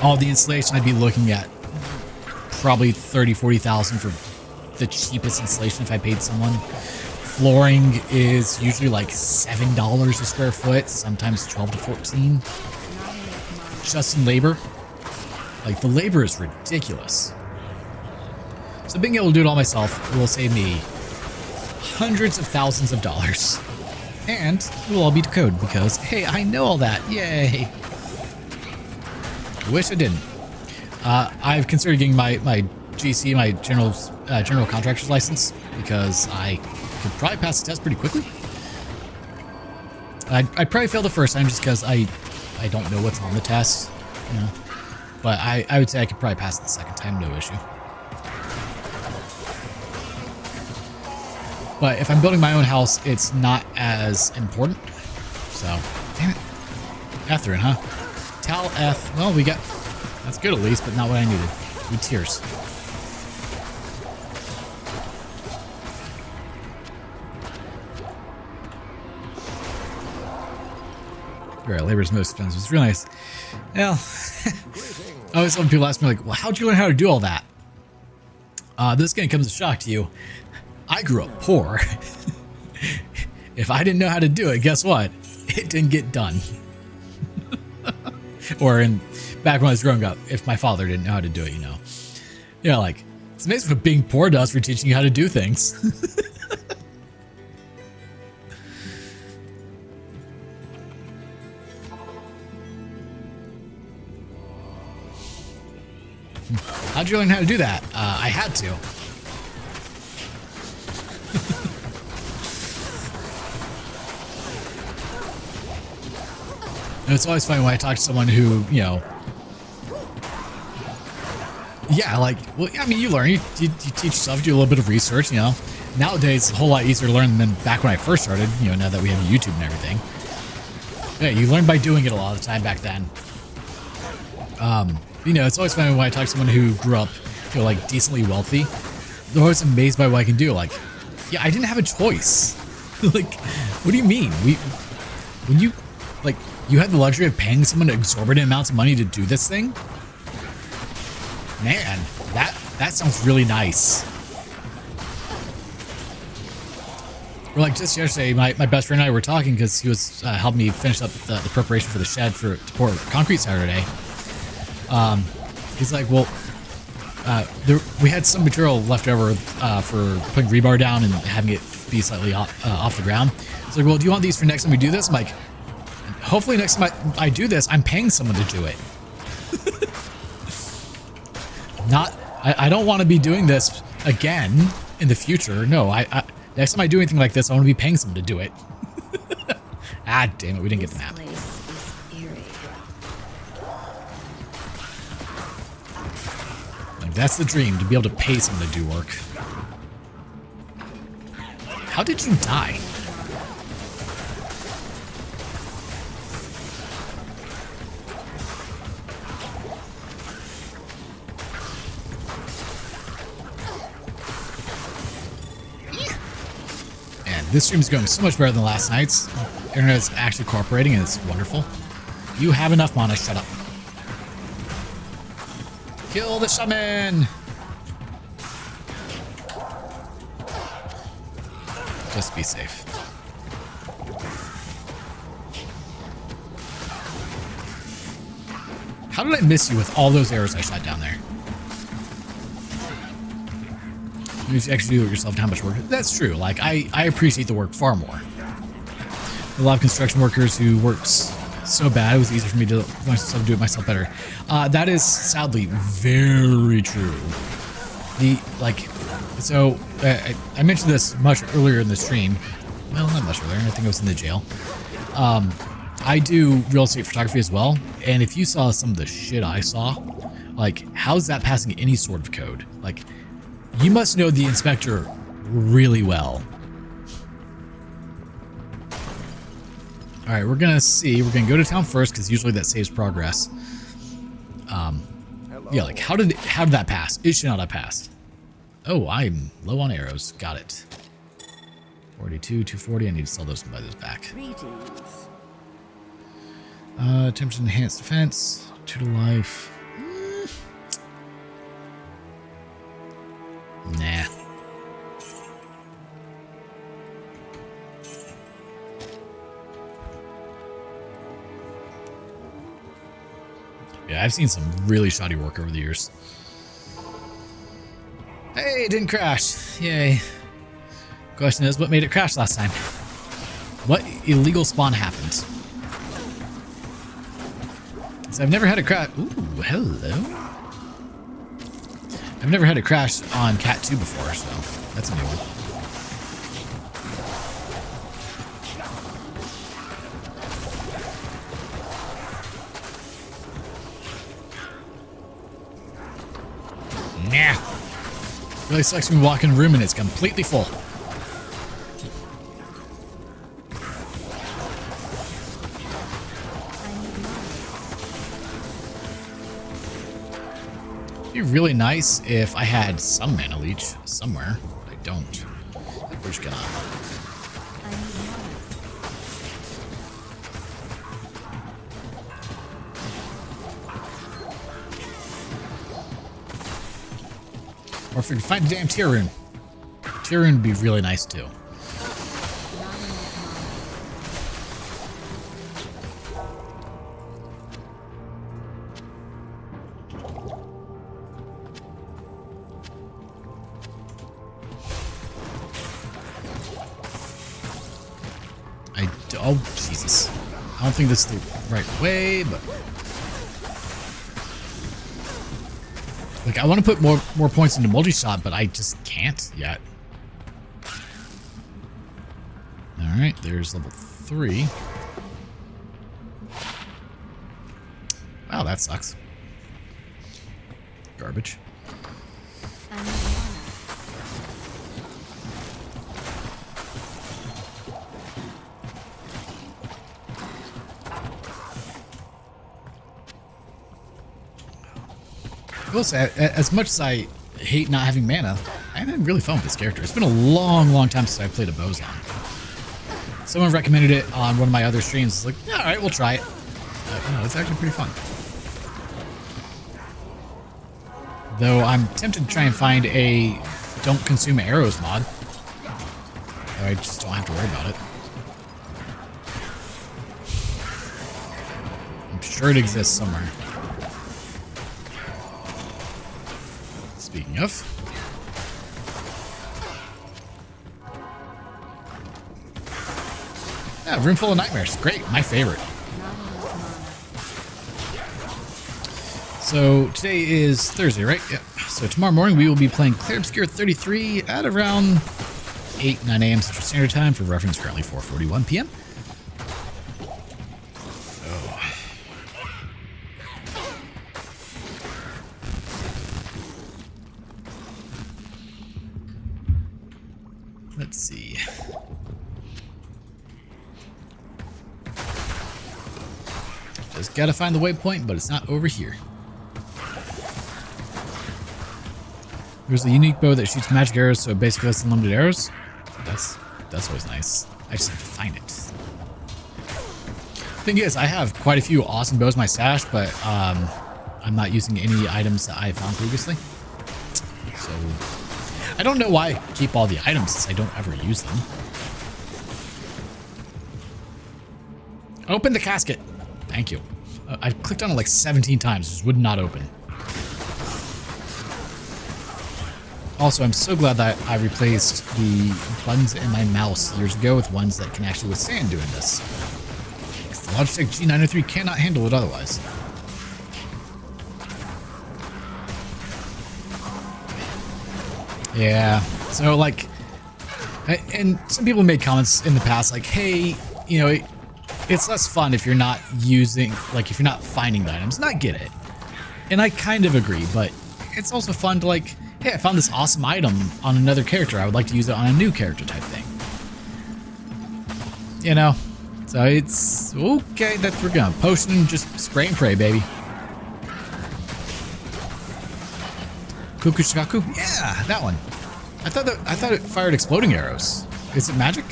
All the insulation, I'd be looking at probably $30,000 to $40,000 for the cheapest insulation if I paid someone. Flooring is usually like $7 a square foot, sometimes $12 to $14. Just in labor, like the labor is ridiculous. So being able to do it all myself will save me hundreds of thousands of dollars, and it will all be to code because hey, I know all that. Yay! Wish I didn't. I've considered getting my GC, my general contractor's license, because I could probably pass the test pretty quickly. I'd probably fail the first time just because I don't know what's on the test, But I would say I could probably pass it the second time, no issue. But if I'm building my own house, it's not as important. So, damn it. Catherine, huh? Tal F. Well, we got... That's good at least, but not what I needed. Need tears. Right, labor's most expensive. It's really nice. Well, I always love people ask me, like, well, how'd you learn how to do all that? This game comes as a shock to you. I grew up poor. If I didn't know how to do it, guess what? It didn't get done. Or back when I was growing up, if my father didn't know how to do it, like, it's amazing what being poor does for teaching you how to do things. How'd you learn how to do that? I had to. And it's always funny when I talk to someone who, yeah, like, well, I mean, you learn, you teach yourself, do a little bit of research, Nowadays, it's a whole lot easier to learn than back when I first started, now that we have YouTube and everything. Yeah, you learn by doing it a lot of the time back then. It's always funny when I talk to someone who grew up, like, decently wealthy. They're always amazed by what I can do. Like, yeah, I didn't have a choice. Like, what do you mean? When you, like, you had the luxury of paying someone exorbitant amounts of money to do this thing? Man, that sounds really nice. Or like just yesterday, my best friend and I were talking because he was helping me finish up the preparation for the shed to pour concrete Saturday. He's like, well, we had some material left over for putting rebar down and having it be slightly off the ground. It's like, well, do you want these for next time we do this? I'm like, hopefully next time I do this, I'm paying someone to do it. I don't want to be doing this again in the future. No, next time I do anything like this, I want to be paying someone to do it. Ah, damn it, we didn't get the map. Like, that's the dream, to be able to pay someone to do work. How did you die? This stream is going so much better than last night's. Internet's actually cooperating and it's wonderful. You have enough mana, shut up. Kill the shaman! Just be safe. How did I miss you with all those arrows I shot down there? If you actually do it yourself and how much work. That's true. Like, I appreciate the work far more. A lot of construction workers who works so bad, it was easier for me to do it myself better. That is sadly very true. I mentioned this much earlier in the stream. Well, not much earlier. I think I was in the jail. I do real estate photography as well, and if you saw some of the shit I saw, like, how's that passing any sort of code? Like, you must know the inspector really well. All right, we're gonna see. We're gonna go to town first because usually that saves progress. Yeah, like how did that pass? It should not have passed. Oh, I'm low on arrows. Got it. 42, 240. I need to sell those and buy those back. Attempt to enhance defense. 2 to life. Nah. Yeah, I've seen some really shoddy work over the years. Hey, it didn't crash. Yay. Question is, what made it crash last time? What illegal spawn happened? So I've never had a crash. Ooh, hello. I've never had a crash on Cat 2 before, so that's a new one. Nah. Really sucks when we walk in a room and it's completely full. It'd be really nice if I had some mana leech somewhere. I don't. We're just gonna. Or if we can find a damn tier rune. Tier rune would be really nice too. Oh, Jesus. I don't think this is the right way, but... Like, I want to put more points into multi-shot, but I just can't yet. Alright, there's level 3. Wow, that sucks. Garbage. I will say, as much as I hate not having mana, I'm having really fun with this character. It's been a long, long time since I played a Bozon. Someone recommended it on one of my other streams. It's like, yeah, alright, we'll try it. No, it's actually pretty fun. Though I'm tempted to try and find a don't consume arrows mod. I just don't have to worry about it. I'm sure it exists somewhere. Speaking of. Yeah, room full of nightmares. Great, my favorite. So today is Thursday, right? Yeah. So tomorrow morning we will be playing Clear Obscure 33 at around 9 a.m. Central Standard Time. For reference, currently 4:41 p.m. Let's see. Just gotta find the waypoint, but it's not over here. There's a unique bow that shoots magic arrows, so it basically has unlimited arrows. That's always nice. I just have to find it. Thing is, I have quite a few awesome bows in my stash, but I'm not using any items that I found previously. So I don't know why I keep all the items since I don't ever use them. Open the casket. Thank you. I clicked on it like 17 times. It just would not open. Also, I'm so glad that I replaced the buttons in my mouse years ago with ones that can actually withstand doing this. The Logitech G903 cannot handle it otherwise. Yeah, so like, and some people made comments in the past like, hey, you know, it's less fun if you're not using, like if you're not finding the items, and I get it. And I kind of agree, but it's also fun to like, hey, I found this awesome item on another character. I would like to use it on a new character type thing. You know? So it's okay that we're gonna potion and just spray and pray, baby. Kukushikaku? Yeah, that one. I thought it fired exploding arrows. Is it magic?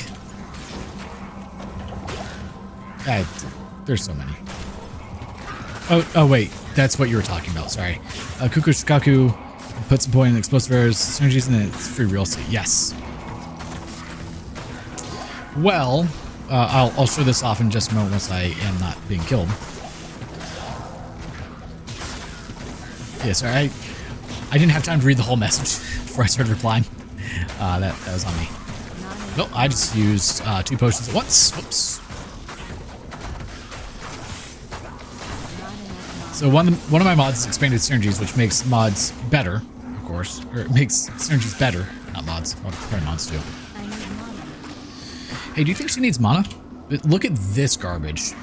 There's so many. Oh wait, that's what you were talking about. Sorry. Kukushikaku puts a point in explosive arrows, synergies, and it's free real estate. Yes. Well, I'll show this off in just a moment once I am not being killed. Yeah, sorry. I didn't have time to read the whole message before I started replying. That was on me. Nope, I just used 2 potions at once. Whoops. So one of my mods is expanded synergies, which makes mods better, of course. Or it makes synergies better, not mods. Well, probably mods too. Hey, do you think she needs mana? Look at this garbage.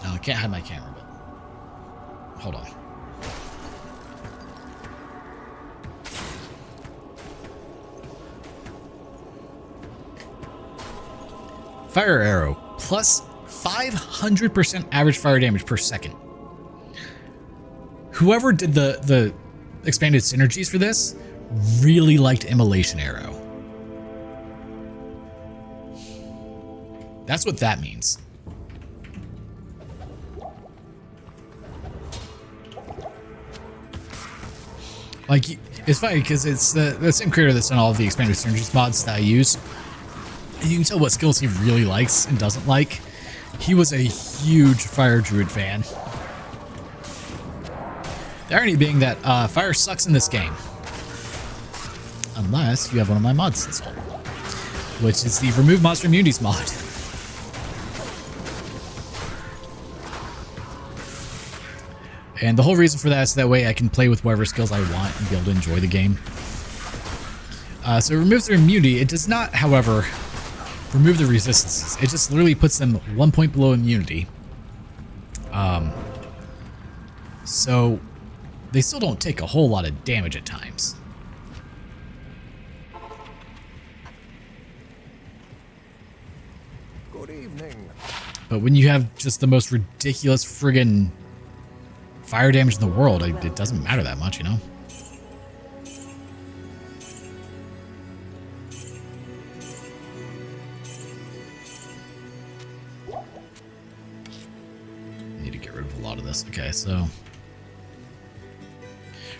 Oh, I can't hide my camera, but hold on. Fire arrow plus 500% average fire damage per second. Whoever did the expanded synergies for this really liked Immolation Arrow. That's what that means. Like, it's funny because it's the same creator that's done all of the expanded synergies mods that I use. And you can tell what skills he really likes and doesn't like. He was a huge Fire Druid fan. The irony being that fire sucks in this game. Unless you have one of my mods installed, which is the Remove Monster Immunities mod. And the whole reason for that is that way I can play with whatever skills I want and be able to enjoy the game. So it removes their immunity. It does not, however, remove the resistances. It just literally puts them 1 point below immunity. So they still don't take a whole lot of damage at times. Good evening. But when you have just the most ridiculous friggin' fire damage in the world, it doesn't matter that much, you know? Need to get rid of a lot of this. Okay, so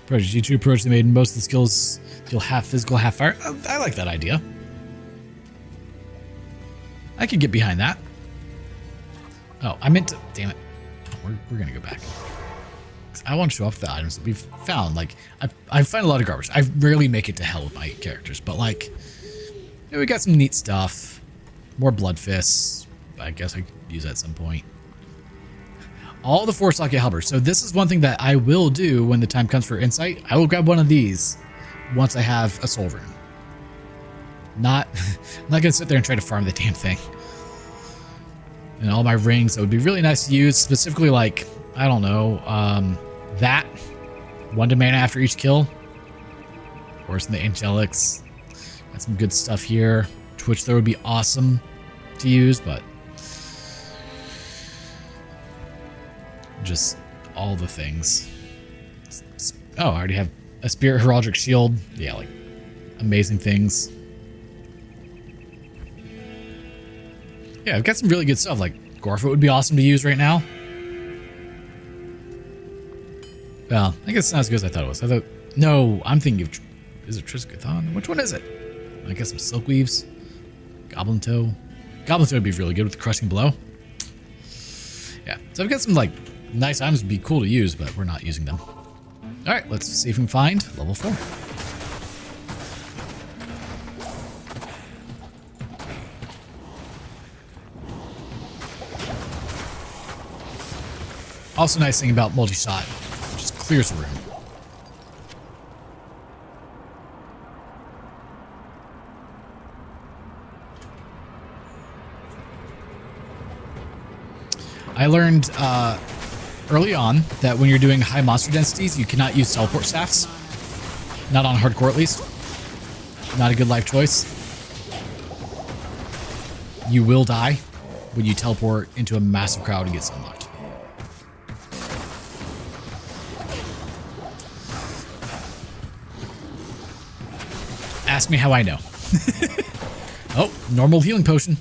Project G2 approach, they made most of the skills deal half physical, half fire. I like that idea. I could get behind that. Oh, I meant to. Damn it. We're gonna go back. I want to show off the items that we've found. Like, I find a lot of garbage. I rarely make it to hell with my characters, but like, you know, we got some neat stuff. More blood fists. I guess I could use that at some point. All the 4-socket halberds. So this is one thing that I will do when the time comes for insight. I will grab one of these once I have a soul rune. I'm not gonna sit there and try to farm the damn thing. And all my rings, that would be really nice to use. Specifically, like, I don't know, that 1 to mana after each kill. Of course, in the Angelics, got some good stuff here. Twitch there would be awesome to use, but just all the things. Oh, I already have a Spirit Heraldic Shield. Yeah, like amazing things. Yeah, I've got some really good stuff. Like Gorfoot would be awesome to use right now. Well, I guess it's not as good as I thought it was. No, I'm thinking of, is it Triskathon? Which one is it? I guess some Silk Weaves. Goblin Toe. Goblin Toe would be really good with Crushing Blow. Yeah, so I've got some like nice items would be cool to use, but we're not using them. All right, let's see if we can find level 4. Also, nice thing about multi-shot, just clears the room. I learned early on that when you're doing high monster densities, you cannot use teleport staffs. Not on hardcore, at least. Not a good life choice. You will die when you teleport into a massive crowd and get unlocked. Ask me how I know. Oh, normal healing potion.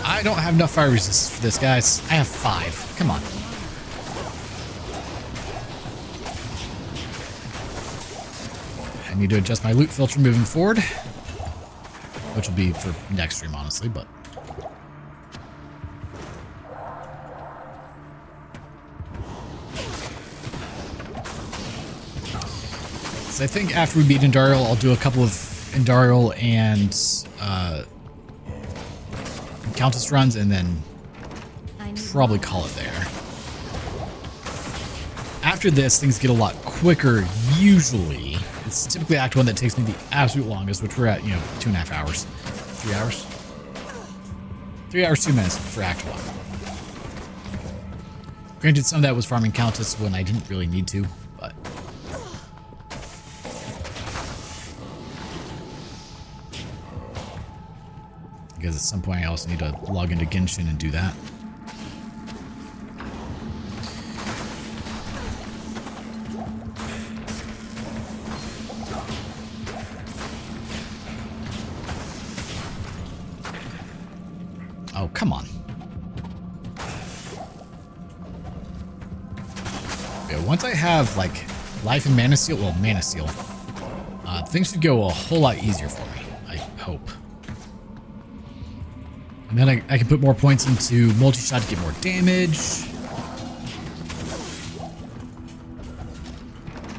I don't have enough fire resistance for this, guys. I have 5. Come on. I need to adjust my loot filter moving forward, which will be for next stream, honestly, but... So I think after we beat Andariel, I'll do a couple of Andariel and Countess runs, and then probably call it there. After this, things get a lot quicker, usually. It's typically Act 1 that takes me the absolute longest, which we're at, 2.5 hours. 3 hours? 3 hours, 2 minutes for Act 1. Granted, some of that was farming Countess when I didn't really need to, but... Because at some point I also need to log into Genshin and do that. Oh, come on. Yeah, once I have, like, life and Mana Seal, well, Mana Seal, things should go a whole lot easier for me, I hope. And then I can put more points into multi-shot to get more damage.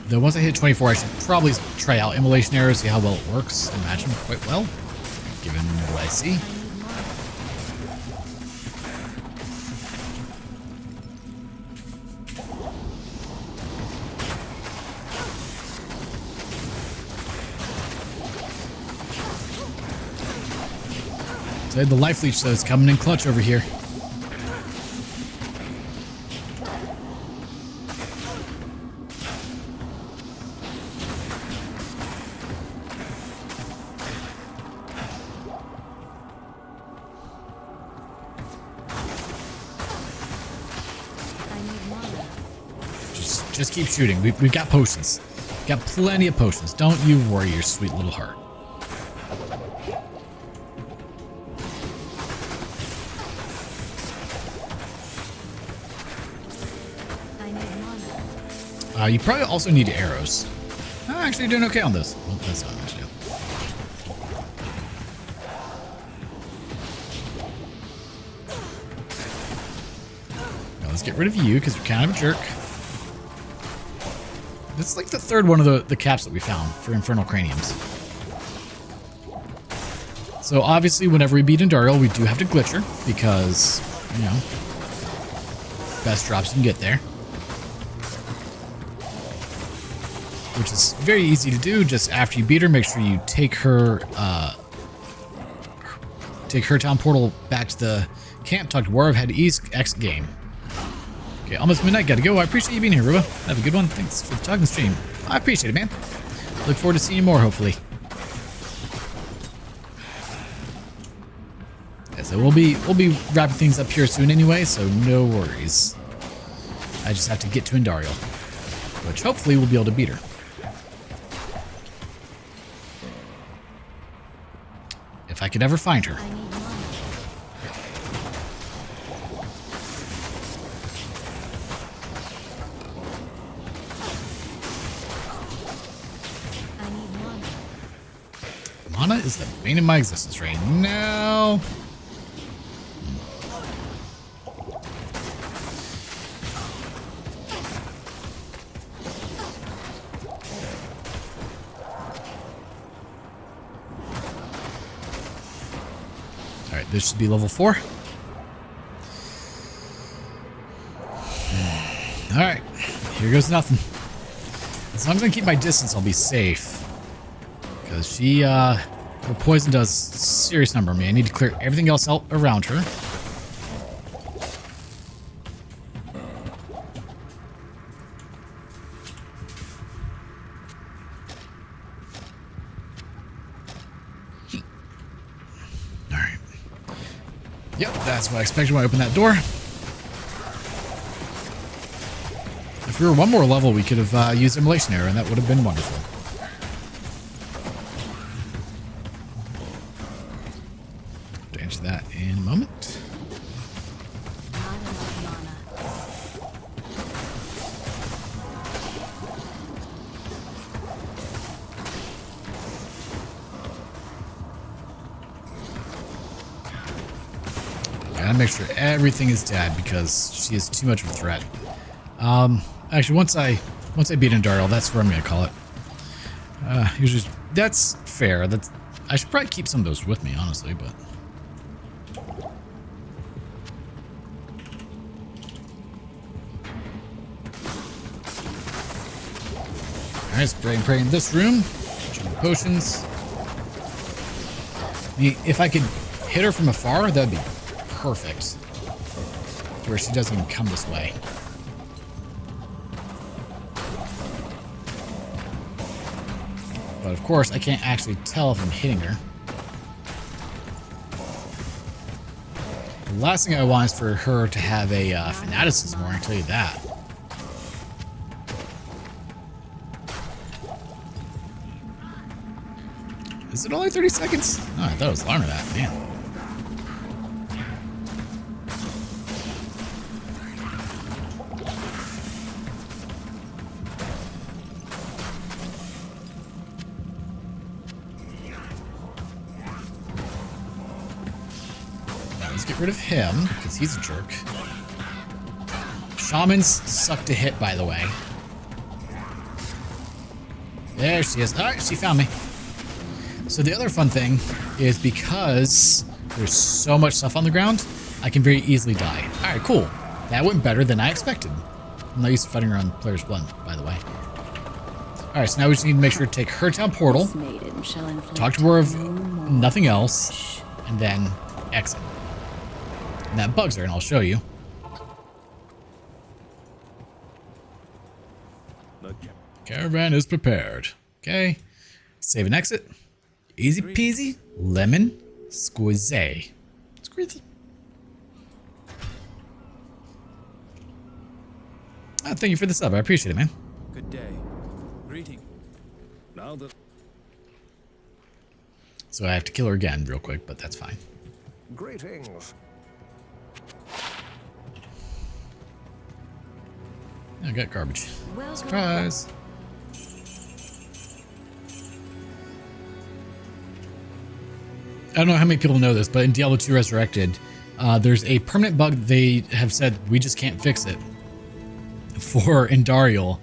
Though once I hit 24, I should probably try out Immolation Arrow, see how well it works. I imagine quite well, given what I see. So the life leech though is coming in clutch over here. Just keep shooting. We've got potions. Got plenty of potions. Don't you worry your sweet little heart. You probably also need arrows. I'm actually doing okay on this. Well, that's not much to do. Now let's get rid of you because you're kind of a jerk. This is like the third one of the caps that we found for Infernal Craniums. So obviously whenever we beat Andariel, we do have to glitch her because, best drops you can get there. Which is very easy to do. Just after you beat her, make sure you take her town portal back to the camp, talk to War, head east, exit game. Okay, almost midnight, gotta go. I appreciate you being here, Ruba. Have a good one. Thanks for the talking stream. I appreciate it, man. Look forward to seeing you more, hopefully. Yeah, so we'll be wrapping things up here soon anyway, so no worries. I just have to get to Andariel, which hopefully we'll be able to beat her. If I could ever find her. mana is the bane of my existence right now. Alright, this should be level 4. Alright, here goes nothing. As long as I keep my distance, I'll be safe. Because her poison does a serious number on me. I need to clear everything else out around her. Alright. Yep, that's what I expected when I opened that door. If we were one more level, we could have used Immolation Arrow, and that would have been wonderful. Answer that in a moment. Gotta make sure everything is dead because she is too much of a threat. Actually, once I beat Andariel, that's where I'm gonna call it. Usually, that's fair. I should probably keep some of those with me, honestly, but. Alright, spray and pray in this room. Potions. If I could hit her from afar, that'd be perfect. To where she doesn't even come this way. But of course, I can't actually tell if I'm hitting her. The last thing I want is for her to have a fanaticism war, I can tell you that. Is it only 30 seconds? Oh, I thought it was longer than that. Man. Now let's get rid of him, because he's a jerk. Shamans suck to hit, by the way. There she is. Alright, she found me. So the other fun thing is because there's so much stuff on the ground, I can very easily die. Alright, cool. That went better than I expected. I'm not used to fighting around players 1, by the way. Alright, so now we just need to make sure to take her down portal, talk to her of nothing else, and then exit. And that bugs her, and I'll show you. Caravan is prepared. Okay. Save and exit. Easy peasy, lemon squeezy. Squeezy. Oh, thank you for the sub. I appreciate it, man. Good day. Greeting. Now the So I have to kill her again real quick, but that's fine. greetings. I got garbage. Surprise. I don't know how many people know this, but in Diablo 2 Resurrected, there's a permanent bug they have said we just can't fix it for Andariel,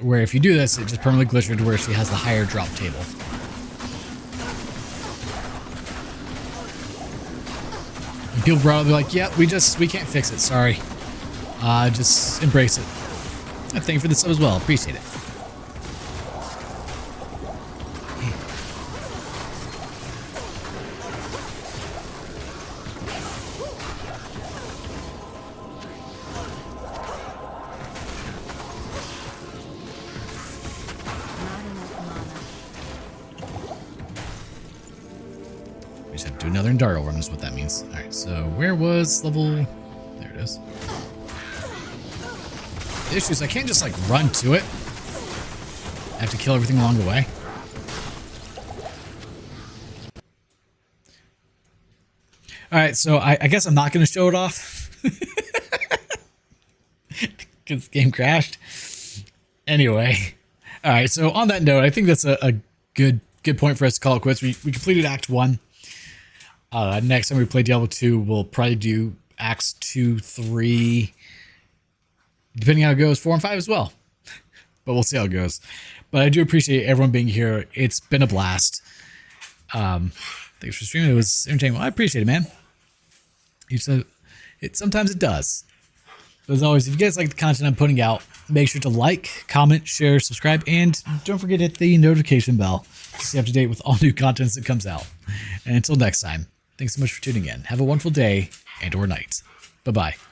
where if you do this, it just permanently glitches her to where she has the higher drop table. And people probably like, yeah, we can't fix it, sorry. Just embrace it. Thank you for the sub as well, appreciate it. We just have to do another Andariel run is what that means. Alright, so where was level... There it is. The issue is I can't just like run to it. I have to kill everything along the way. Alright, so I guess I'm not going to show it off. Because the game crashed. Anyway. Alright, so on that note, I think that's a good good point for us to call it quits. We completed Act 1. Next time we play Diablo 2, we'll probably do Acts 2, 3, depending on how it goes, 4 and 5 as well. But we'll see how it goes. But I do appreciate everyone being here. It's been a blast. Thanks for streaming. It was entertaining. Well, I appreciate it, man. Sometimes it does. But as always, if you guys like the content I'm putting out, make sure to like, comment, share, subscribe, and don't forget to hit the notification bell to stay up to date with all new content that comes out. And until next time, thanks so much for tuning in. Have a wonderful day and or night. Bye-bye.